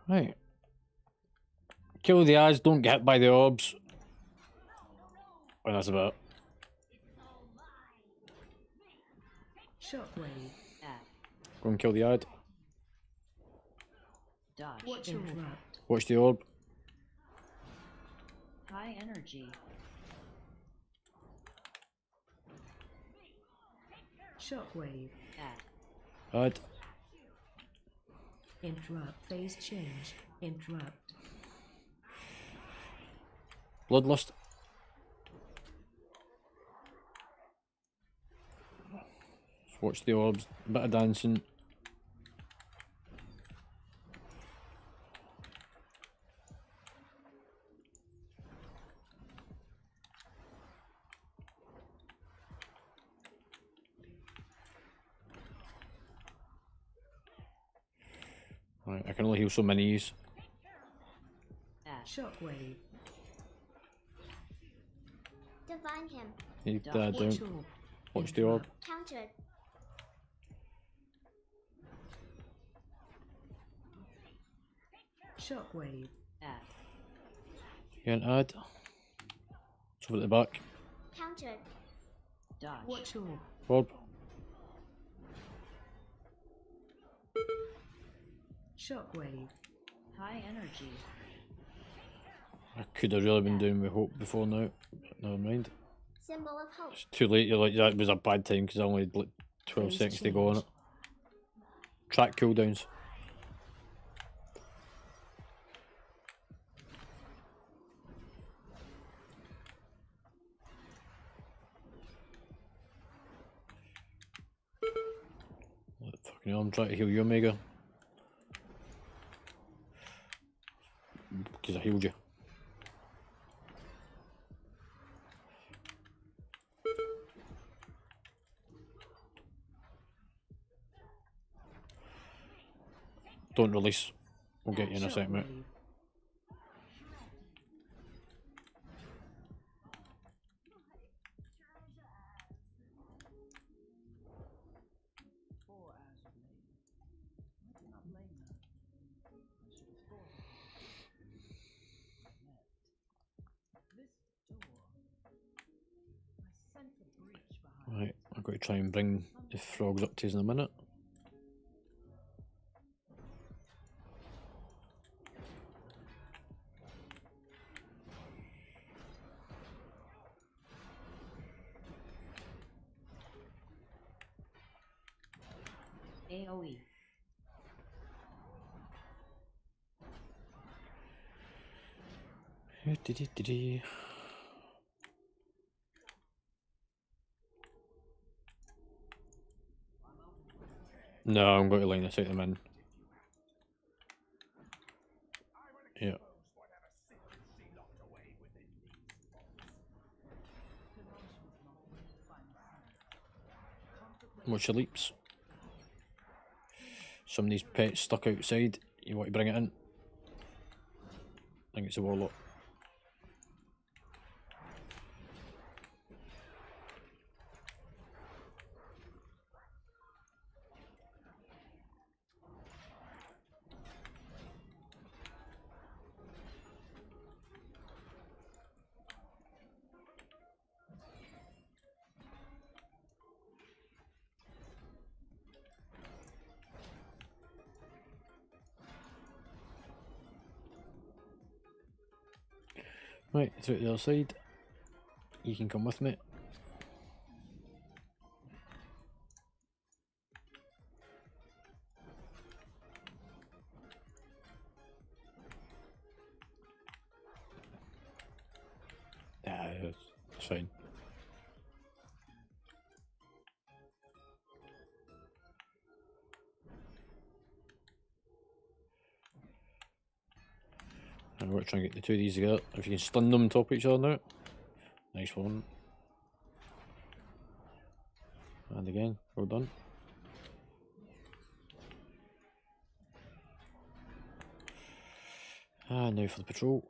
Right. Kill the eyes, don't get hit by the orbs. And that's about it. Shockwave. Act. Go and kill the eye. Dodge. Watch your interrupt. Watch the orb. High energy. Shockwave. Act. Add. Interrupt. Phase change. Interrupt. Bloodlust. Just watch the orbs. Bit of dancing. Right, I can only heal so many. Act. Shockwave. Divine him. Need Watch that down. Watch orb. Watch the orb. Interrupt. Countered. Shockwave. Act. You can add. It's over at the back. Countered. Dodge. Watch orb. Orb. Shockwave. High energy. I could have really been doing with hope before now, but never mind. Symbol of hope. It's too late. You're like, that was a bad time because I only had like 12 Phase seconds to go on it. change. Track cooldowns. Fucking hell, I'm trying to heal you, Omega. Because I healed you. Don't release. We'll get you in a sec, mate. Shockwave. Poor as of late. I do not blame her. I should have thought of it. Left. This door. I sense a breach behind Right, I've got to try and bring the frogs up to us in a minute. AoE. No, I'm going to line this out them in. Yeah. Watch your leaps. Some of these pets stuck outside. You want to bring it in? I think it's a warlock. Right, through to the other side. You can come with me. I'm going to try and get the two of these together. If you can stun them on top of each other now. Nice one. And again, well done. And now for the patrol.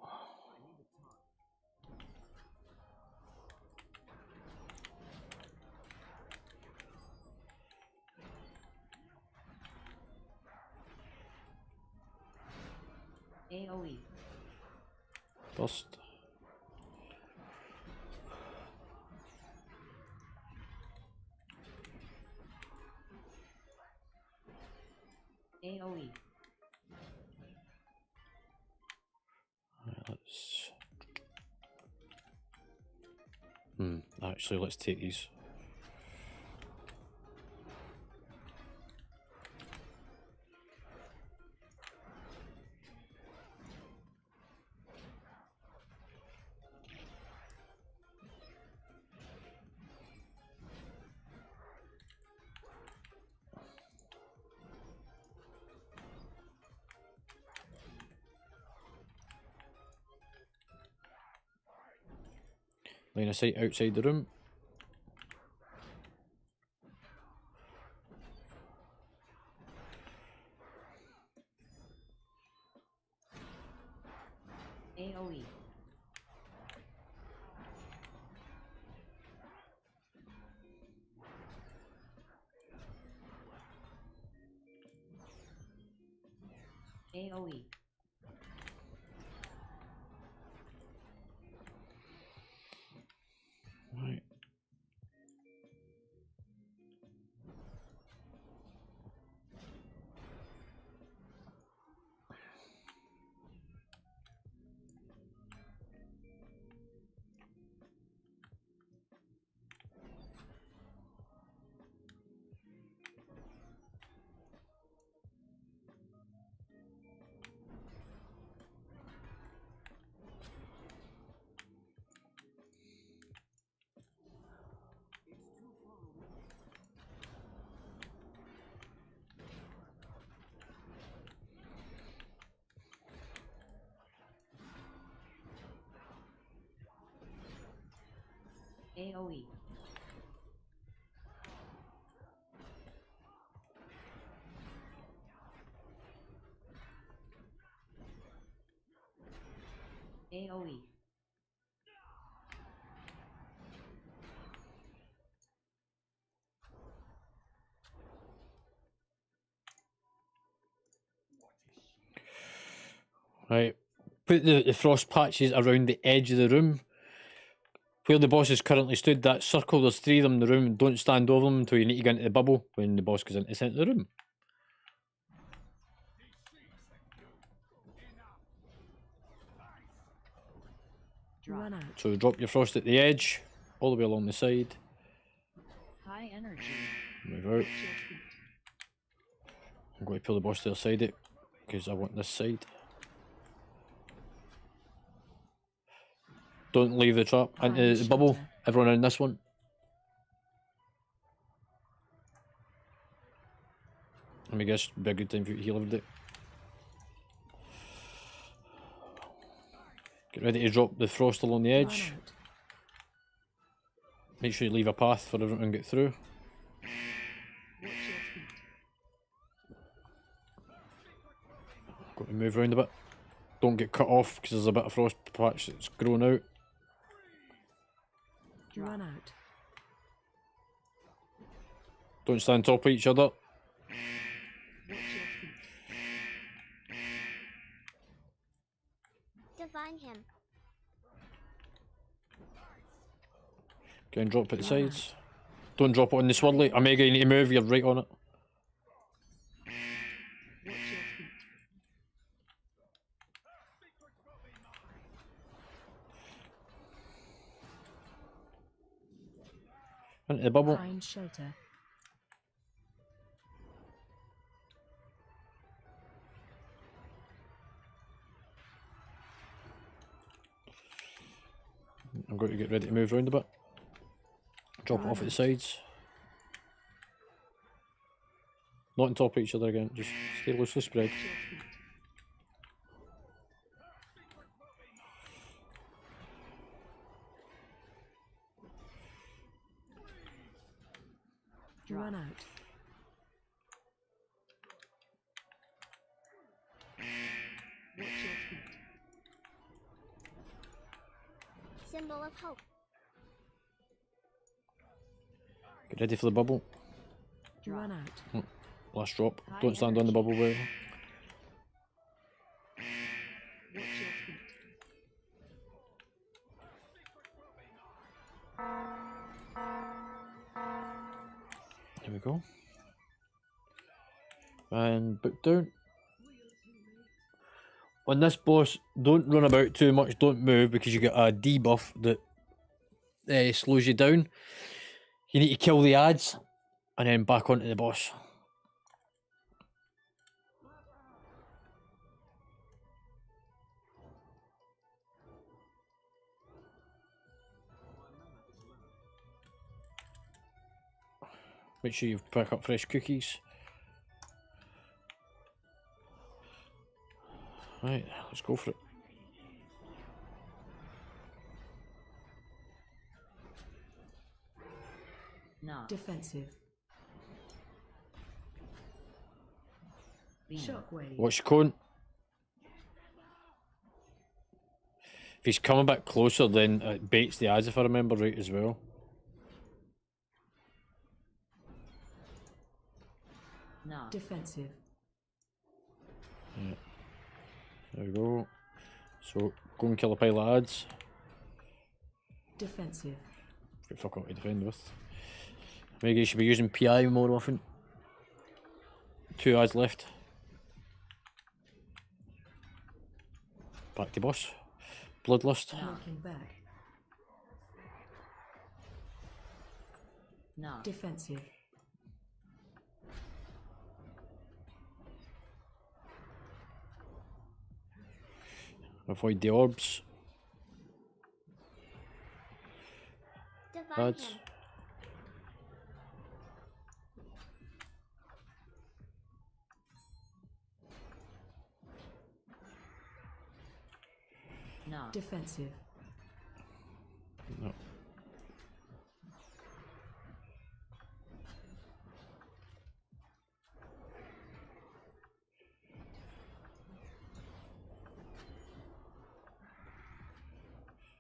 AoE. Burst. AoE. Right, let's... actually, let's take these. Line of sight outside the room. AoE. AoE. Right. AoE. AoE. Right. Put the frost patches around the edge of the room. Where the boss is currently stood, that circle, there's three of them in the room. Don't stand over them until you need to get into the bubble when the boss goes into the centre of the room. Run out. So drop your frost at the edge, all the way along the side. High energy. Move out. I'm going to pull the boss to the side it because I want this side. Don't leave the trap into the bubble. Everyone in this one. Let me guess, be a good time for you to heal every day. Get ready to drop the frost along the edge. Make sure you leave a path for everyone to get through. Got to move around a bit. Don't get cut off because there's a bit of frost patch that's grown out. Run out. Don't stand on top of each other. Divine him. Go and drop it at the sides. Don't drop it on the swirly. A mega, you need to move, you're right on it. Into the bubble. Find shelter. I'm going to get ready to move around a bit. Drop it off at the sides. Not on top of each other again, just stay loosely spread. Run out. Watch your feet. Symbol of hope. Get ready for the bubble. Run out. Last drop. High Don't stand on the bubble, where. Watch your feet. There we go. And book down. On this boss, don't run about too much, don't move, because you get a debuff that slows you down. You need to kill the ads and then back onto the boss. Make sure you pick up fresh cookies. Right, let's go for it. No. Defensive. Beam. Shockwave. What's your cone? If he's come a bit closer, then it baits the ads, if I remember right, as well. No. Defensive. Yeah. There we go. So, go and kill a pile of ads. Defensive. Pretty fuck what to defend with. Maybe you should be using PI more often. 2 ads left. Back to boss. Bloodlust. Looking back. No. Defensive. Avoid the orbs. Divine Ads. him. No. Defensive. No.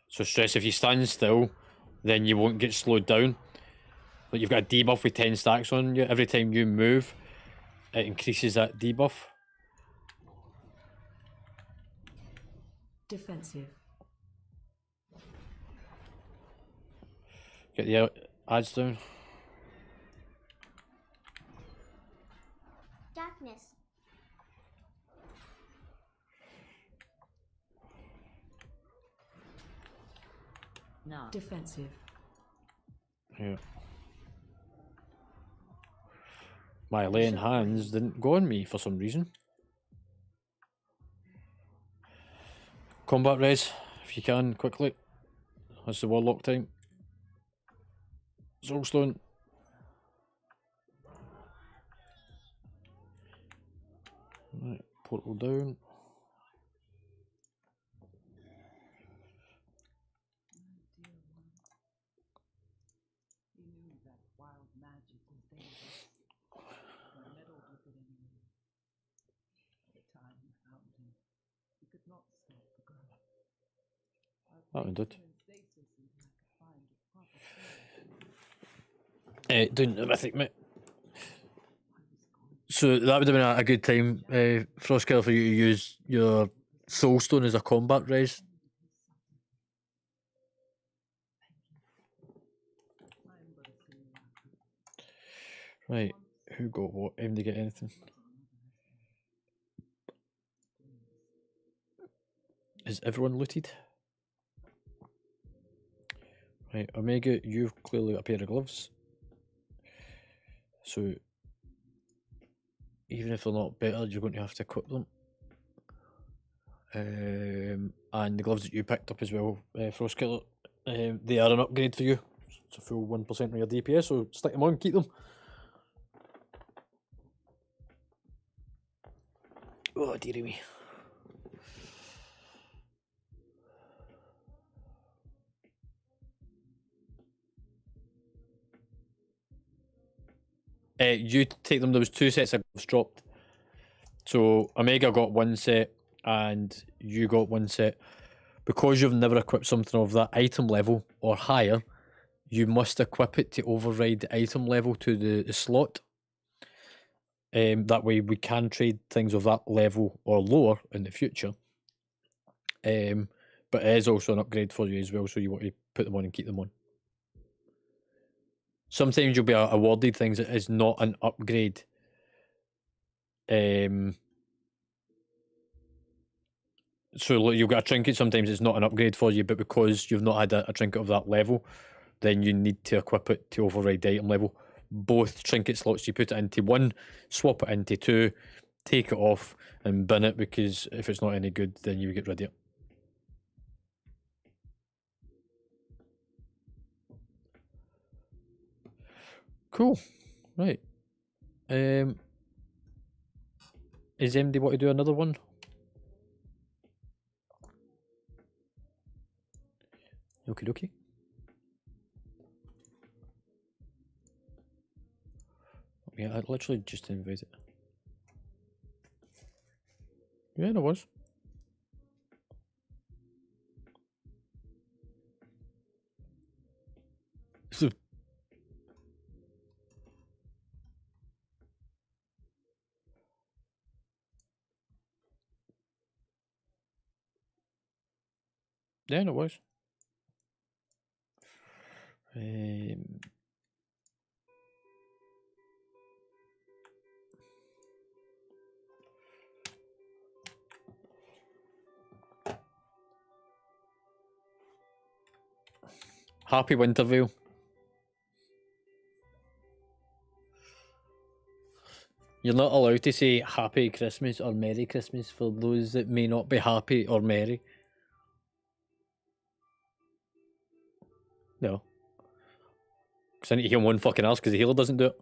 So stress, if you stand still, then you won't get slowed down. But you've got a debuff with 10 stacks on you. Every time you move, it increases that debuff. Defensive. Get the ads down. Darkness. No. Defensive. Yeah. My laying hands didn't go on me for some reason. Combat res, if you can, quickly. That's the warlock time. Soulstone. Right, portal down. He knew that wild magic was dangerous, but meddled with it anyway. By the time he found him, he could not stop the growth. I That one placed did. him in stasis until I could find the proper form. Doing the mythic, mate. I was going So that would have been a good time, Frostkiller, for you to use your Soulstone as a combat res. I am but a simulacrum. Right, who got what? Aim to get anything. Is everyone looted? Right, Omega, you've clearly got a pair of gloves. So, even if they're not better, you're going to have to equip them. And the gloves that you picked up as well, Frostkiller, they are an upgrade for you. It's a full 1% on your DPS, so stick them on, keep them. Oh, dearie me. You take them. There was 2 sets of gloves dropped. So Omega got 1 set, and you got 1 set. Because you've never equipped something of that item level or higher, you must equip it to override the item level to the slot. That way we can trade things of that level or lower in the future. But it is also an upgrade for you as well, so you want to put them on and keep them on. Sometimes you'll be awarded things that is not an upgrade. So you'll get a trinket, sometimes it's not an upgrade for you, but because you've not had a trinket of that level, then you need to equip it to override the item level. Both trinket slots, you put it into 1, swap it into 2, take it off and bin it, because if it's not any good, then you get rid of it. Cool. Right. Is MD want to do another one? Okie dokie. Yeah, I literally just invited it. Yeah, there was. So yeah, there was. Happy Wintervale. You're not allowed to say Happy Christmas or Merry Christmas for those that may not be happy or merry. No. Because I need to heal one fucking arse because the healer doesn't do it.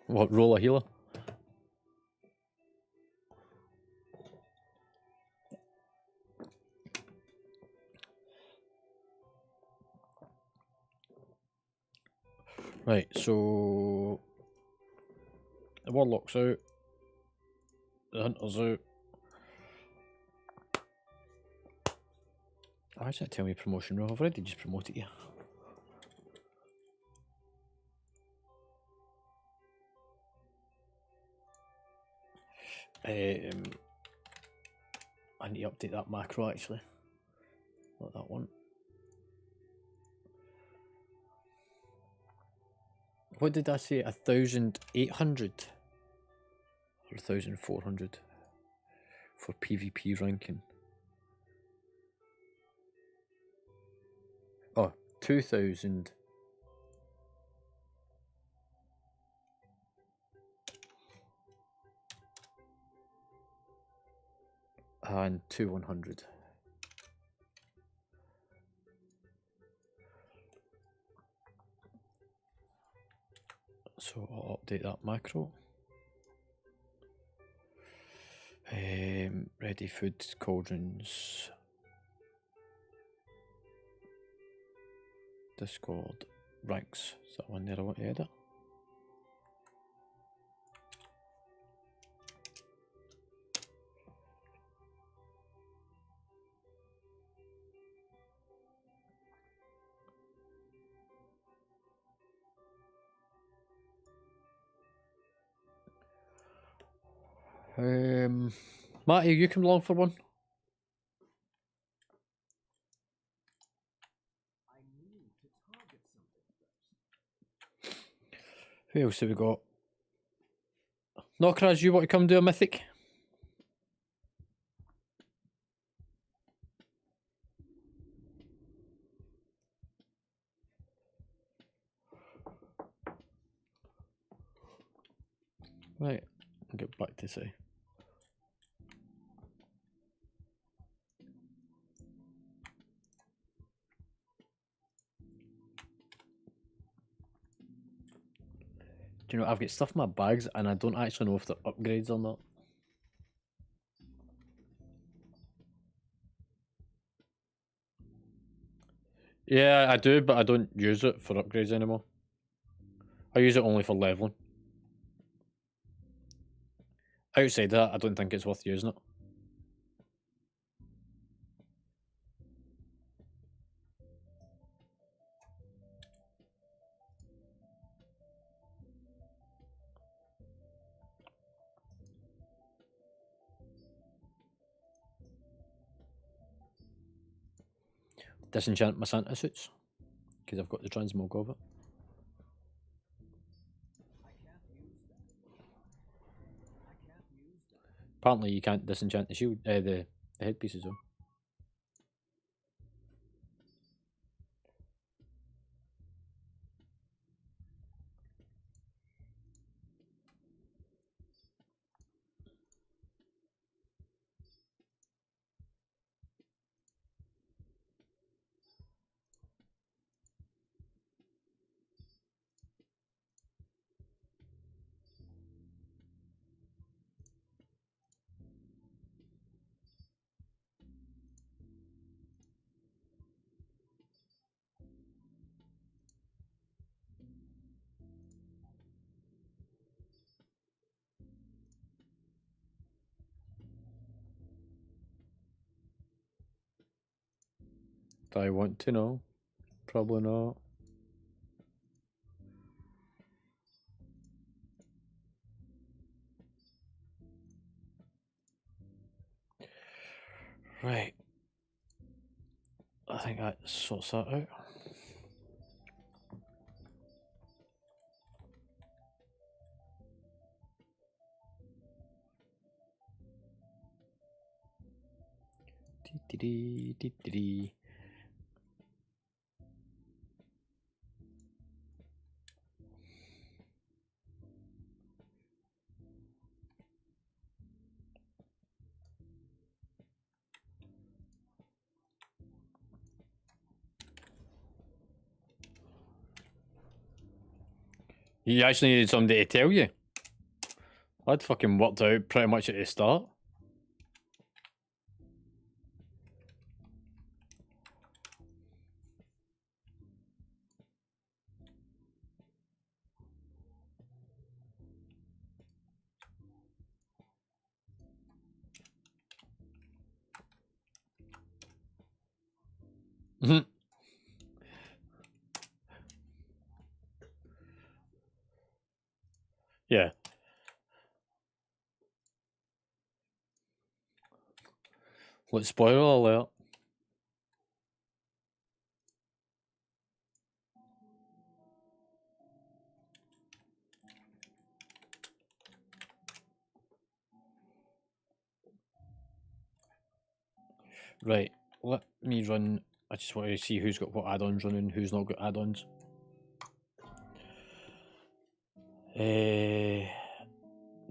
What, roll a healer? Right, so the Warlock's out. The Hunter's out. Why does that tell me promotion roll? I've already just promoted you. I need to update that macro actually. Not that one. What did I say? 1,800 or 1,400 for PvP ranking? Oh, 2,000. And 2,100. So I'll update that macro. Ready food cauldrons. Discord ranks. Is that one there I want to edit? Matty, you come along for one. Who else have we got? Knockraz, you want to come do a mythic? Right, I'll get back to say. Do you know, I've got stuff in my bags and I don't actually know if they're upgrades or not. Yeah, I do, but I don't use it for upgrades anymore. I use it only for leveling. Outside that, I don't think it's worth using it. Disenchant my Santa suits, because I've got the transmog of it. Apparently you can't disenchant the shield, the headpieces though. Do I want to know? Probably not. Right. I think that sorts that out. Dee-dee-dee-dee-dee. You actually needed somebody to tell you. I'd fucking worked out pretty much at the start. Mhm. Yeah. Let's spoiler alert. Right, let me run. I just want to see who's got what add-ons running, who's not got add-ons.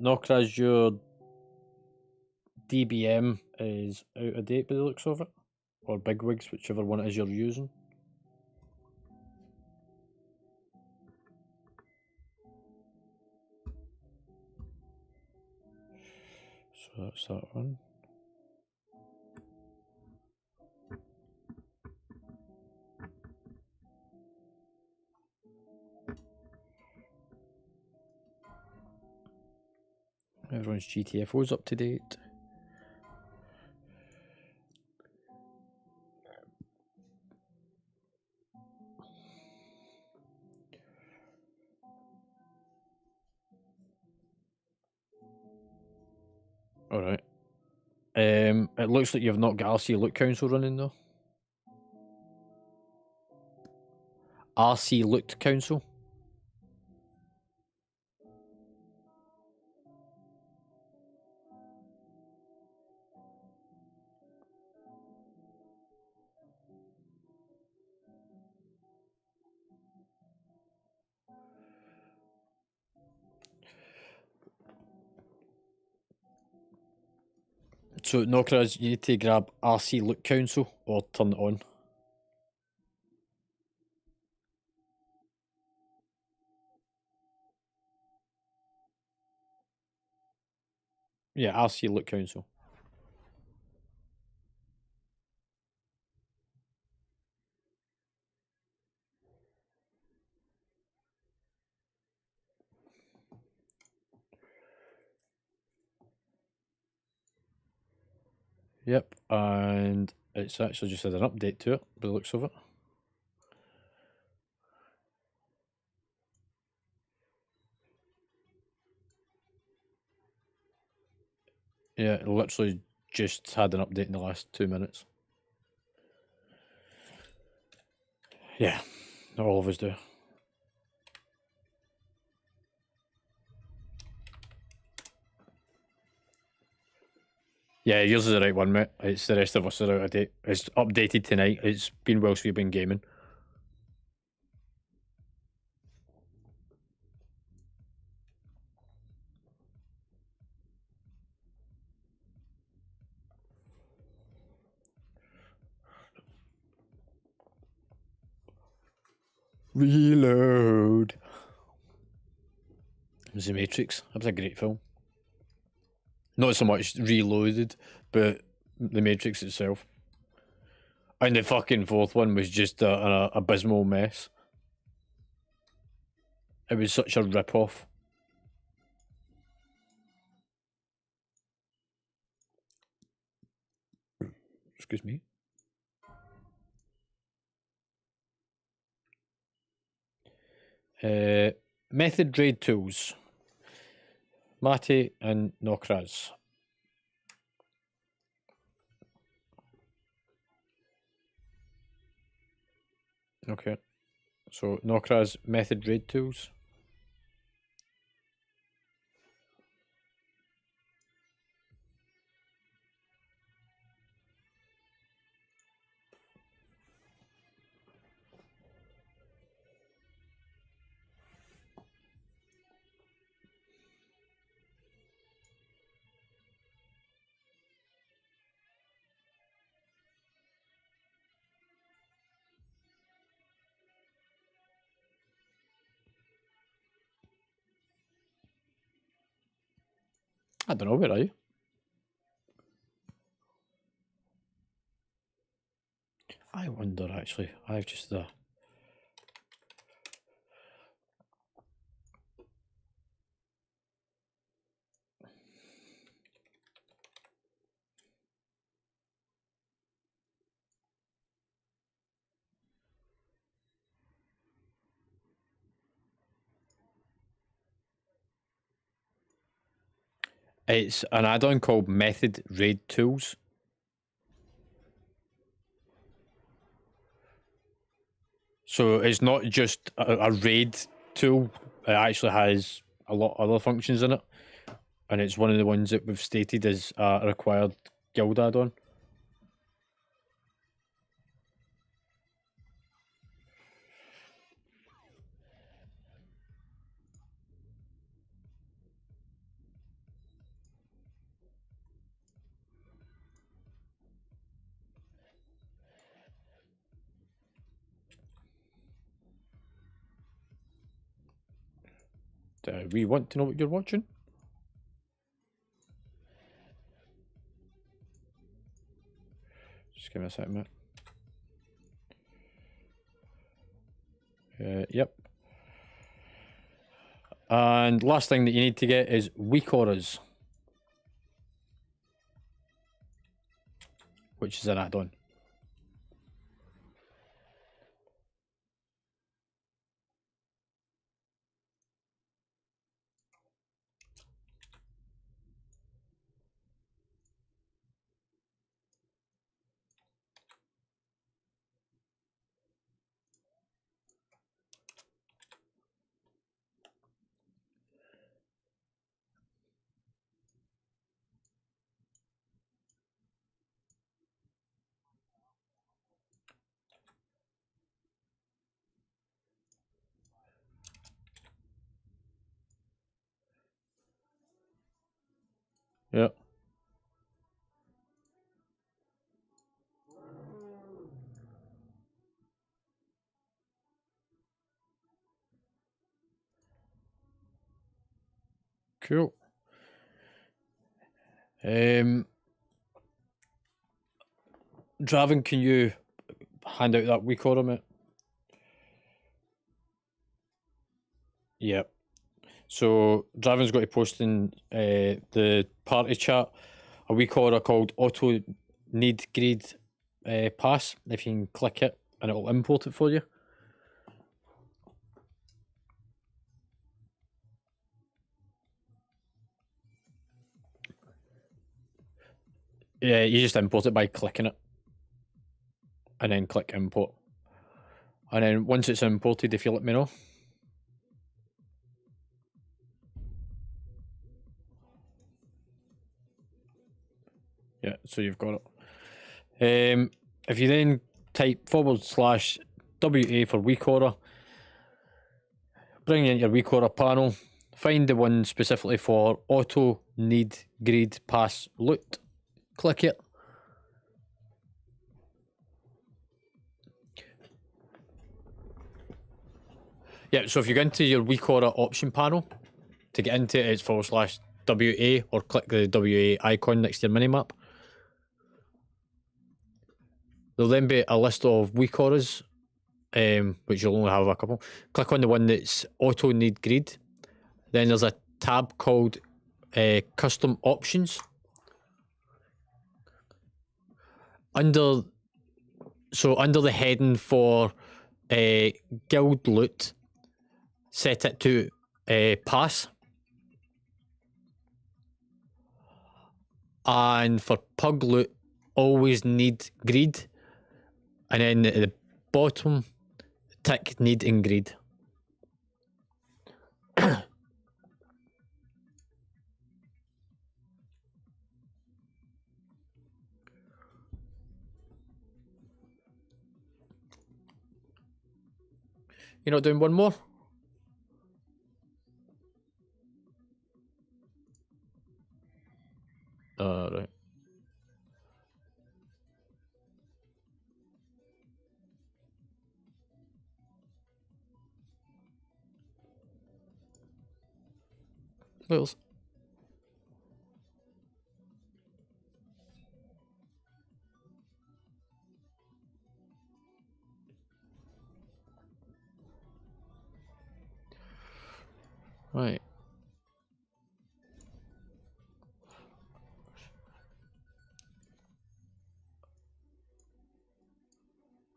Nokraz, your DBM is out of date by the looks of it. Or Bigwigs, whichever one it is you're using. So that's that one. Everyone's GTFO's up to date. Alright. It looks like you've not got RC Look Council running though. RC Looked Council. So Nokraz, you need to grab RC Look Council or turn it on. Yeah, RC Look Council. Yep, and it's actually just had an update to it, by the looks of it. Yeah, it literally just had an update in the last 2 minutes. Yeah, all of us do. Yeah, yours is the right one, mate. It's the rest of us are out of date. It's updated tonight. It's been whilst we've been gaming. Reload. It was The Matrix. That was a great film. Not so much Reloaded, but The Matrix itself. And the fucking fourth one was just an abysmal mess. It was such a rip-off. Excuse me. Method raid tools. Mate and Nokraz. Okay. So Nokraz method raid tools. I don't know, where are you? I wonder actually. I've just It's an add-on called Method Raid Tools. So it's not just a raid tool. It actually has a lot of other functions in it. And it's one of the ones that we've stated as a required guild add-on. Do we want to know what you're watching? Just give me a second, mate. Yep. And last thing that you need to get is weak auras, which is an add-on. Yep. Cool. Draven, can you hand out that weak aura, mate? Yep. So Draven's got to post in the party chat a weak aura called Auto need grade pass. If you can click it and it will import it for you. Yeah, you just import it by clicking it. And then click import. And then once it's imported, if you let me know. Yeah, so you've got it. If you then type /WA for weak order, bring in your weak order panel, find the one specifically for auto need grade pass loot, click it. Yeah, so if you go into your weak order option panel, to get into it, it's /WA or click the WA icon next to your minimap. There'll then be a list of weak orders, which you'll only have a couple. Click on the one that's auto need grade. Then there's a tab called custom options. Under the heading for guild loot, set it to pass. And for pug loot, always need greed. And then at the bottom, tick need and greed. You're not doing one more? Right. What else? Right.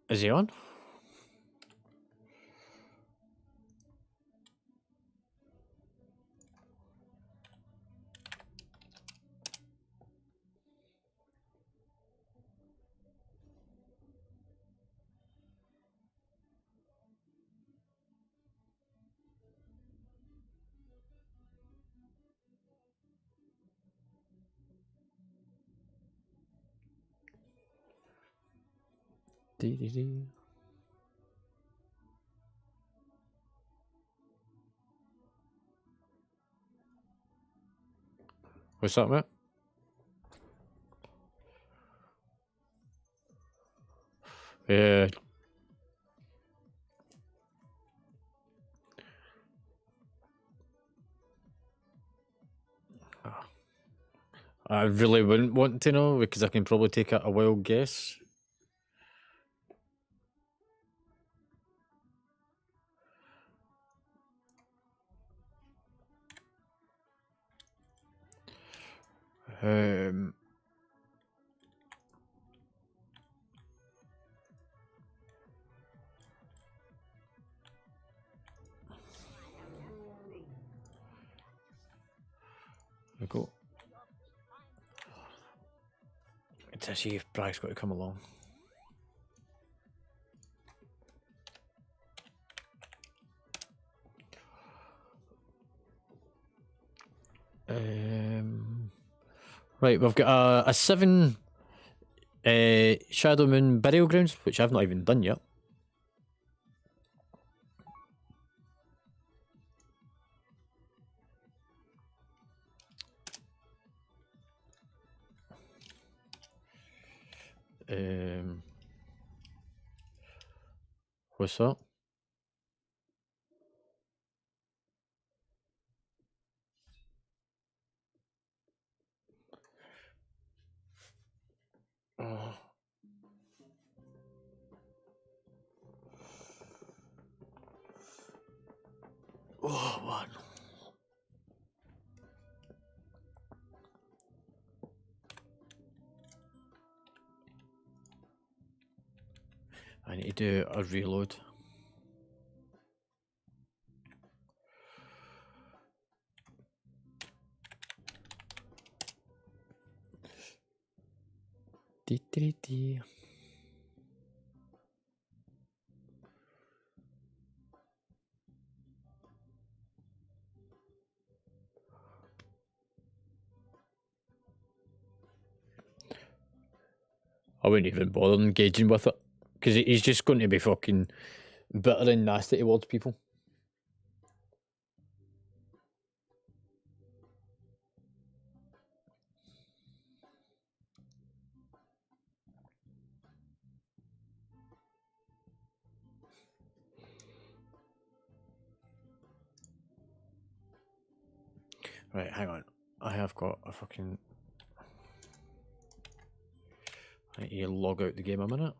Is he on? Dee. What's that, mate? Yeah. I really wouldn't want to know because I can probably take a wild guess. Um. We go. To see if Bragg's got to come along. Right, we've got a 7 Shadow Moon Burial Grounds, which I've not even done yet. What's that? Oh. Oh, man. need to do a reload. Dee. I wouldn't even bother engaging with it, because he's just going to be fucking bitter and nasty towards people. Right, hang on. I have got a fucking... I need to log out the game a minute.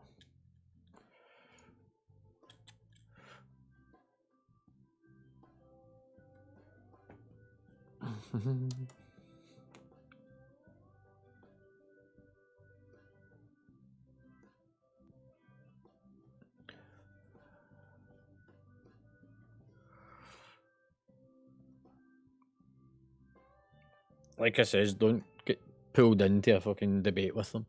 Like I says, don't get pulled into a fucking debate with them.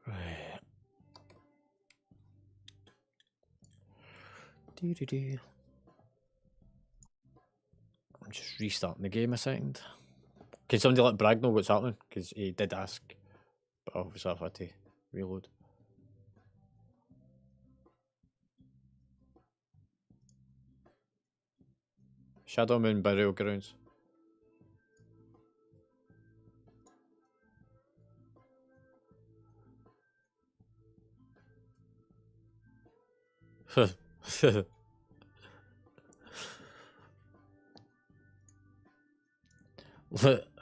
Right. I'm just restarting the game a second. Can somebody let Bragg know what's happening? Because he did ask, but obviously I've had to reload. Shadow Moon Burial Grounds.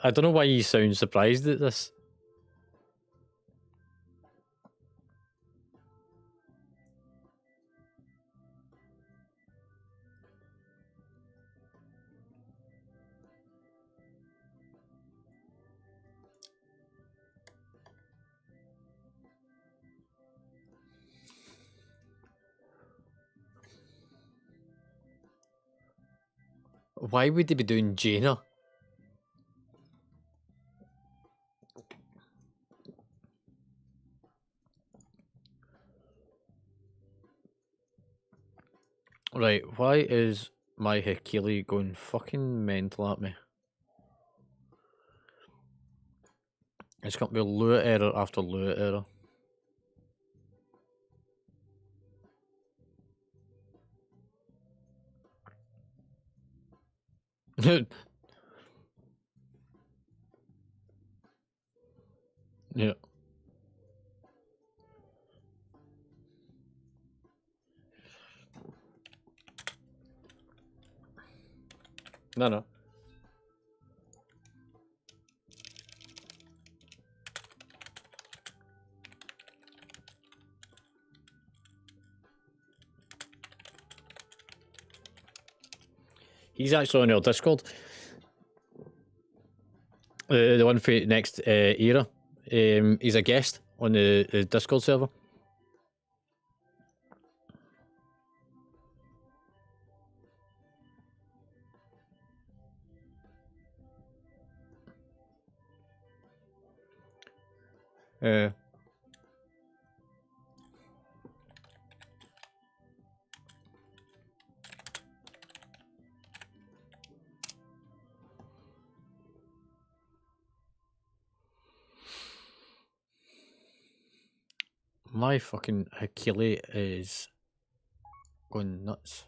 I don't know why you sound surprised at this. Why would they be doing Jaina? Right, why is my Hikili going fucking mental at me? It's got to be lure error after lure error. Yeah. No. He's actually on your Discord. The one for next era. He's a guest on the Discord server. My fucking Hikili is going nuts.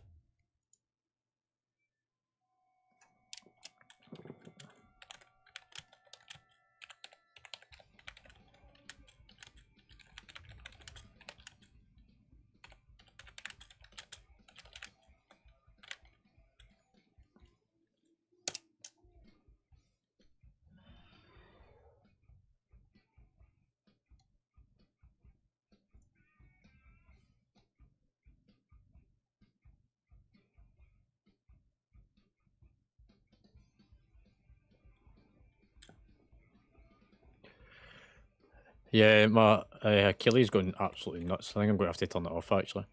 Yeah, my Achilles going absolutely nuts. I think I'm going to have to turn it off actually.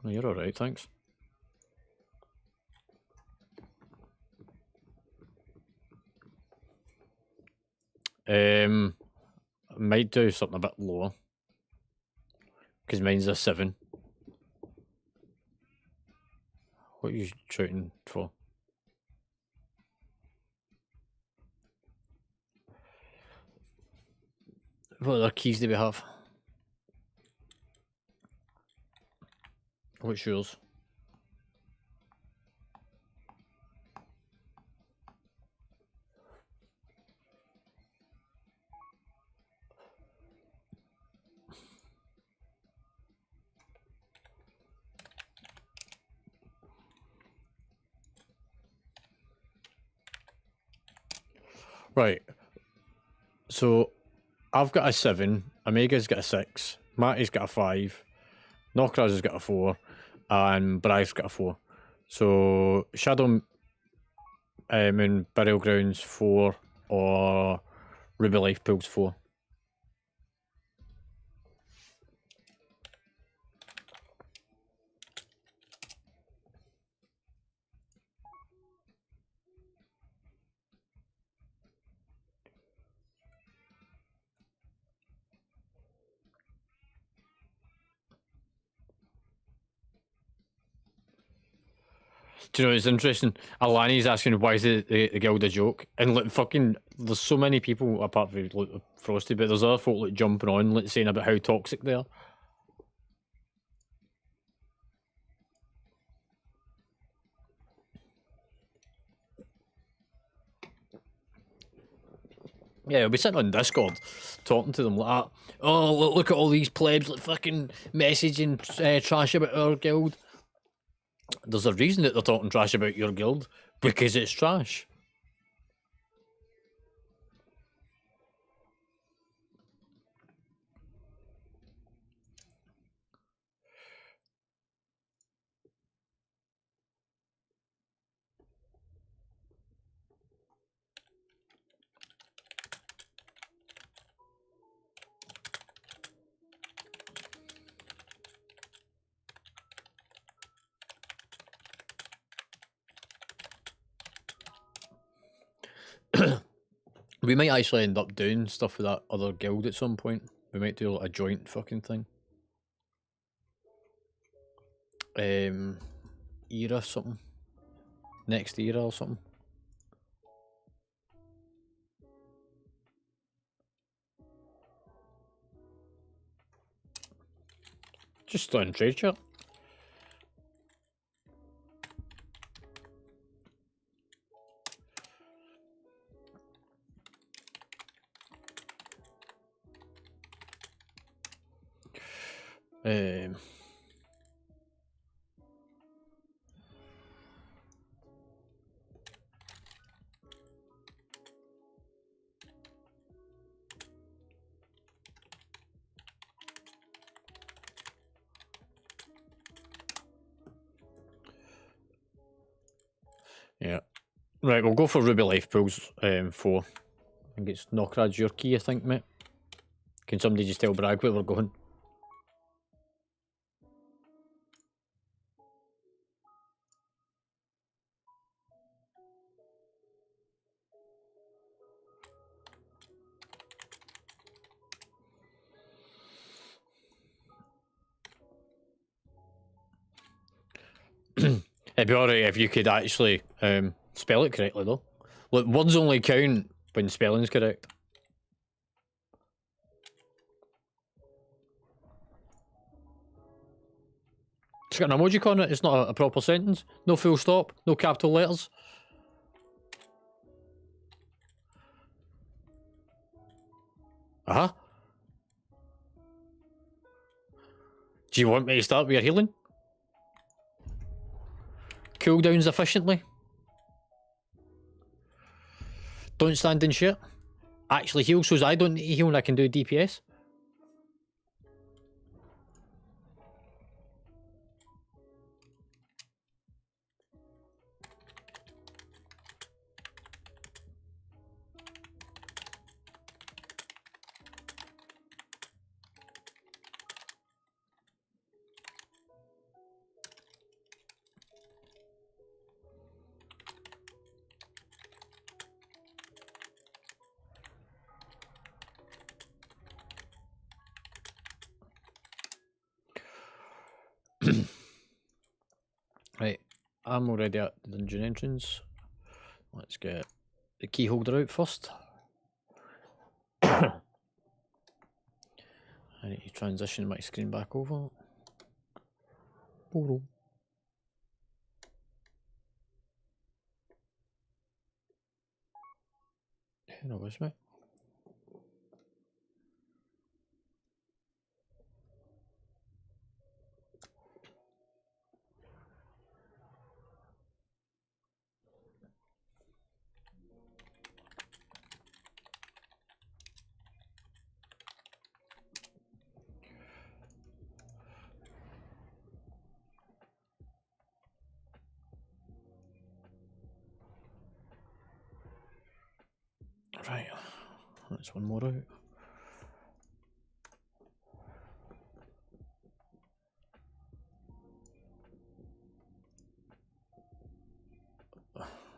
No, you're alright, thanks. Might do something a bit lower. Because mine's a 7. What are you shouting for? What other keys do we have? What's yours? Right. So I've got a 7, Omega's got a 6, Matty's got a 5, Knockraz has got a 4, and Brave's got a 4. So Shadow Moon Burial Grounds 4 or Ruby Life Pools 4. Do you know it's interesting? Alani's asking why is the guild a joke, and like fucking, there's so many people apart from like, Frosty, but there's other folk like jumping on, like saying about how toxic they are. Yeah, I'll be sitting on Discord talking to them like that. Oh, look at all these plebs like fucking messaging trash about our guild. There's a reason that they're talking trash about your guild, because it's trash. We might actually end up doing stuff with that other guild at some point. We might do like a joint fucking thing. Era something. Next era or something. Just on trade chat. Yeah. Right, we'll go for Ruby Life Pools 4. I think it's Knockrad's your key, I think, mate. Can somebody just tell Bragg where we're going? It'd be alright if you could actually spell it correctly, though. Look, words only count when spelling's correct. It's got an emoji on it, it's not a proper sentence. No full stop, no capital letters. Uh-huh. Do you want me to start with your healing? Cooldowns efficiently. Don't stand in shit. Actually heal, so I don't need to heal and I can do DPS. Right, I'm already at the dungeon entrance. Let's get the key holder out first. I need to transition my screen back over. Boro. No, was me. Right, that's one more out.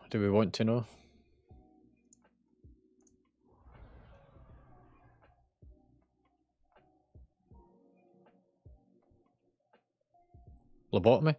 Do we want to know? Lobotomy?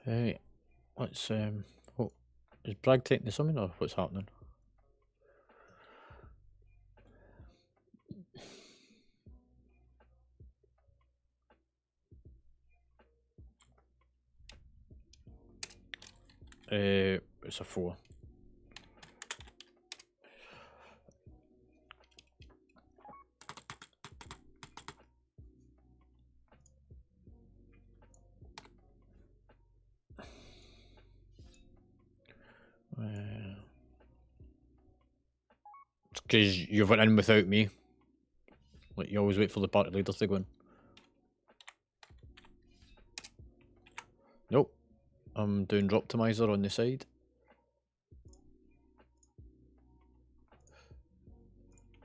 Hey, let's what is Bragg taking the summon or what's happening? It's a 4. It's because you went in without me. Like, you always wait for the party leaders to go in. Nope. I'm doing Droptimizer on the side.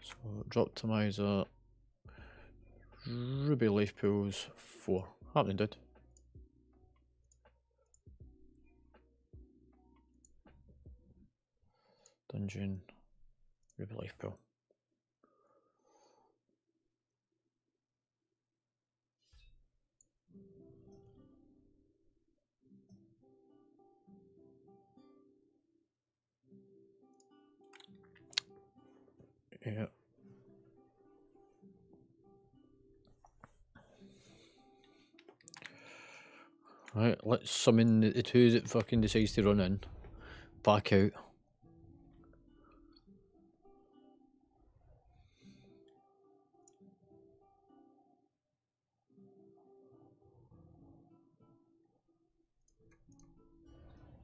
So, Droptimizer. Ruby Life Pools 4. Happening, dude. Dungeon. Ruby Life Pool. Yeah. Right, let's summon the two that fucking decides to run in. Back out.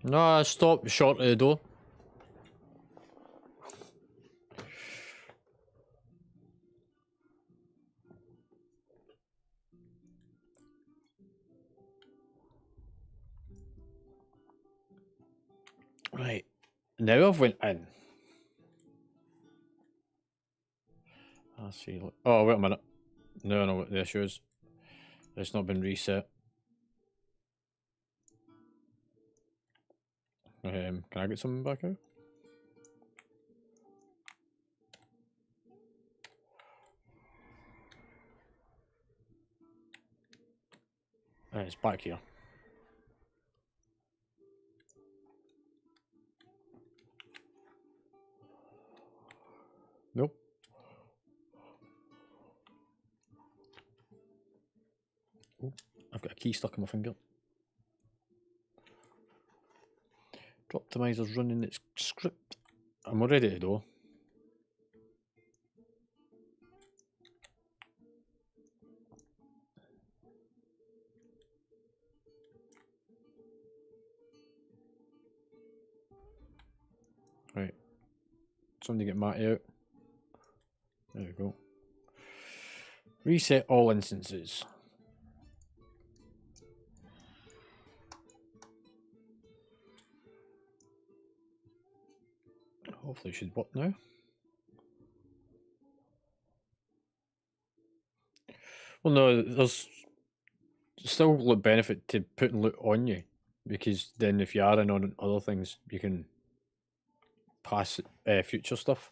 No, stop short of the door. Right. Now I've went in. I see. Oh, wait a minute. No, I know what the issue is. It's not been reset. Can I get something back out? It's back here. Nope. Oh, I've got a key stuck in my finger. Droptimizer's running its script. I'm ready to go. Somebody get Matty out. There we go. Reset all instances. Hopefully it should work now. Well, no, there's still a benefit to putting loot on you, because then if you are in on other things, you can pass future stuff.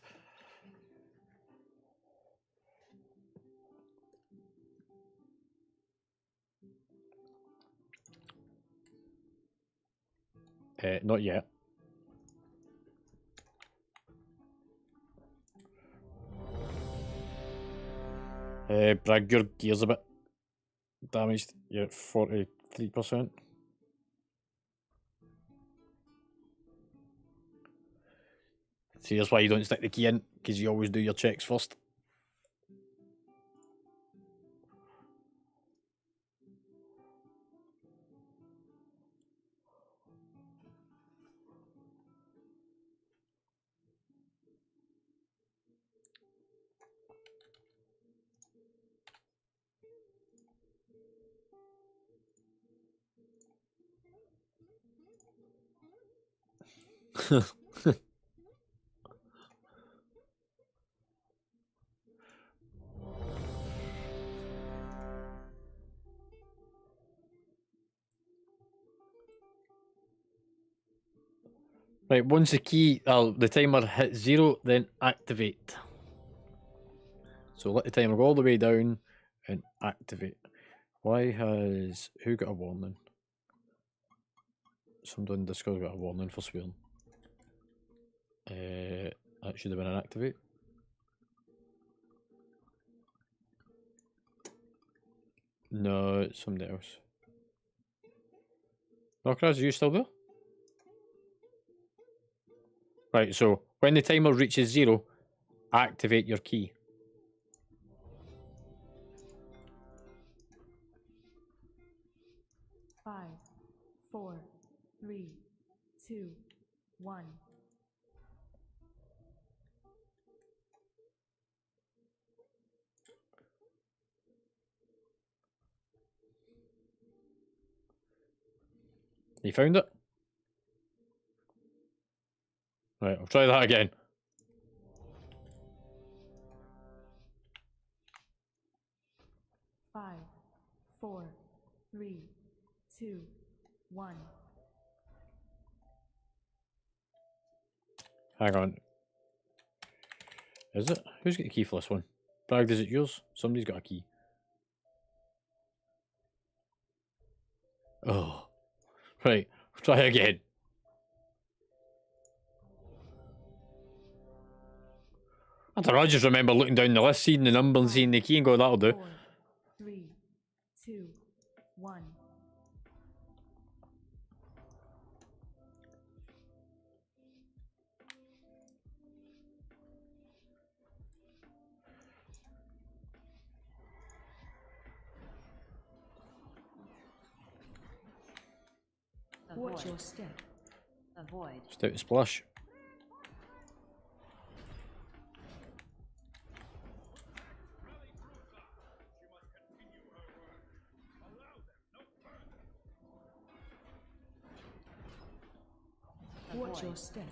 Not yet. Bragg, your gear's a bit damaged. You're at 43%. See, that's why you don't stick the key in, because you always do your checks first. Right, once the key, the timer hits 0, then activate. So let the timer go all the way down and activate. Why has... who got a warning? Somebody in Discord got a warning for swearing. That should have been an activate. No, it's somebody else. Knockers, are you still there? Right, so when the timer reaches 0, activate your key. Five, 4, 3, 2, 1. You found it? Right, I'll try that again. Five, 4, 3, 2, 1. Hang on. Is it? Who's got the key for this one? Bragg, is it yours? Somebody's got a key. Oh. Right, try again. I don't know, I just remember looking down the list, seeing the number and seeing the key and go, that'll do. 4, 3, 2, 1. Watch your step. Avoid. Stout splash. Watch your step.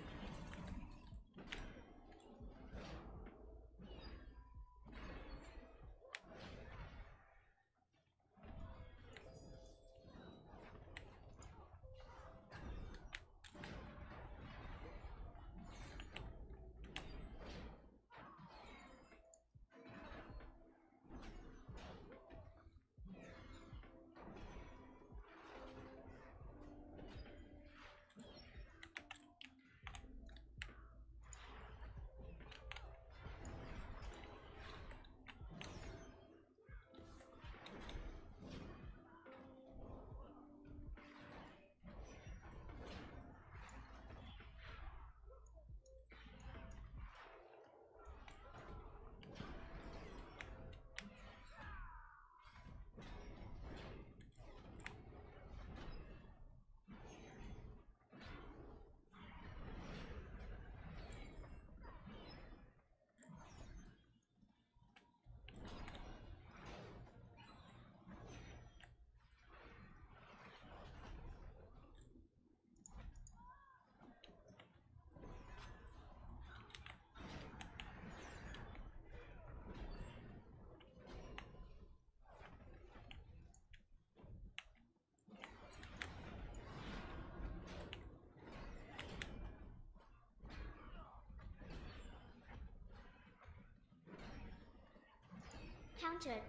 Countered.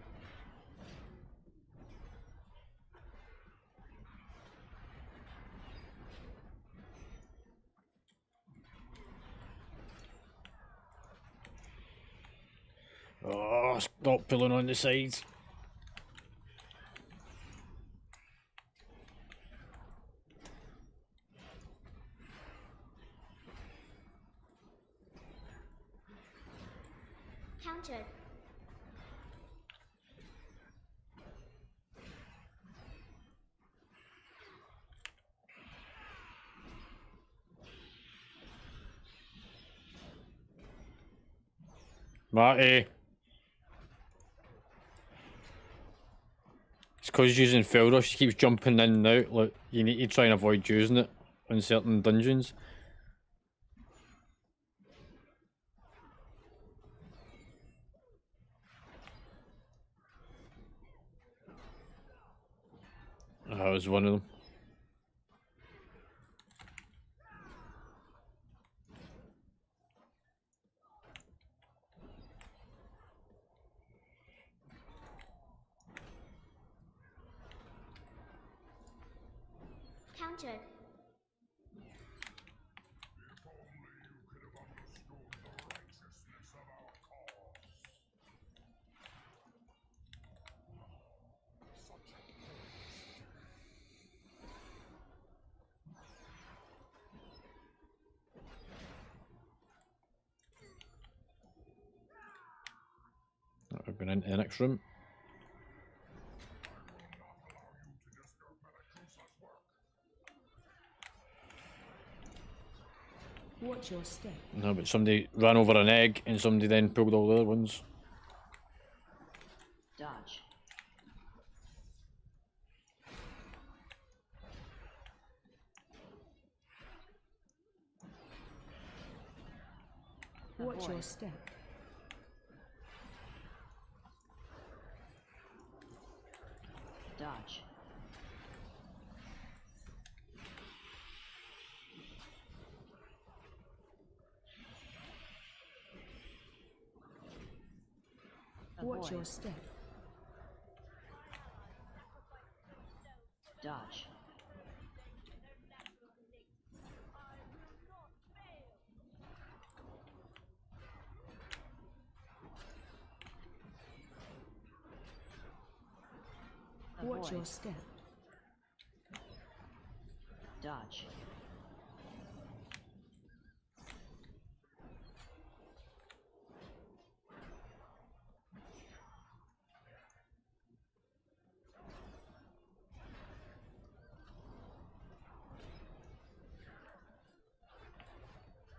Oh, stop pulling on the sides. Countered. Marty. It's because using Full Rush, she keeps jumping in and out. Like, you need to try and avoid using it in certain dungeons. That was one of them. Countered. I've been into the next room. Watch your step. No, but somebody ran over an egg and somebody then pulled all the other ones. Dodge. Watch your Avoid. step. Dodge. Watch Avoid. your step. Dodge. Watch your Avoid. step. Dodge.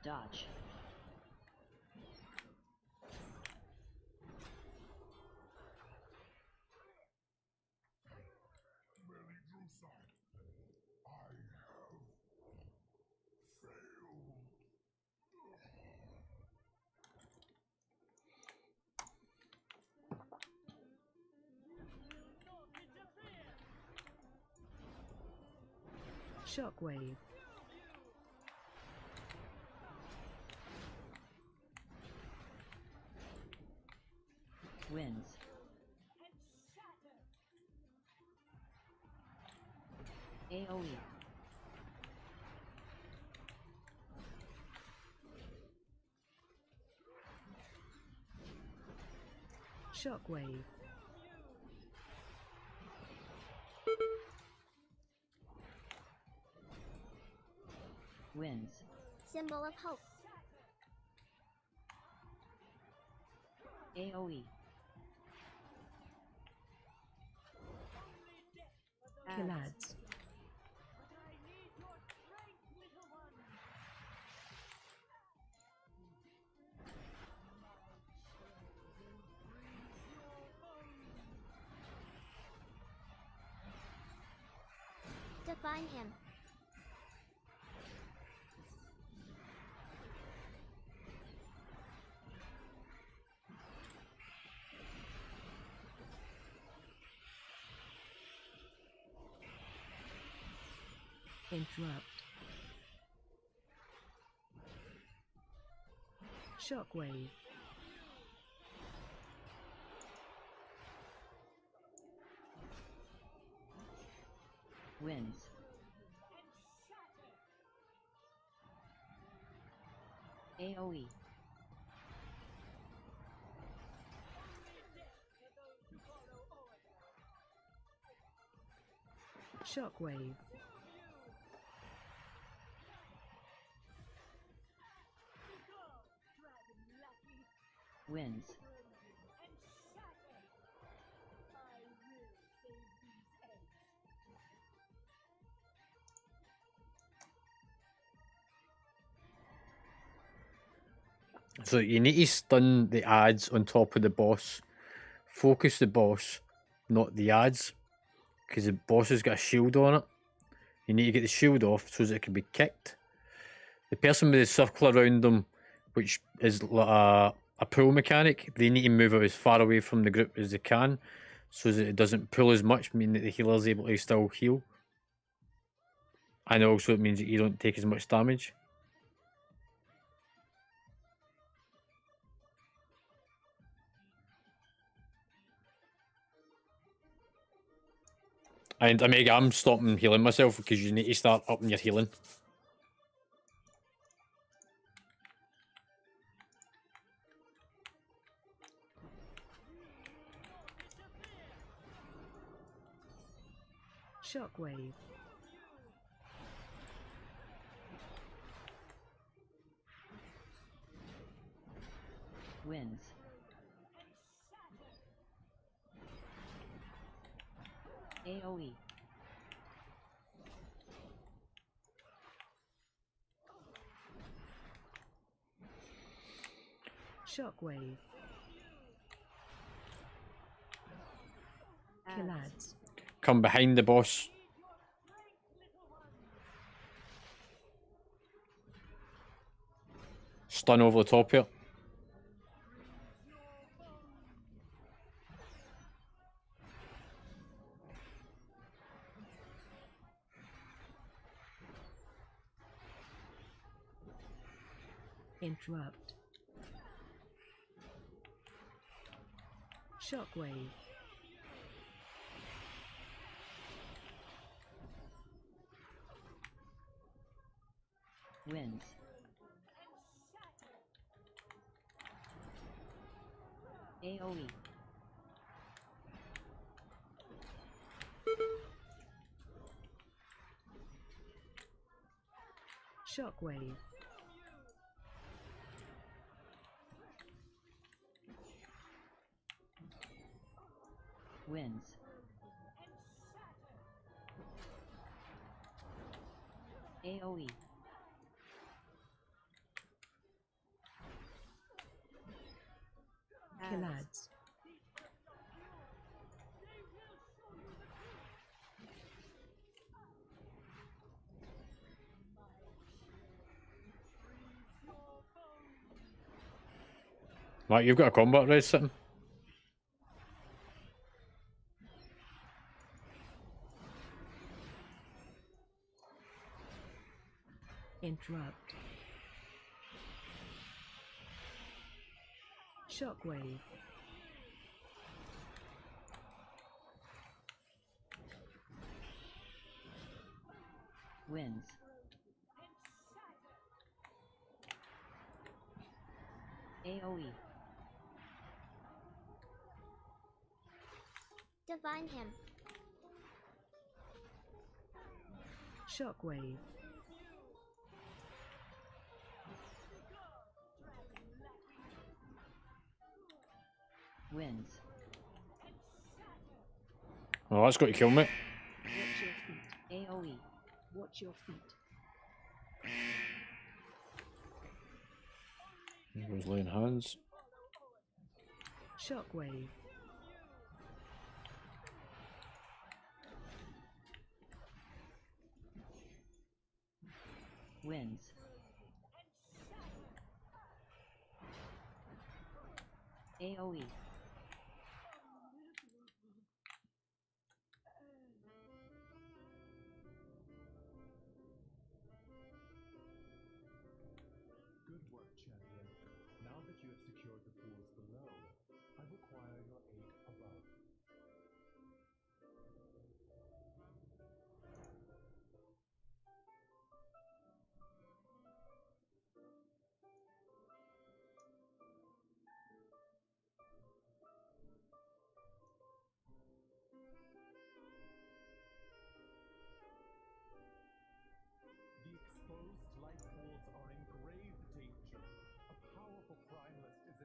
Dodge. Shockwave. Wins. AoE. Shockwave. Wins. Symbol of hope. AoE. Kill ads. Define him. Interrupt. Shockwave. Wins. AoE. Shockwave. Wins. So you need to stun the ads on top of the boss. Focus the boss, not the ads. Because the boss has got a shield on it. You need to get the shield off so that it can be kicked. The person with the circle around them, which is like a pull mechanic, they need to move out as far away from the group as they can so that it doesn't pull as much, meaning that the healer is able to still heal. And also it means that you don't take as much damage. And Omega, I'm stopping healing myself because you need to start upping your healing. Shockwave. Wins. AoE. Shockwave. Kill ads. Come behind the boss. Stun over the top here. Interrupt. Shockwave. Wins. AoE. Shockwave. Wins. AoE. Kill ads. Right, you've got a combat res sitting. Interrupt. Shockwave. Wins. AoE. Divine him. Shockwave. Wins. Oh, that's got to kill me. Watch your feet. AoE. Watch your feet. There goes laying hands. Shockwave. Wins. AoE. Good work, champion. Now that you have secured the pools below, I require your aid above.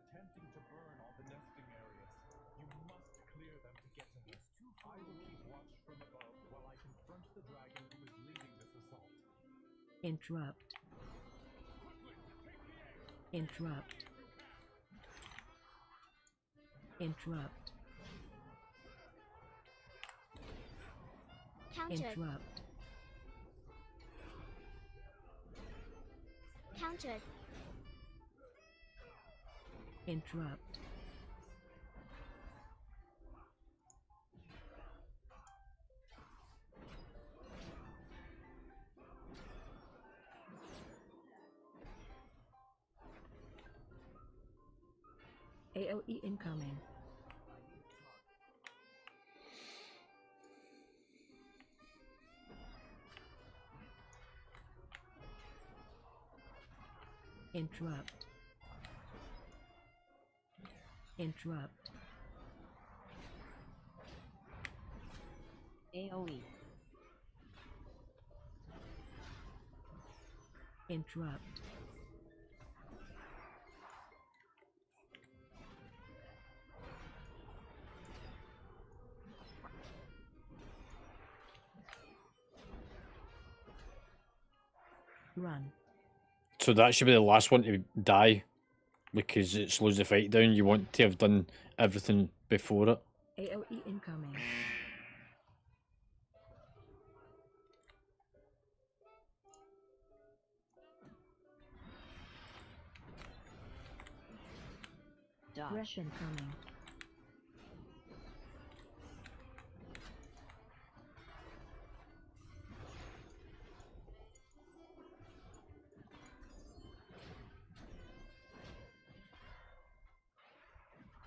attempting to burn all the nesting areas. You must clear them to get to her. I will keep watch from above while I confront the dragon who is leading this assault. Interrupt. Interrupt. Interrupt. Countered. Interrupt. Countered. Interrupt. AOE incoming. Interrupt. Interrupt. AOE. Interrupt. Run. So that should be the last one to die, because it slows the fight down. You want to have done everything before it. AOE incoming. Dodge. Rush incoming.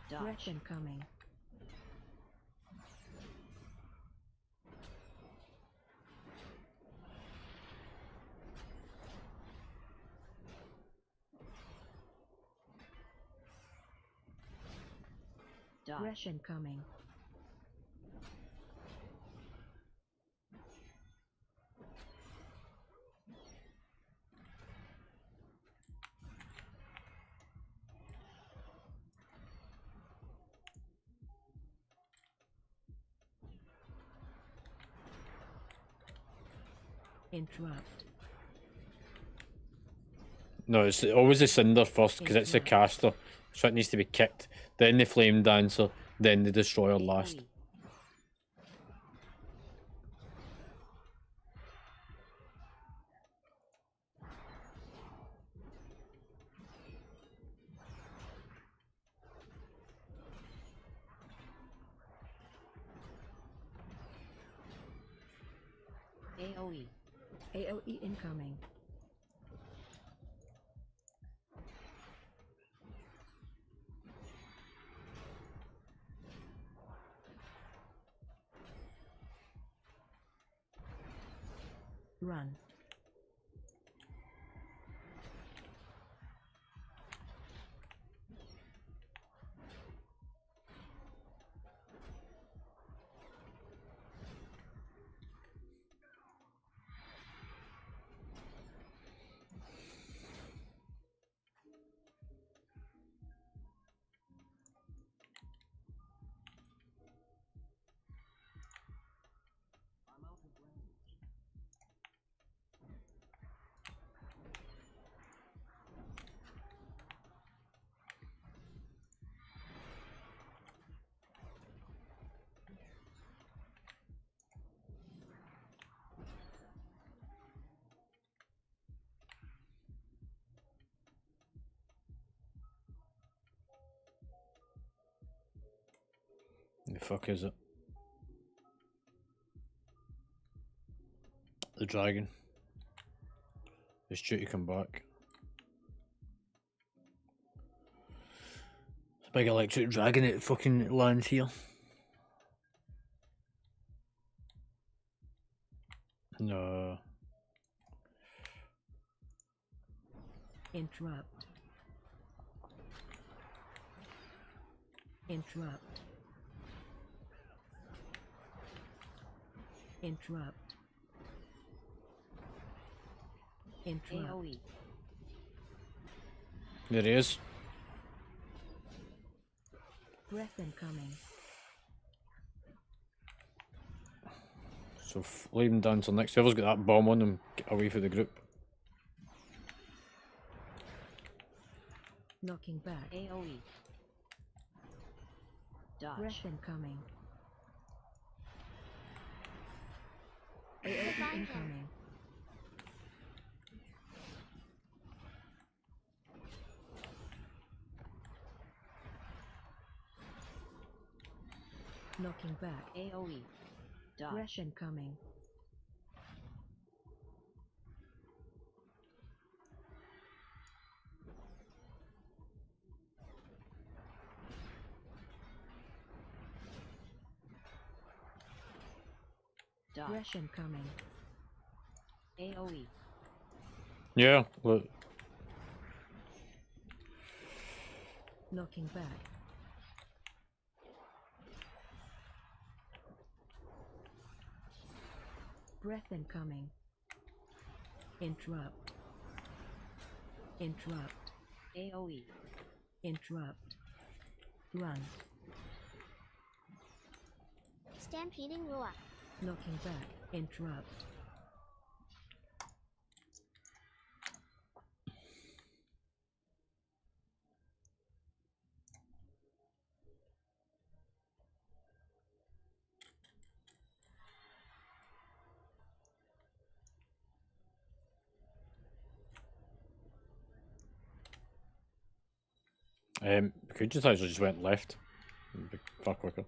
Dodge. Rush incoming. Dodge. Rush incoming. Interrupt. No, it's always the Cinder first, because it's the caster, so it needs to be kicked. Then the Flame Dancer, then the Destroyer last. AOE. AOE. AOE incoming. Run. The fuck is it? The dragon. It's due to come back. It's a big electric dragon that fucking lands here. No. Interrupt. Interrupt. Interrupt. Interrupt. AOE. There he is. Breath incoming. So leave them down till next. Whoever's got that bomb on them, get away from the group. Knocking back. AoE. Dodge. Breath incoming. Find AoE him. incoming. Knocking back. AoE. Dodge. Breath incoming. Dodge. Breath incoming. AoE. Yeah, look. Knocking back. Breath incoming. Interrupt. Interrupt. AoE. Interrupt. Run. Stampeding roar. Knocking back. Interrupt. We could just actually just went left. It'd be far quicker.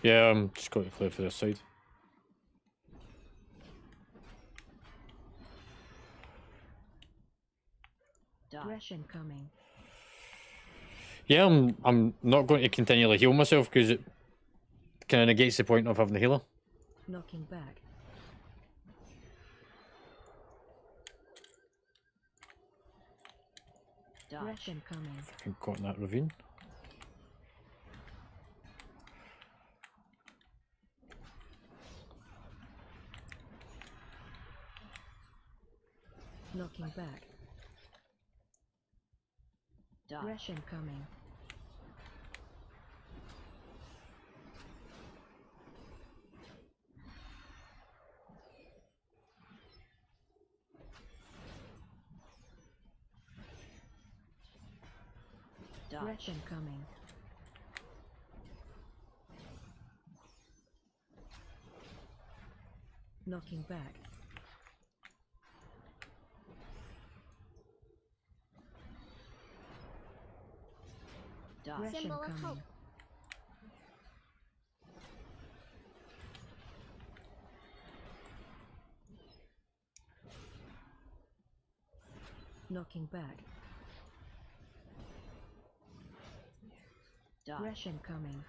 Yeah, I'm just going to clear for this side. Dodge. Breath incoming. Yeah, I'm not going to continually heal myself because it kind of negates the point of having the healer. Knocking back. Dodge. Breath incoming. I can caught in that ravine. Knocking back. Dodge. Breath incoming. Dodge. Breath incoming. Knocking back. Dodge. Breath Symbol of incoming. hope. Knocking back. Dodge. Breath incoming.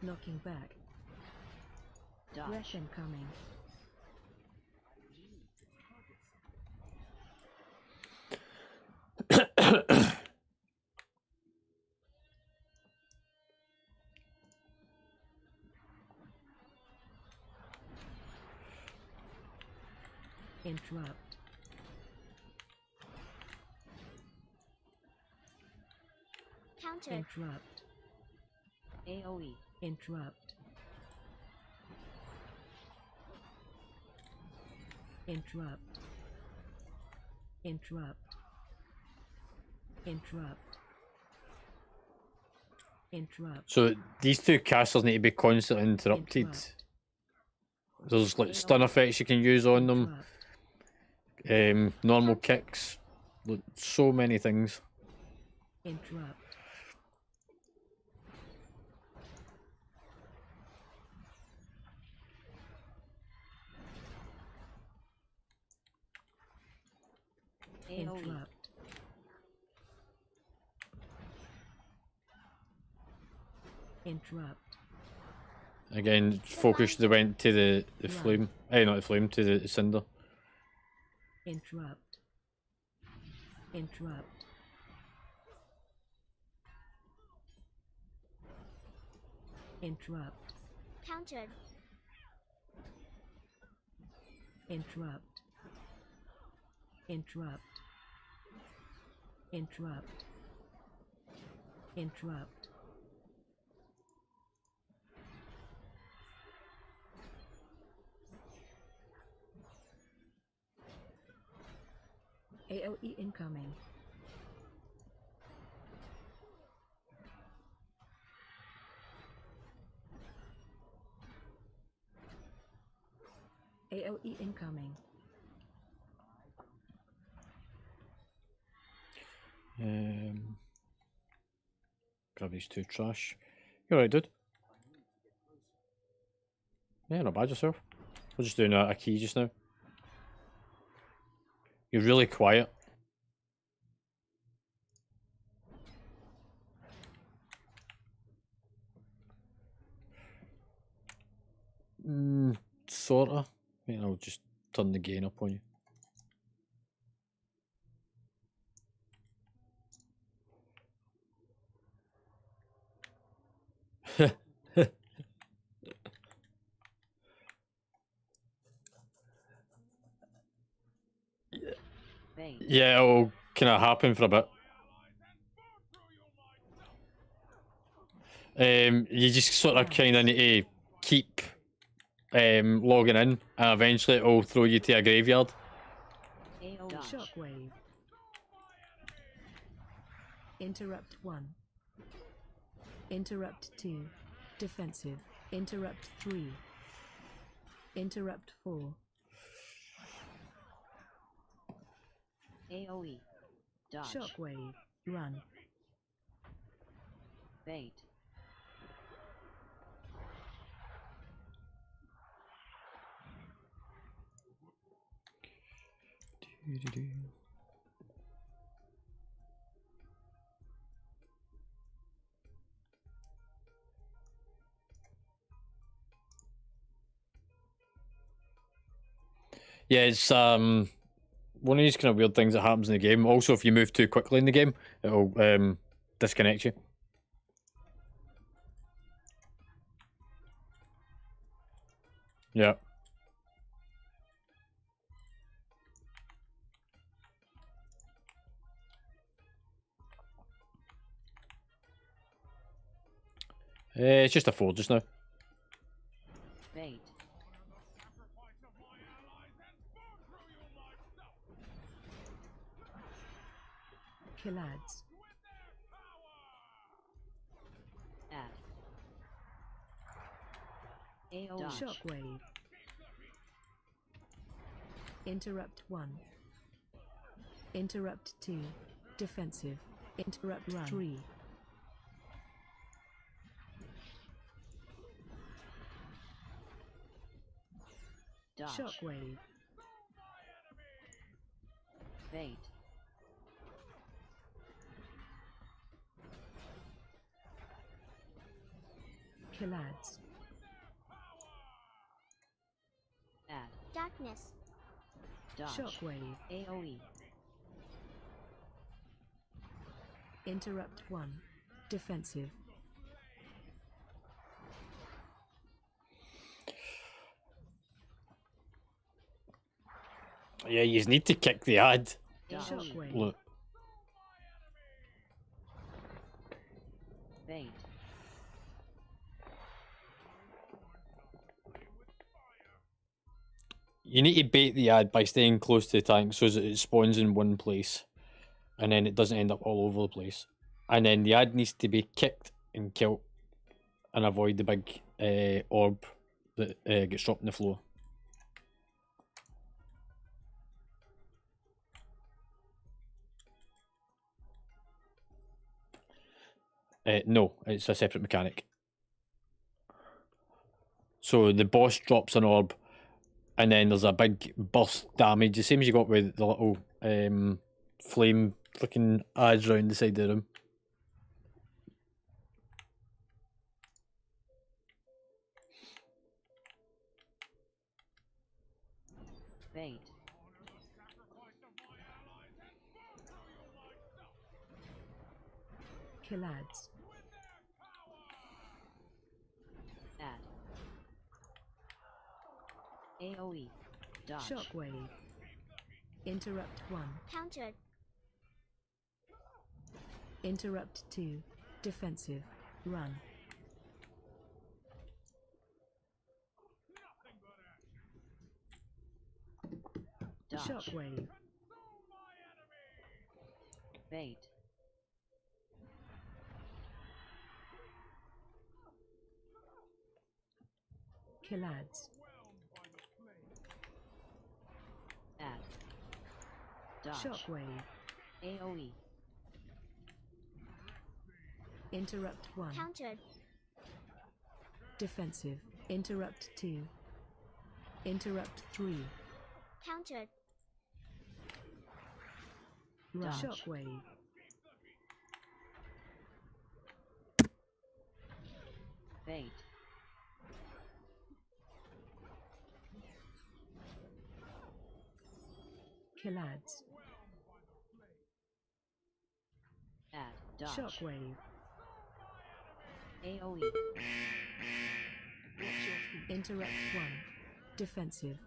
Knocking back. Dodge. Breath incoming. Interrupt. Counter. Interrupt. AoE. Interrupt. Interrupt. Interrupt. Interrupt. Interrupt. So these two casters need to be constantly interrupted. Interrupt. There's like stun effects you can use on them. Interrupt. Normal kicks. Like, so many things. Interrupt. AoE. Interrupt. Interrupt. Again, focus. They went to the flame. Not the flame, to the cinder. Interrupt. Interrupt. Interrupt. Countered. Interrupt. Interrupt. Interrupt. Interrupt. AOE incoming. AOE incoming. Grab these 2 trash. You alright, dude? Yeah, not bad yourself. We're just doing a key just now. You're really quiet. Sorta. I mean, I'll just turn the gain up on you. Bait. Yeah, it'll kind of happen for a bit. You just sort of kind of need to keep logging in, and eventually it'll throw you to a graveyard. AOE. Shockwave. Interrupt 1. Interrupt 2. Defensive. Interrupt 3. Interrupt 4. AOE. Dodge. Shockwave. Run. Bait. Yeah, it's one of these kind of weird things that happens in the game. Also, if you move too quickly in the game, it'll disconnect you. Yeah. It's just a 4 just now. Bait. Killads. Add. AOE. Dodge. Shockwave. Interrupt 1. Interrupt 2. Defensive. Interrupt run. 3. Dodge. Shockwave. Bait. Killads. Add. Darkness. Dodge. Shockwave. AOE. Interrupt 1. Defensive. Yeah, you need to kick the ad. Shockwave. Look. Bait. You need to bait the ad by staying close to the tank so that it spawns in one place. And then it doesn't end up all over the place. And then the ad needs to be kicked and killed. And avoid the big orb that gets dropped on the floor. No, it's a separate mechanic. So the boss drops an orb, and then there's a big burst damage, the same as you got with the little flame freaking ads round the side of the room. Bait. Kill ads. Add. AoE. Dodge. Shockwave. Interrupt 1. Countered. Interrupt 2. Defensive. Run. Dodge. Shockwave. Bait. Kill ads. Add. Dodge. Shockwave. AoE. Interrupt 1. Countered. Defensive. Interrupt 2. Interrupt 3. Countered. Run. Dodge. Shockwave. Bait. Kill ads. Add. Dodge. Shockwave. AoE. Interrupt 1. Defensive.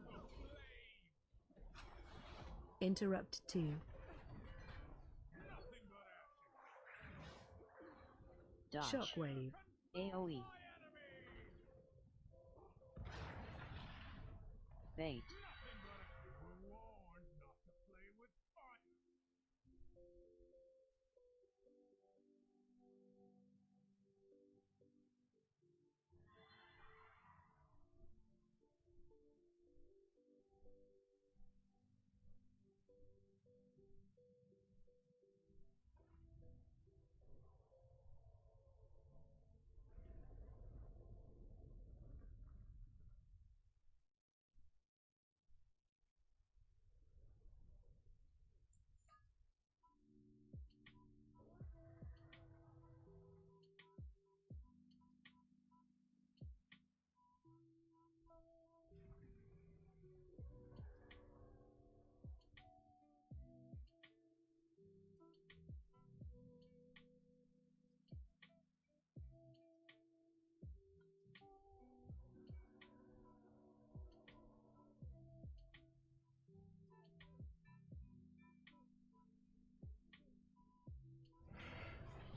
Interrupt 2. Dodge. Shockwave. AoE. Bait.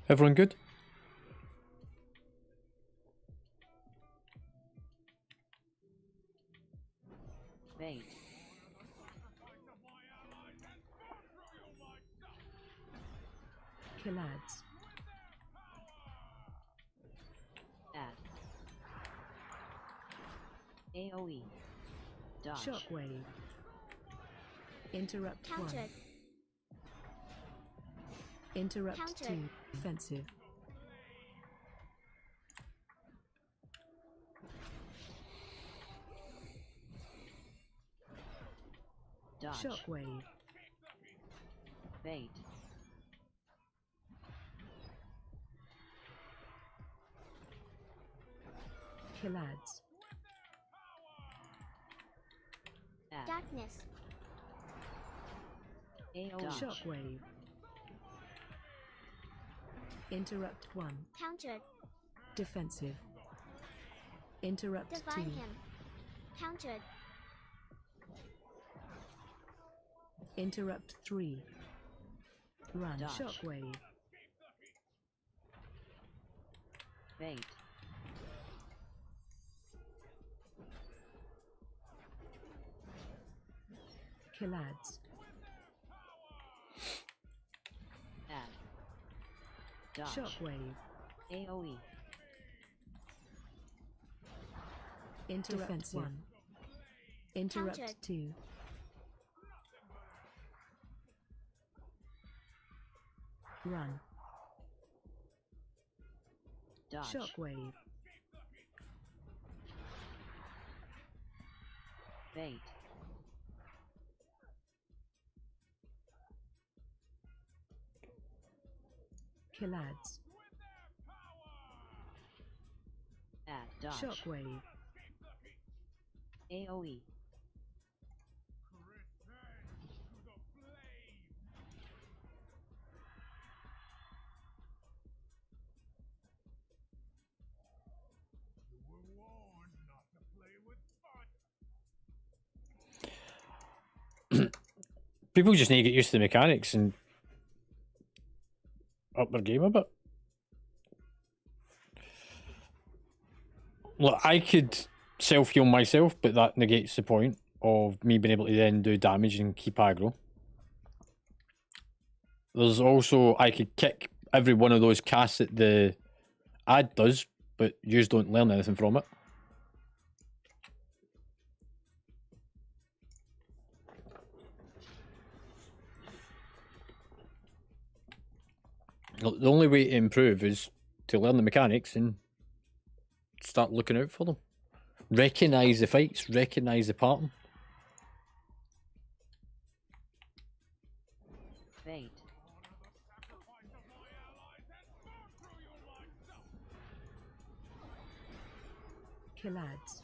Everyone good? Bait. Kill ads. Add. AoE. Dodge. Shockwave. Interrupt 1. Countered. Interrupt Counter. 2. Defensive. Dodge. Shockwave. Bait. Kill ads. Add. Darkness. AoE. Shockwave. Interrupt 1. Countered. Defensive. Interrupt 2. Divine him. Countered. Interrupt 3. Run. Dodge. Shockwave. Bait. Kill ads. Add. Dodge. Shockwave. AoE. Interrupt Defensive. 1. Interrupt Countered. 2. Run. Dodge. Shockwave. Bait. Kill ads. Add. Dodge. Shockwave. AoE. People just need to get used to the mechanics and up their game a bit. Look, I could self-heal myself, but that negates the point of me being able to then do damage and keep aggro. There's also, I could kick every one of those casts that the ad does, but yous don't learn anything from it. Look, the only way to improve is to learn the mechanics and start looking out for them. Recognise the fights, recognise the pattern. Bait. Kill ads.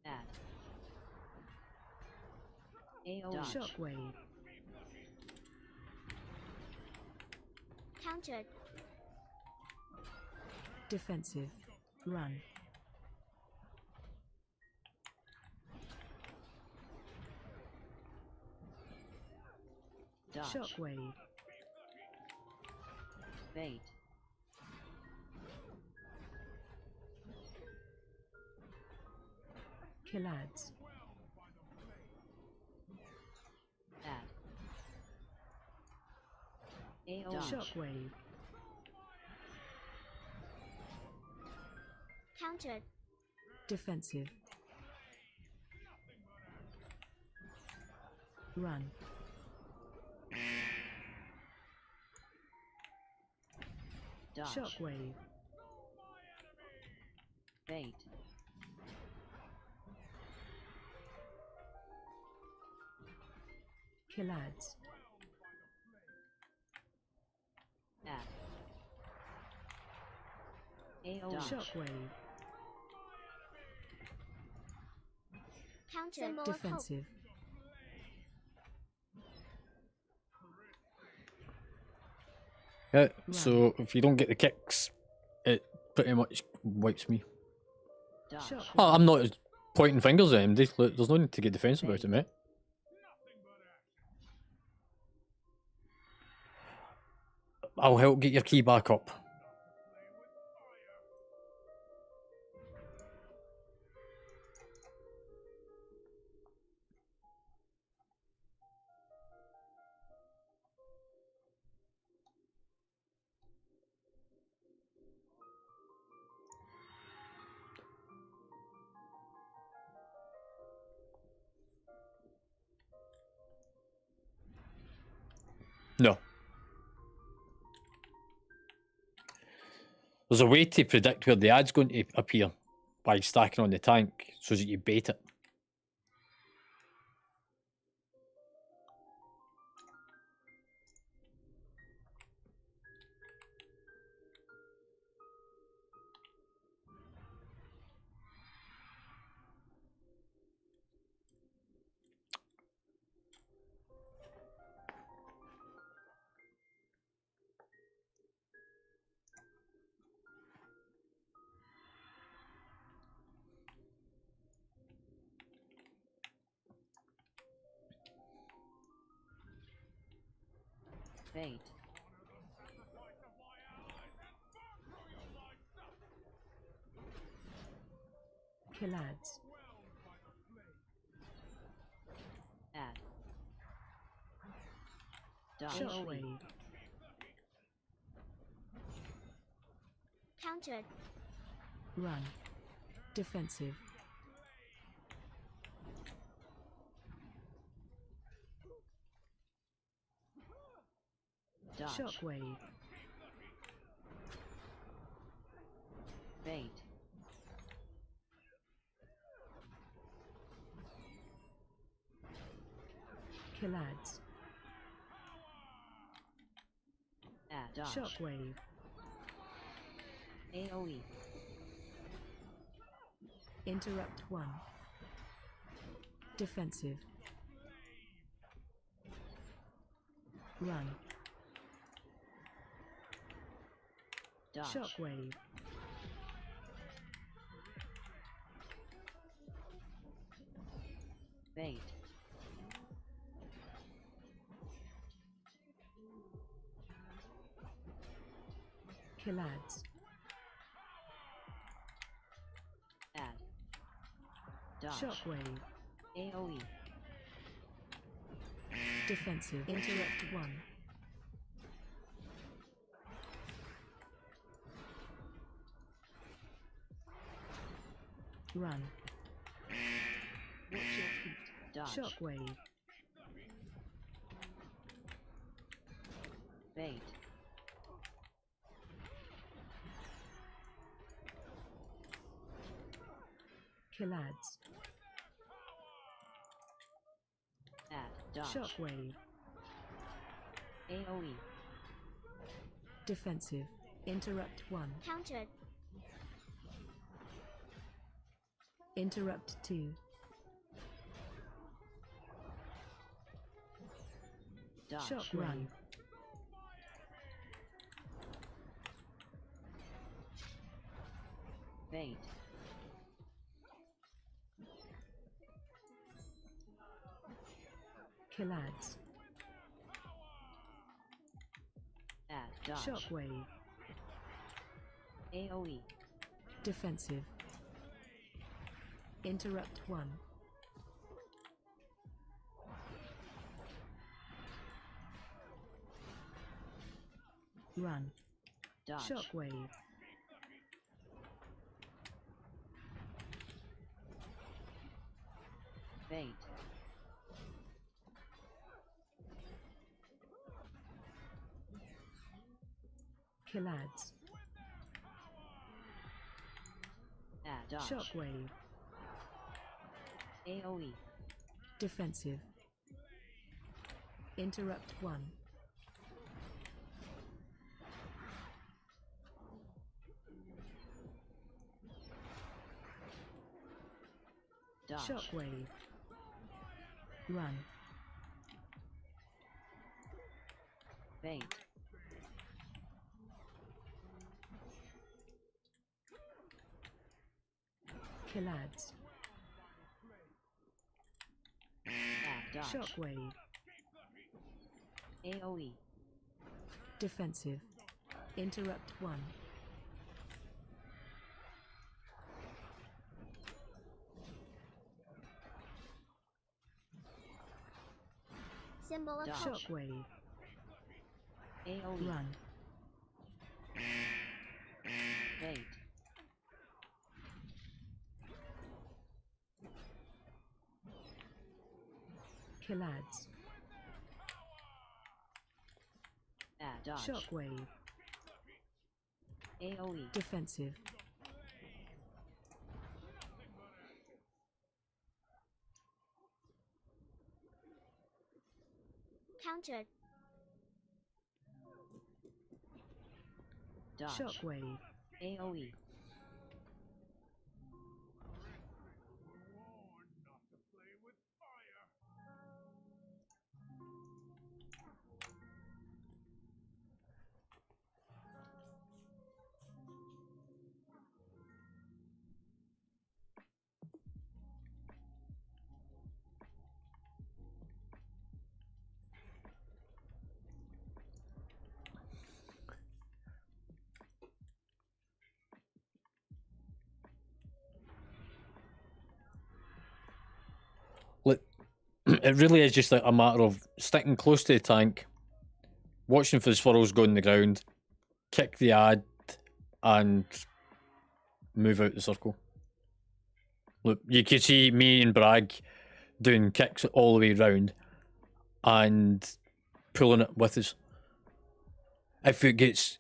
Ad. AoE. Shockwave. Countered. Defensive. Run. Dodge. Shockwave. Bait. Kill ads. Ad. AoE. Shockwave. Countered. Defensive. Run. Dodge. Shockwave. Bait. Kill ads. Ad. AoE. Shockwave. Countered. Symbol of hope. Defensive. Yeah, so if you don't get the kicks, it pretty much wipes me. Dodge. Shockwave. Oh, I'm not pointing fingers at him. There's no need to get defensive about it, mate. I'll help get your key back up. No. There's a way to predict where the ad's going to appear by stacking on the tank so that you bait it. Bait. Kill ads. Ad. Dodge. Shockwave. Countered. Run. Defensive. Dodge. Shockwave. Bait. Kill ads. Ad. Dodge. Shockwave. AoE. Interrupt 1. Defensive. Run. Dodge. Shockwave. Bait. Kill ads. Add. Dodge. Shockwave. AoE. Defensive. Interrupt 1. Run. Watch your feet. Dodge. Shockwave. Bait. Kill ads. Add. Dodge. Shockwave. AoE. Defensive. Interrupt 1. Countered. Interrupt 2. Dodge. Shockwave. Run. Bait. Kill ads. Add. Dodge. Shockwave. AoE. Defensive. Interrupt 1. Run. Dodge. Shockwave. Bait. Kill ads. Add. Dodge. Shockwave. AoE. Defensive. Interrupt 1. Dodge. Shockwave. Run. Bait. Kill ads. Add. Dodge. Shockwave. AoE. Defensive. Interrupt 1. Symbol of Dodge. hope. Shockwave. AoE. Run. Bait. Kill ads. Add. Dodge. Shockwave. AoE. Defensive. Countered. Dodge. Shockwave. AoE. Warned not to play with fire. Look, it really is just like a matter of sticking close to the tank, watching for the swirls go in the ground, kick the ad, and move out the circle. Look, you can see me and Bragg doing kicks all the way round and pulling it with us. If it gets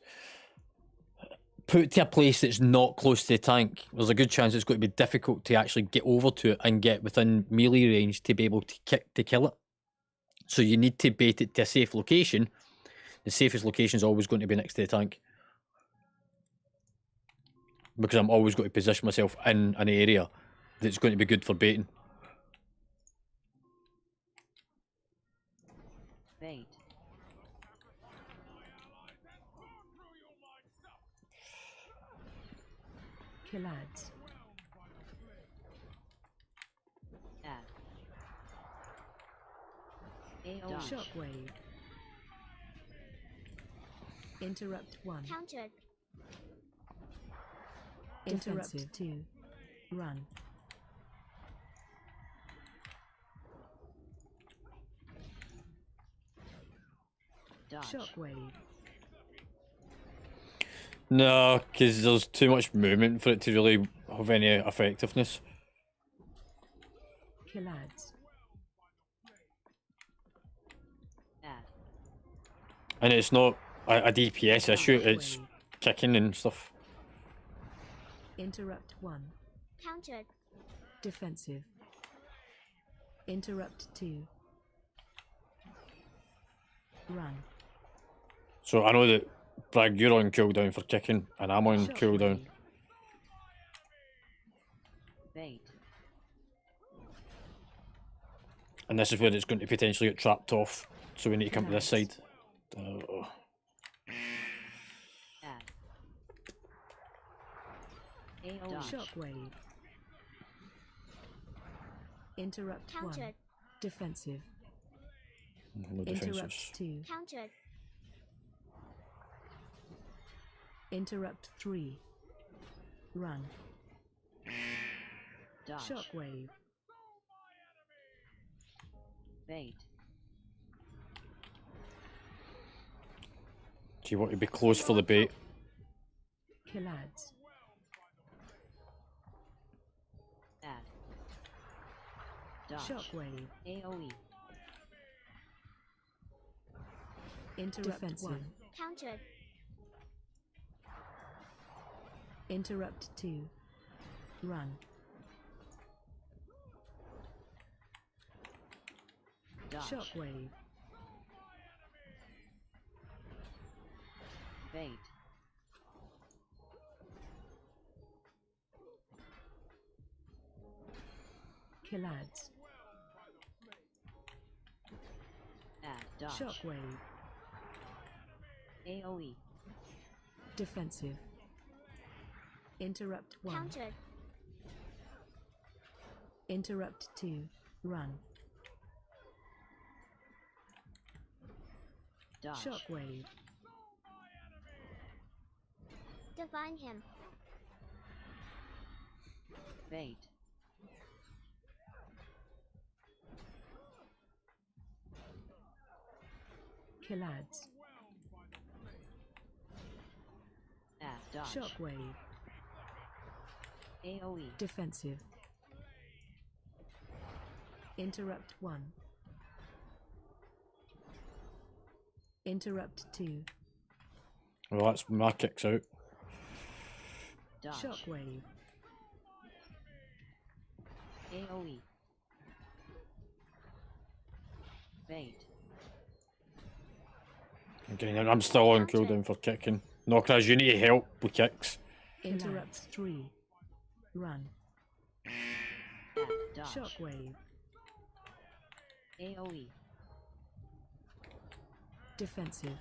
put to a place that's not close to the tank, there's a good chance it's going to be difficult to actually get over to it and get within melee range to be able to kill it. So you need to bait it to a safe location. The safest location is always going to be next to the tank, because I'm always going to position myself in an area that's going to be good for baiting. Bait. Kill ads. Add. AoE. Shockwave. Interrupt 1. Countered. Interrupt 2. Run. Dodge. Shockwave. No, because there's too much movement for it to really have any effectiveness. Killads. Add. And it's not a DPS issue, it's Shockwave. kicking and stuff. Interrupt 1. Countered. Defensive. Interrupt 2. Run. So I know that, Bragg, you're on cooldown for kicking, and I'm on cooldown. Shockwave. Bait. And this is where it's going to potentially get trapped off, so we need to come to this side. Add. AoE. Shockwave. Interrupt 1. Countered. Defensive. No defenses. Interrupt 2. Countered. Interrupt 3. Run. Dodge. Shockwave. Bait. Do you want to be close for the bait? Killads. Add. Dodge. Shockwave. AoE. Interrupt Defensive. 1. Countered. Interrupt 2. Run. Dodge. Shockwave. Bait. Killads. Add. Dodge. Shockwave. AoE. Defensive. Interrupt 1. Countered. Interrupt 2. Run. Dodge. Shockwave. Divine him. Bait. Killads. Add. Dodge. Shockwave. AoE. Defensive. Interrupt 1. Interrupt 2. Well, that's my kicks out. Dodge. Shockwave. AoE. Bait. Okay, I'm still on cooldown for kicking. No, Kraz, you need to help with kicks. Interrupt 3. Run. Add. Dodge. Shockwave. AoE. Defensive.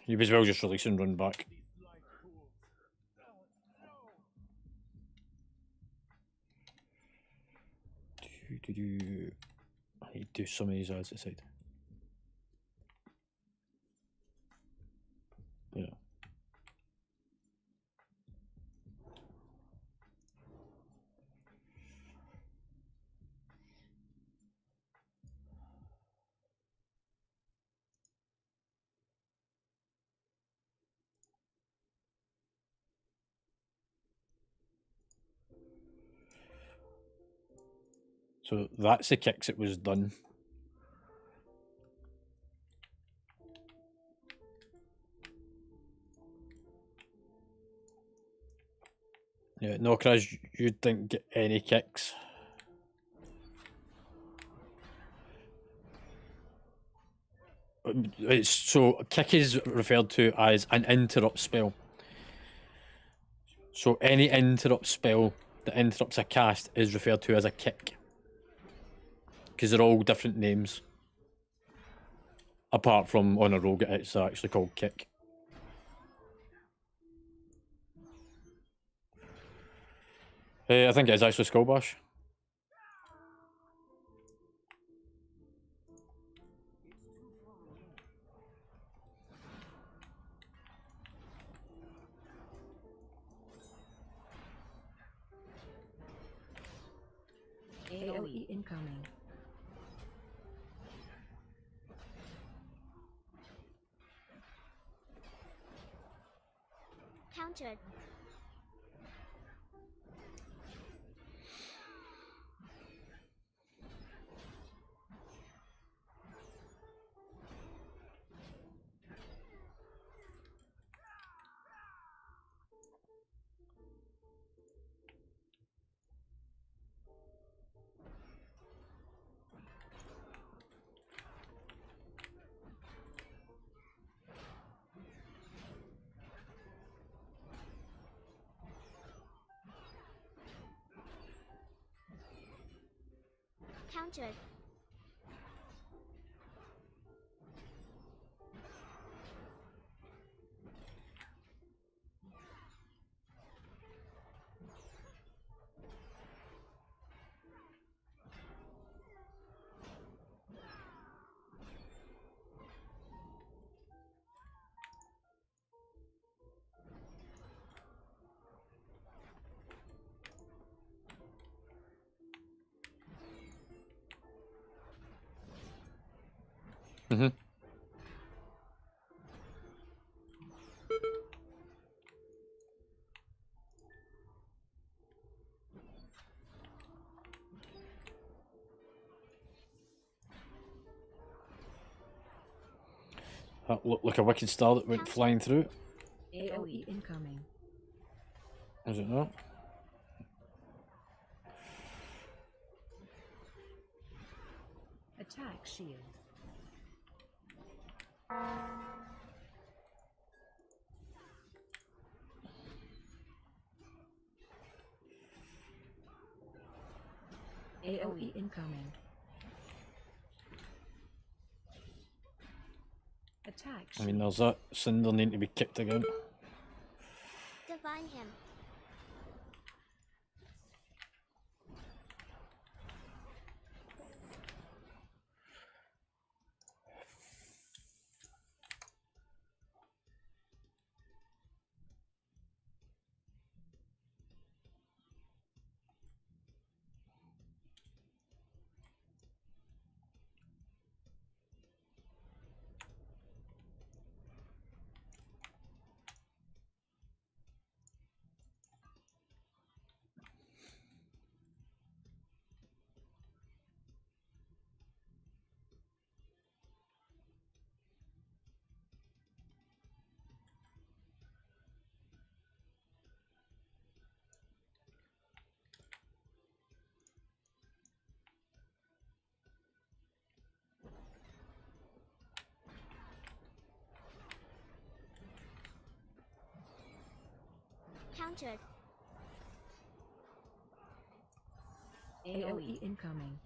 You may as well just release and run back. I need to do some of these ads aside. Yeah. So that's the kicks it was done. Yeah, no, Kraz, you didn't get any kicks. It's so kick is referred to as an interrupt spell. So any interrupt spell that interrupts a cast is referred to as a kick. Because they're all different names. Apart from on a rogue, it's actually called kick. I think it is actually Skull Bash. AOE incoming. Countered. Countered. Mm-hmm. That looked like a wicked star that went flying through. AOE incoming. Is it not? Attack shield. AOE incoming. Attack I mean, shield. there's that Cinder needing to be kicked again. Divine him. Countered. AOE incoming.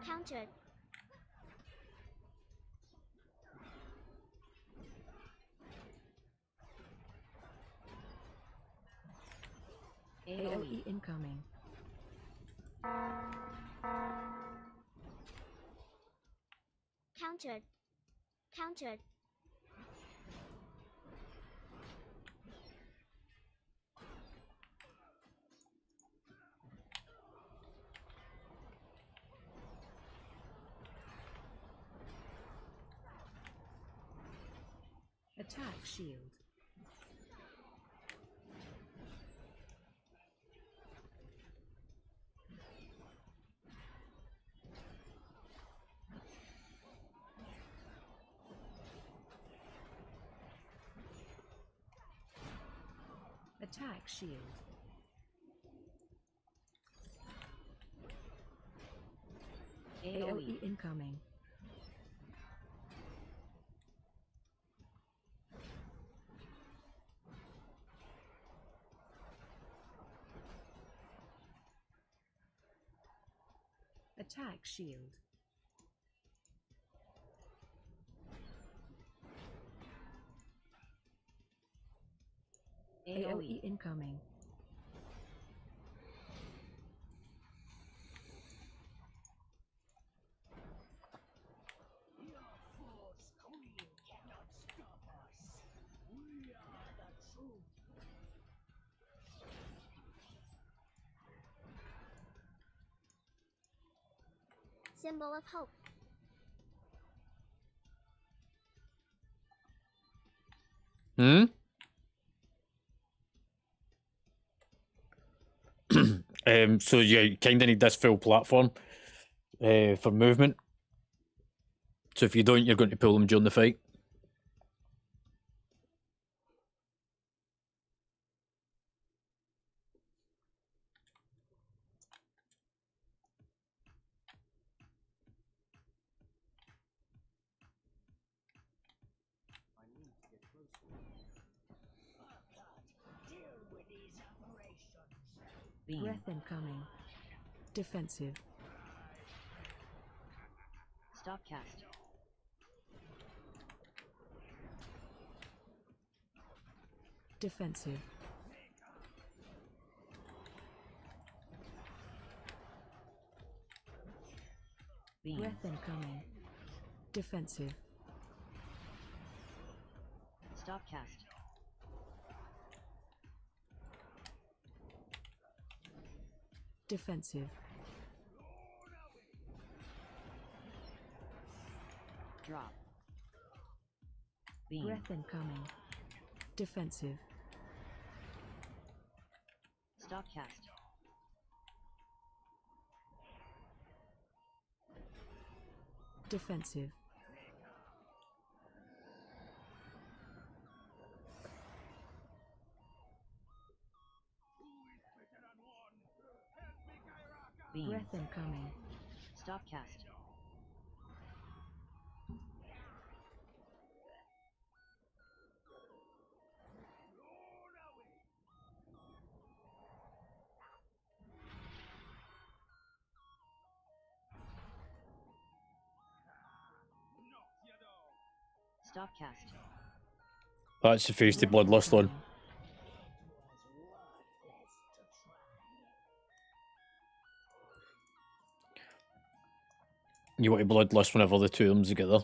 Countered. AOE incoming. Countered. Countered. Attack shield. Attack shield. AOE incoming. Attack shield. AOE incoming. Symbol of hope. Hmm? So you kind of need this full platform for movement. So if you don't, you're going to pull them during the fight. Beam. Breath incoming. Defensive. Stop cast. Defensive. Beam. Breath incoming. Defensive. Stop cast. Defensive. Drop. Beam. Breath incoming. Defensive. Stop cast. Defensive. Beam. Breath incoming. Stop cast. Stop cast. That's the face the bloodlust one. You want to bloodlust whenever the two of them together.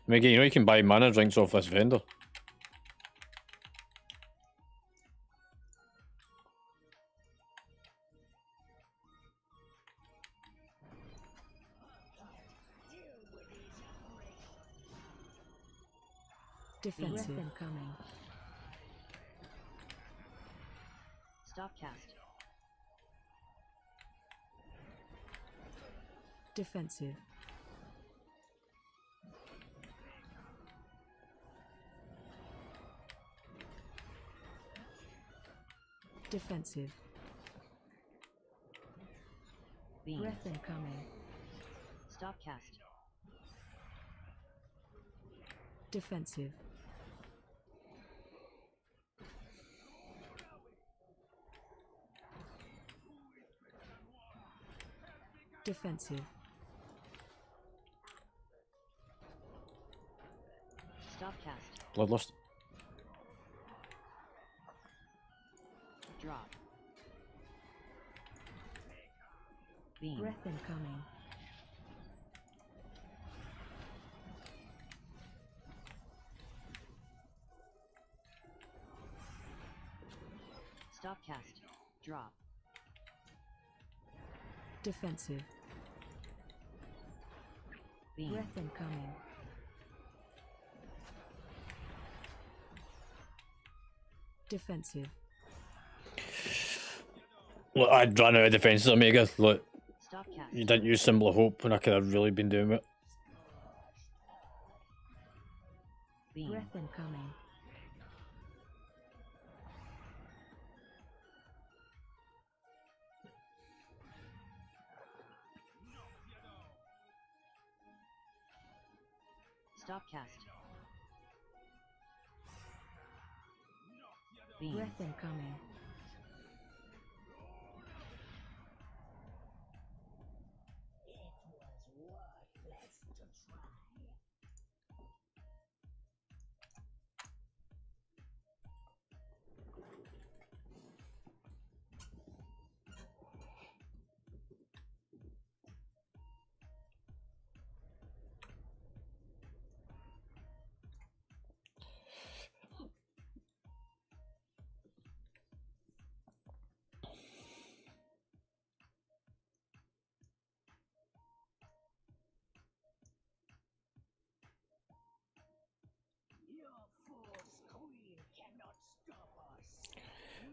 Mickey, you know you can buy mana drinks off this vendor. Defensive incoming. Stop cast. Defensive. Defensive. Beam. Breath incoming. Stop cast. Defensive. Defensive. Stop cast. Bloodlust. Drop. Beam. Breath incoming. Stop cast. Drop. Defensive. Beam. Breath incoming. Defensive. Look, I'd run out of defences, Omega. Look, Stop cast. you didn't use Symbol of Hope when I could have really been doing it. Beam. Breath incoming. Stop cast. Beam. Breath incoming.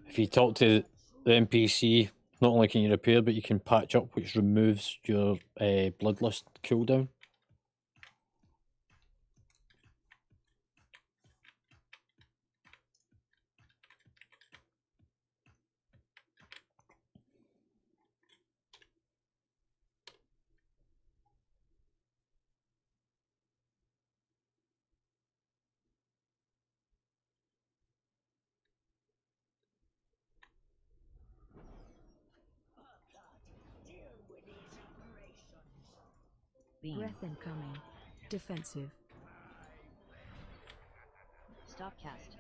If you talk to the NPC, not only can you repair, but you can patch up, which removes your Bloodlust cooldown. Beam. Breath incoming. Defensive. Stop cast.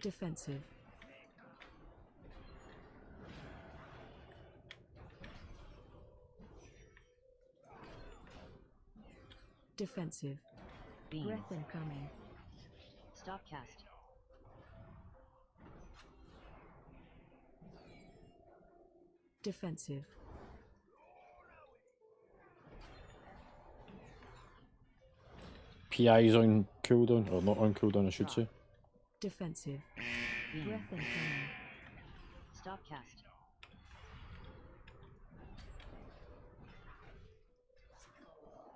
Defensive. Defensive. Beam. Breath incoming. Stop cast. Defensive. PI is on cooldown, or not on cooldown, I should say. Defensive. Beam. Breath incoming. Stop cast.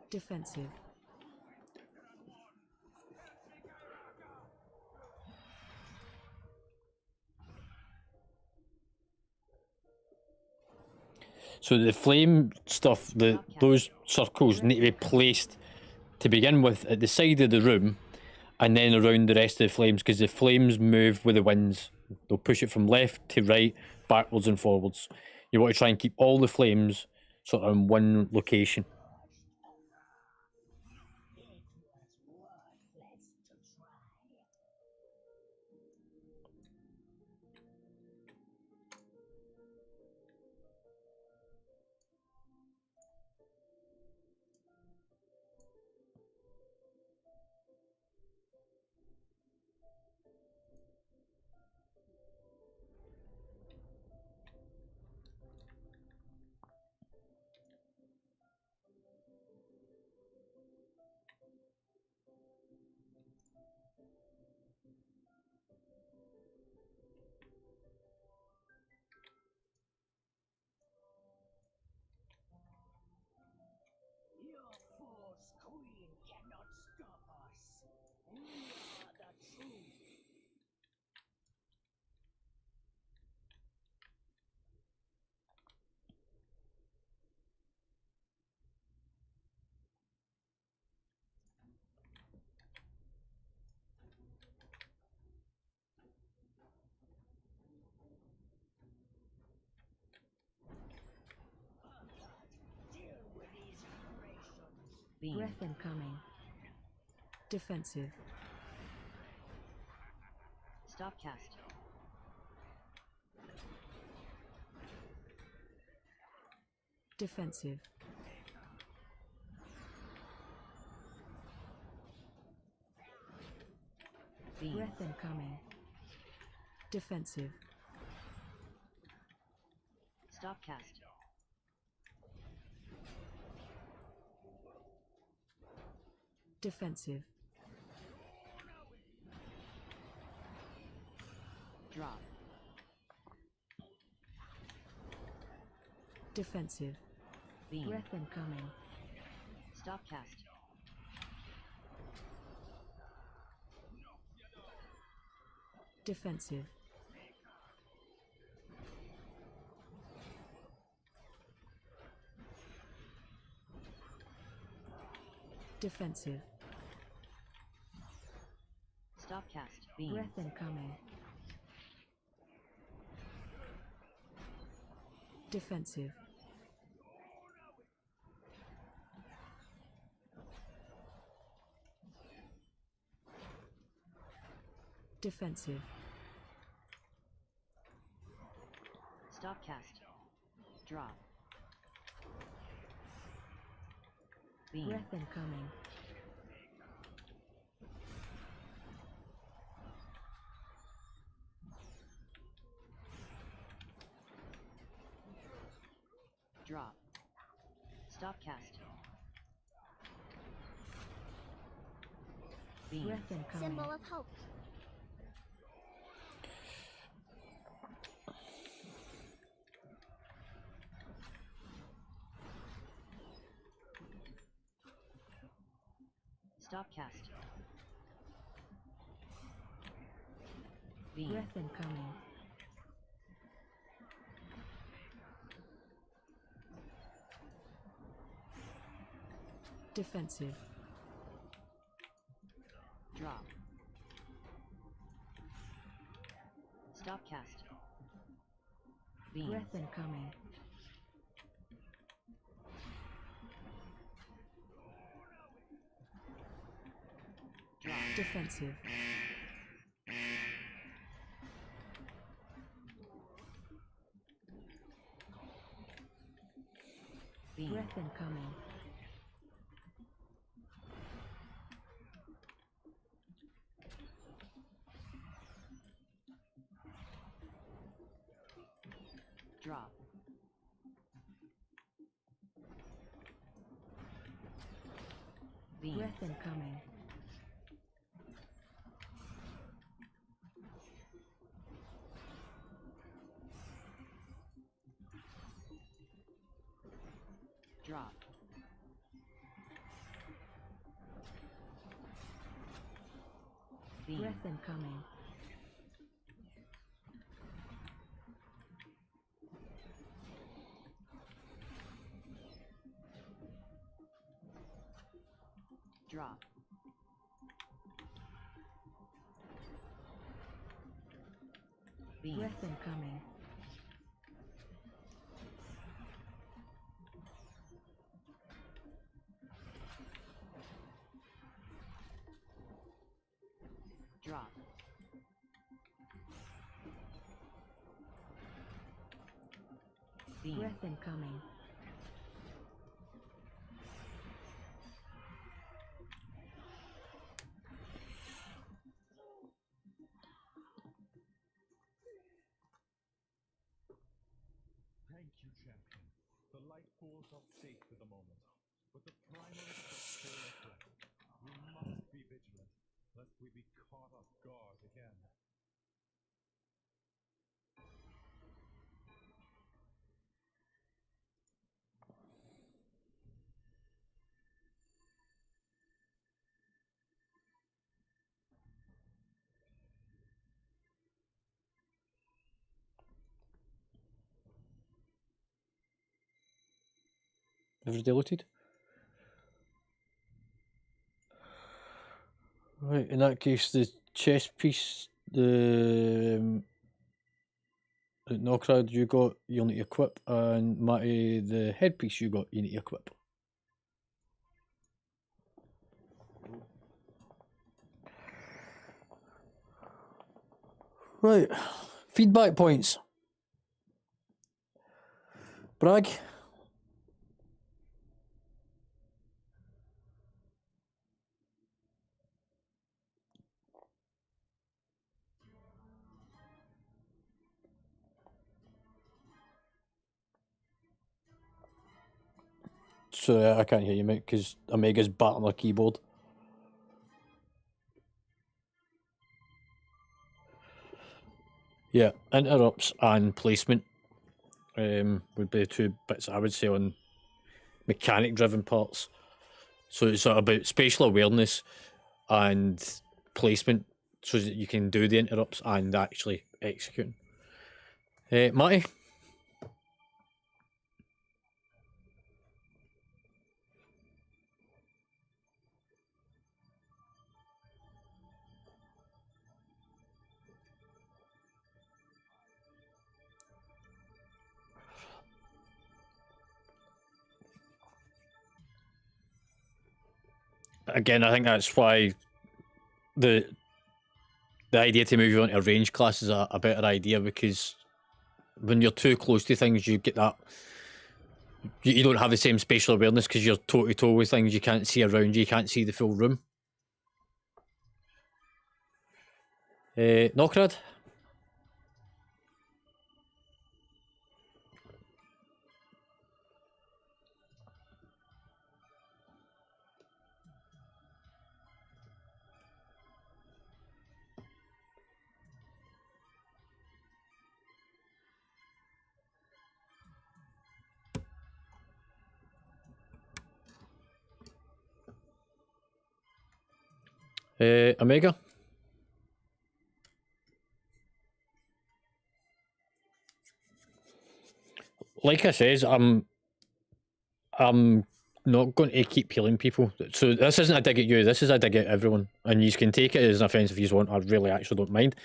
Defensive. So the flame stuff, those circles need to be placed to begin with at the side of the room and then around the rest of the flames, because the flames move with the winds. They'll push it from left to right, backwards and forwards. You want to try and keep all the flames sort of in one location. Your force queen cannot stop us. We are the truth. Deal with these vibrations. Beam. Breath incoming. Defensive. Stop cast. Defensive. Beam. Breath incoming. Defensive. Stop cast. Defensive. Drop. Defensive. Beam. Breath incoming. Stop cast. Defensive. Defensive. Stop cast. Beam. Breath incoming. Defensive. Defensive. Stop cast. Drop. Beam. Breath incoming. Drop. Stop cast. Beam. Breath incoming. Symbol of hope. Stop cast. Beam. Breath incoming. Defensive. Drop. Stop cast. Beam. Breath incoming. Drop. Defensive. Beam. Breath incoming. Drop. Beam. Breath incoming. Drop. Beam. Breath incoming. Drop. Beam. Breath incoming. Drop. Beam. Breath incoming. Thank you, champion. The light pools are safe for the moment, but the primals are still at work. We must be vigilant, lest we be caught off guard again. Ever deleted? Right, in that case, the chest piece, the Knockrad you got, you'll need to equip, and Matty, the headpiece you got, you need to equip. Right, feedback points. Bragg. So I can't hear you, mate, because Omega's battling her keyboard. Yeah, interrupts and placement would be the two bits I would say on mechanic driven parts. So it's sort of about spatial awareness and placement so that you can do the interrupts and actually execute. Matty? Again, I think that's why the idea to move you on to a range class is a better idea, because when you're too close to things, you get that you don't have the same spatial awareness because you're toe to toe with things. You can't see around you. You can't see the full room. Knockrad? Omega? Like I says, I'm not going to keep healing people. So this isn't a dig at you, this is a dig at everyone. And you can take it as an offence if you want. I really actually don't mind.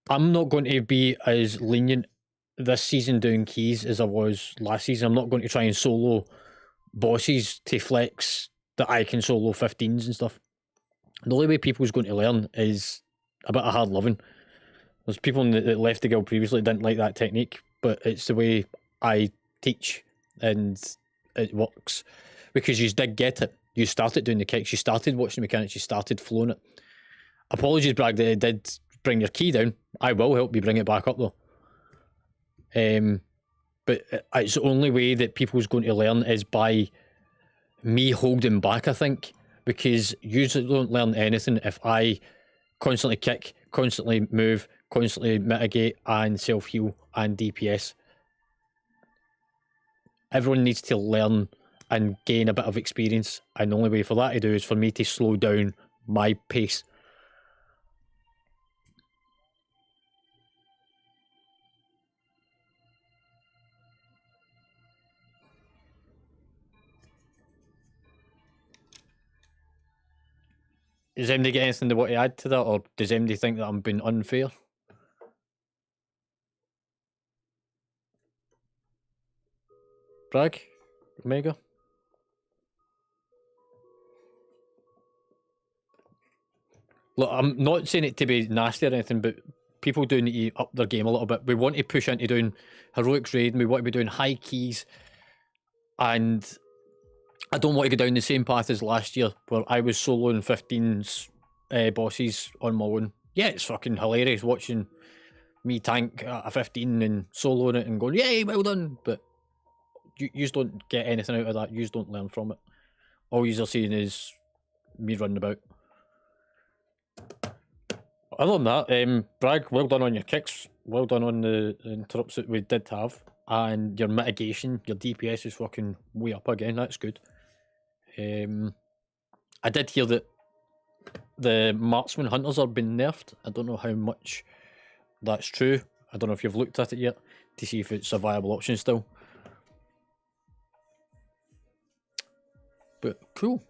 I'm not going to be as lenient this season doing keys as I was last season. I'm not going to try and solo bosses to flex that I can solo 15s and stuff. The only way people's going to learn is a bit of hard living. There's people that left the guild previously that didn't like that technique, but it's the way I teach and it works. Because you did get it. You started doing the kicks, you started watching the mechanics, you started flowing it. Apologies, Bragg, that it did bring your key down. I will help you bring it back up though. But it's the only way that people's going to learn is by me holding back, I think. Because you don't learn anything if I constantly kick, constantly move, constantly mitigate and self-heal and DPS. Everyone needs to learn and gain a bit of experience, and the only way for that to do is for me to slow down my pace. Does anybody get anything they want to add to that, or does anybody think that I'm being unfair? Bragg? Omega? Look, I'm not saying it to be nasty or anything, but people do need to up their game a little bit. We want to push into doing heroics raid, and we want to be doing high keys, and I don't want to go down the same path as last year, where I was soloing 15s bosses on my own. Yeah, it's fucking hilarious watching me tank a 15 and soloing it and going, yay, well done, but you just don't get anything out of that. You just don't learn from it. All you're seeing is me running about. Other than that, Bragg, well done on your kicks. Well done on the interrupts that we did have. And your mitigation, your DPS is fucking way up again. That's good. I did hear that the marksman hunters are being nerfed. I don't know how much that's true. I don't know if you've looked at it yet to see if it's a viable option still. But cool.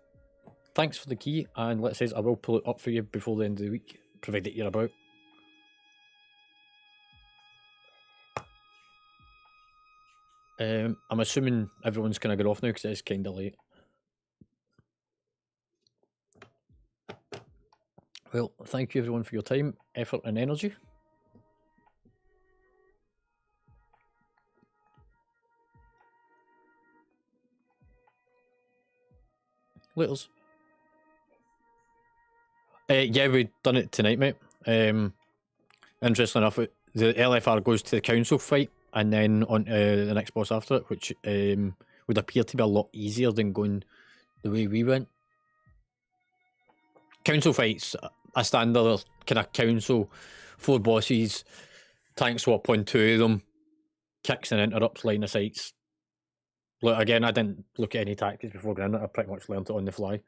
Thanks for the key, and let's say I will pull it up for you before the end of the week, provided you're about. I'm assuming everyone's kind of got off now because it is kind of late. Well, thank you everyone for your time, effort and energy. Laters. Yeah, we've done it tonight, mate. Interesting enough, the LFR goes to the council fight and then on to the next boss after it, which would appear to be a lot easier than going the way we went. Council fights a standard kind of council, 4 bosses, tank swap on 2 of them, kicks and interrupts, line of sights. Look, again, I didn't look at any tactics before going in it. I pretty much learned it on the fly.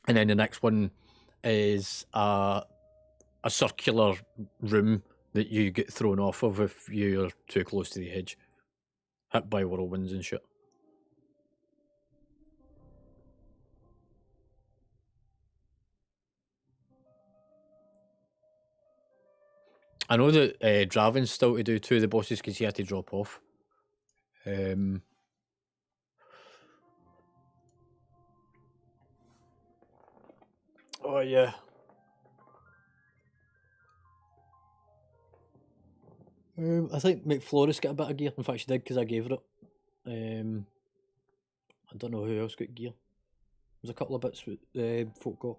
And then the next one is a circular room that you get thrown off of if you're too close to the edge. Hit by whirlwinds and shit. I know that Draven's still to do 2 of the bosses because he had to drop off. Oh yeah. I think McFlorris got a bit of gear. In fact, she did because I gave her it. I don't know who else got gear. There's a couple of bits folk got.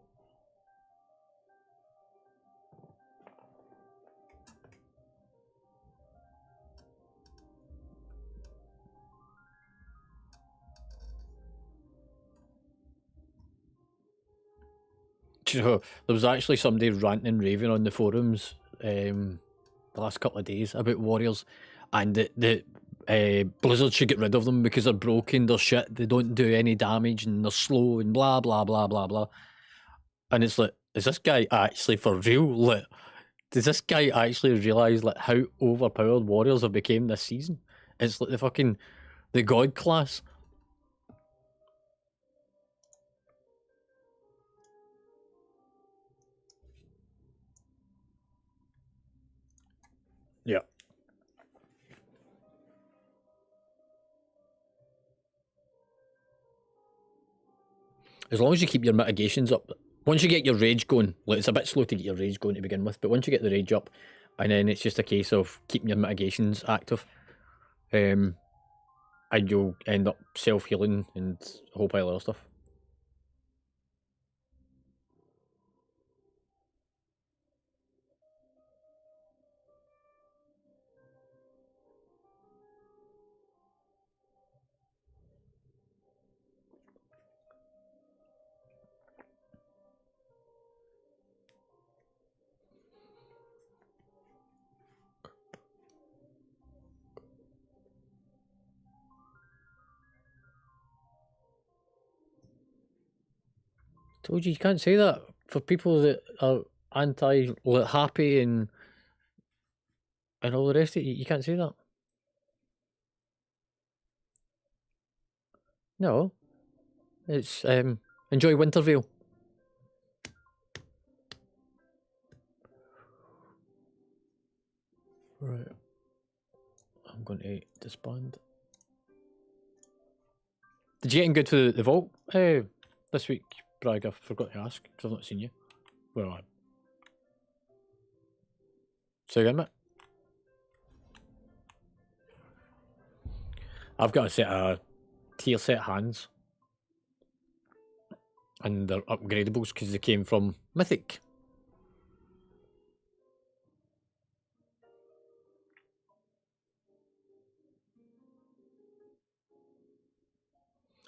Do you know, there was actually somebody ranting and raving on the forums the last couple of days about Warriors, and the Blizzard should get rid of them because they're broken, they're shit, they don't do any damage, and they're slow, and blah blah blah blah blah. And it's like, is this guy actually for real? Like, does this guy actually realise like how overpowered Warriors have become this season? It's like the god class. Yeah. As long as you keep your mitigations up. Once you get your rage going, like it's a bit slow to get your rage going to begin with, but once you get the rage up, and then it's just a case of keeping your mitigations active, and you'll end up self-healing and a whole pile of other stuff. Told you can't say that for people that are happy and all the rest of it. You can't say that. No, it's enjoy Wintervale. Right, I'm going to disband. Did you get in good for the vault this week, Bragg? I forgot to ask because I've not seen you. Where am I? Say again, mate. I've got a set of tier set hands, and they're upgradables because they came from Mythic.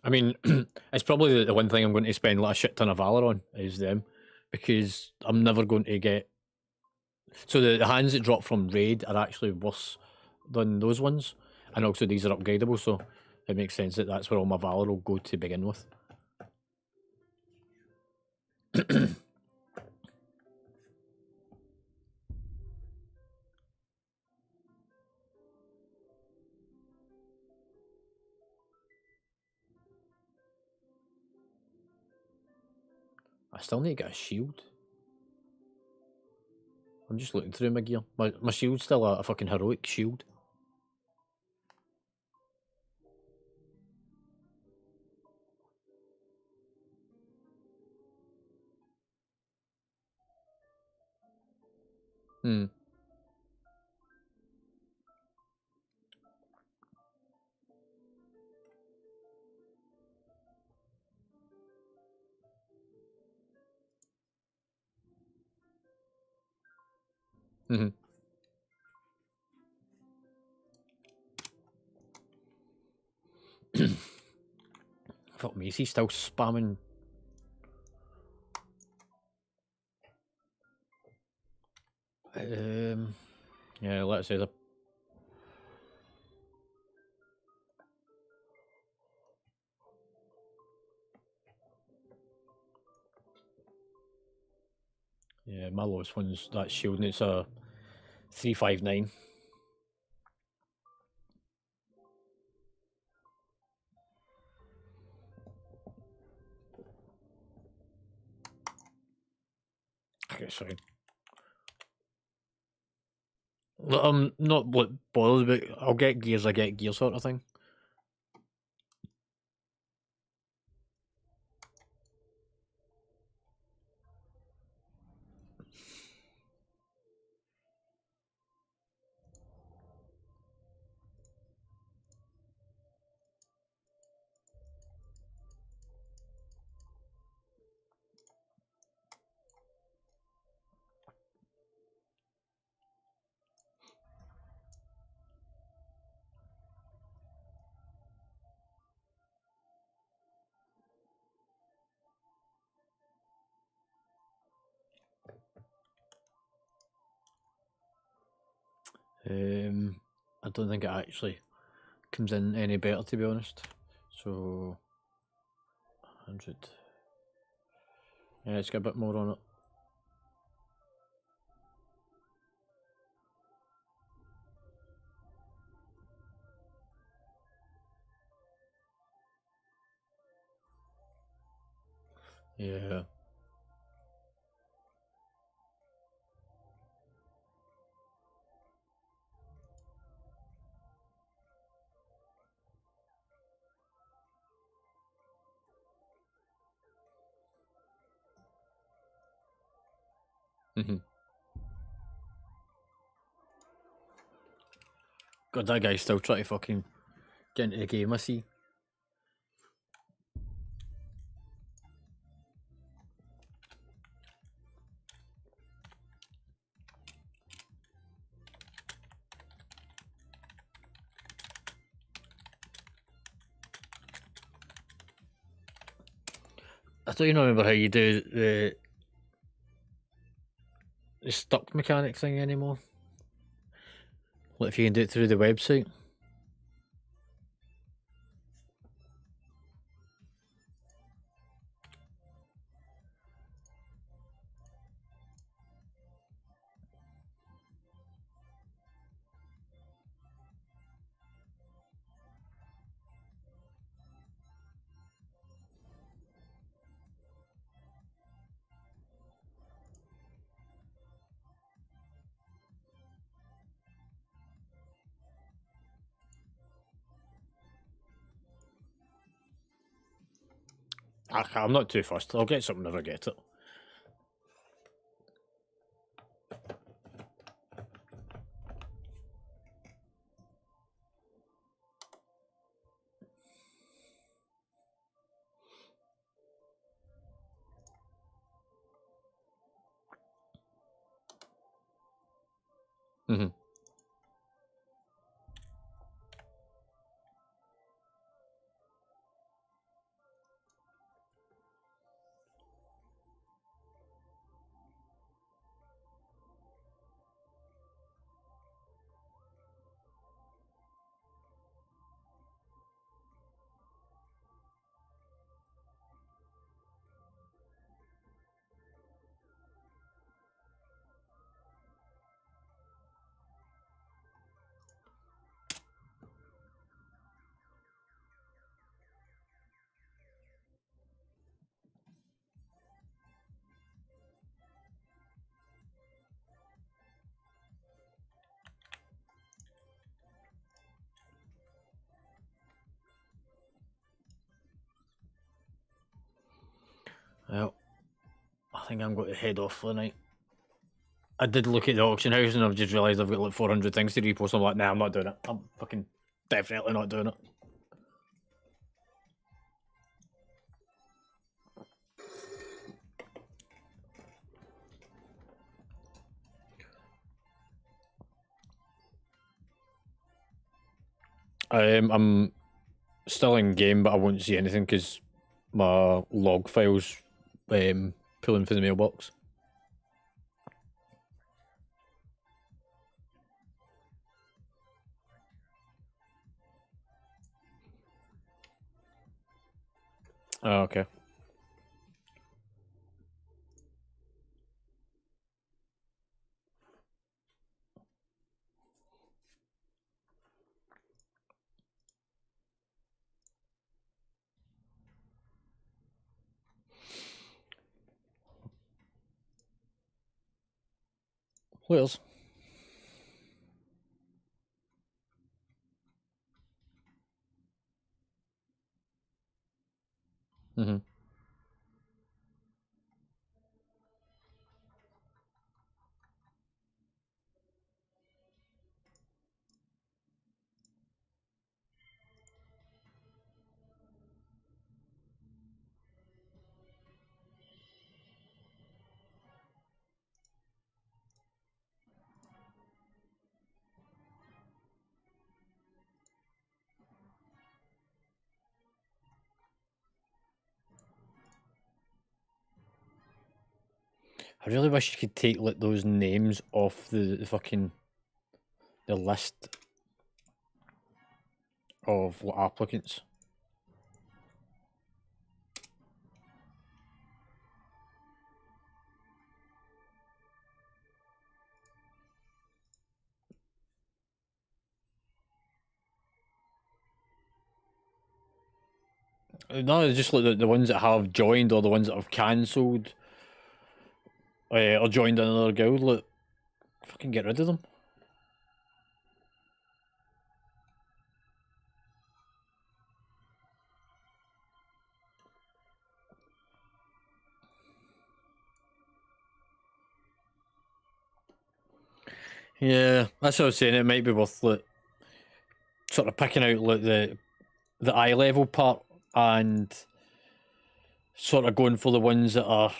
I mean, it's probably the one thing I'm going to spend like a shit ton of valor on is them, because I'm never going to get. So the hands that drop from raid are actually worse than those ones, and also these are upgradable, so it makes sense that that's where all my valor will go to begin with. I still need to get a shield. I'm just looking through my gear. My shield's still a fucking heroic shield. Hmm. Mm-hmm. Fuck me, is he still spamming Yeah, let's say the. Yeah, my lowest one's that shield, and it's a 359. Okay, it's fine. Look, not what bothers, but I'll get gears. I get gear sort of thing. I don't think it actually comes in any better, to be honest. So 100. Yeah, it's got a bit more on it. Yeah. God, that guy's still trying to fucking get into the game, I see. I don't even remember how you do the stuck mechanic thing anymore. What if you can do it through the website? I'm not too fussed. I'll get something if I get it. Well, I think I'm going to head off for the night. I did look at the auction house and I've just realised I've got like 400 things to repost. I'm like, nah, I'm not doing it. I'm fucking definitely not doing it. I'm still in game, but I won't see anything because my log files pulling for the mailbox. Oh, okay. What else? Mm-hmm. I really wish you could take like those names off the fucking the list of what applicants. No, it's just like the ones that have joined or the ones that have cancelled or joined another guild. Like, fucking get rid of them. Yeah, that's what I was saying. It might be worth like sort of picking out like the eye level part and sort of going for the ones that are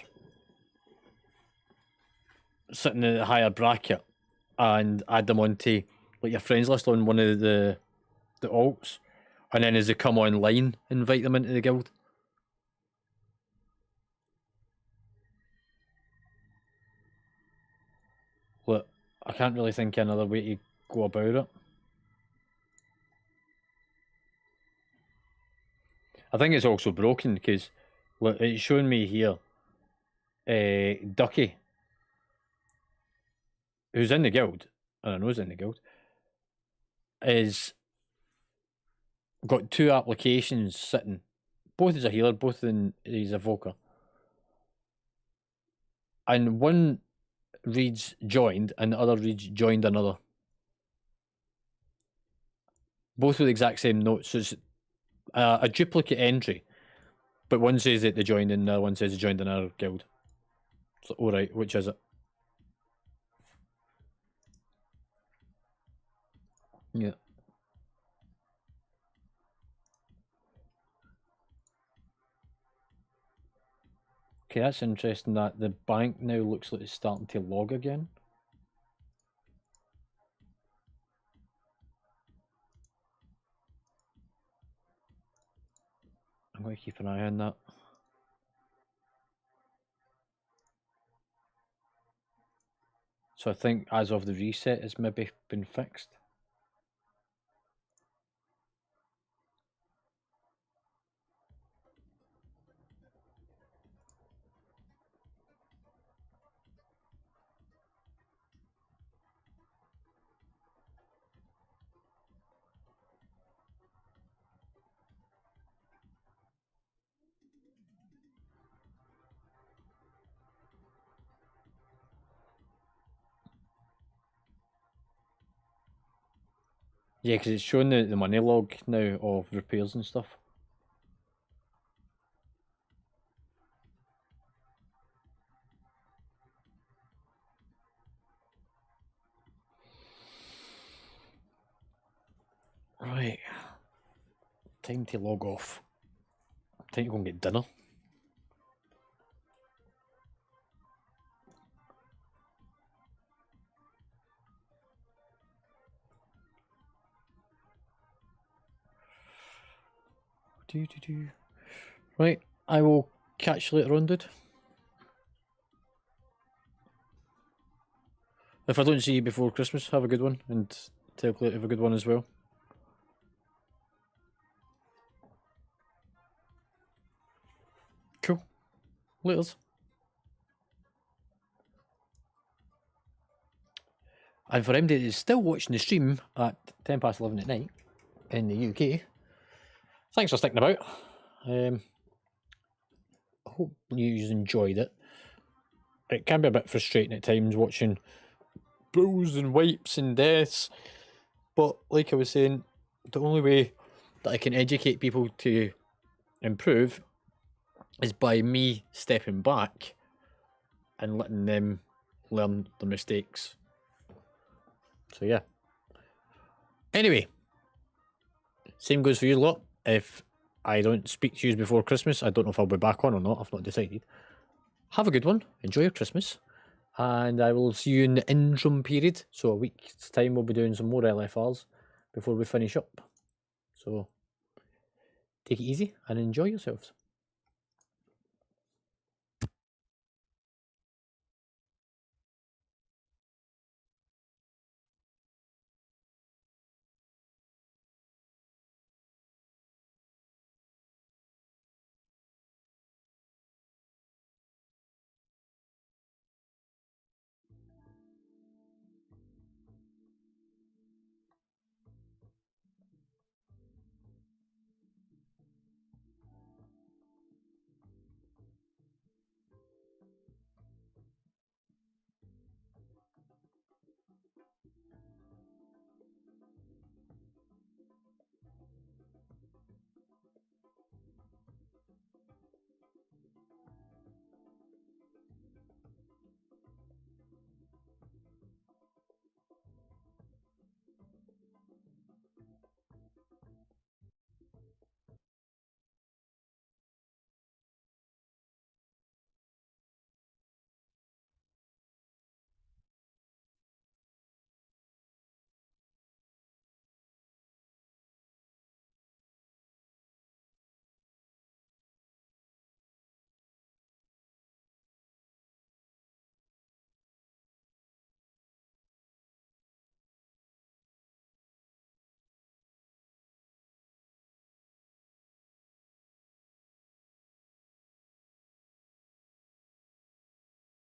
sitting in the higher bracket and add them onto like your friends list on one of the alts, and then as they come online, invite them into the guild. Look, I can't really think of another way to go about it. I think it's also broken because look, it's showing me here Ducky, who's in the guild, and I know he's in the guild, is got 2 applications sitting. Both as a healer, both he's a Evoker. And one reads joined and the other reads joined another. Both with the exact same notes. So it's a duplicate entry. But one says that they joined and the other one says they joined another guild. So, alright, which is it? Yeah. Okay, that's interesting that the bank now looks like it's starting to log again. I'm going to keep an eye on that. So I think as of the reset, it's maybe been fixed. Yeah, because it's showing the money log now of repairs and stuff. Right. Time to log off. Time to go and get dinner. Right, I will catch you later on, dude. If I don't see you before Christmas, have a good one, and tell Claire to have a good one as well. Laters. And for anybody that is still watching the stream at 11:10 at night in the UK, thanks for sticking about. I hope you enjoyed it. It can be a bit frustrating at times watching bulls and wipes and deaths, but like I was saying, the only way that I can educate people to improve is by me stepping back and letting them learn their mistakes. So yeah. Anyway, same goes for you lot. If I don't speak to you before Christmas, I don't know if I'll be back on or not. I've not decided. Have a good one. Enjoy your Christmas. And I will see you in the interim period. So a week's time we'll be doing some more LFRs before we finish up. So take it easy and enjoy yourselves.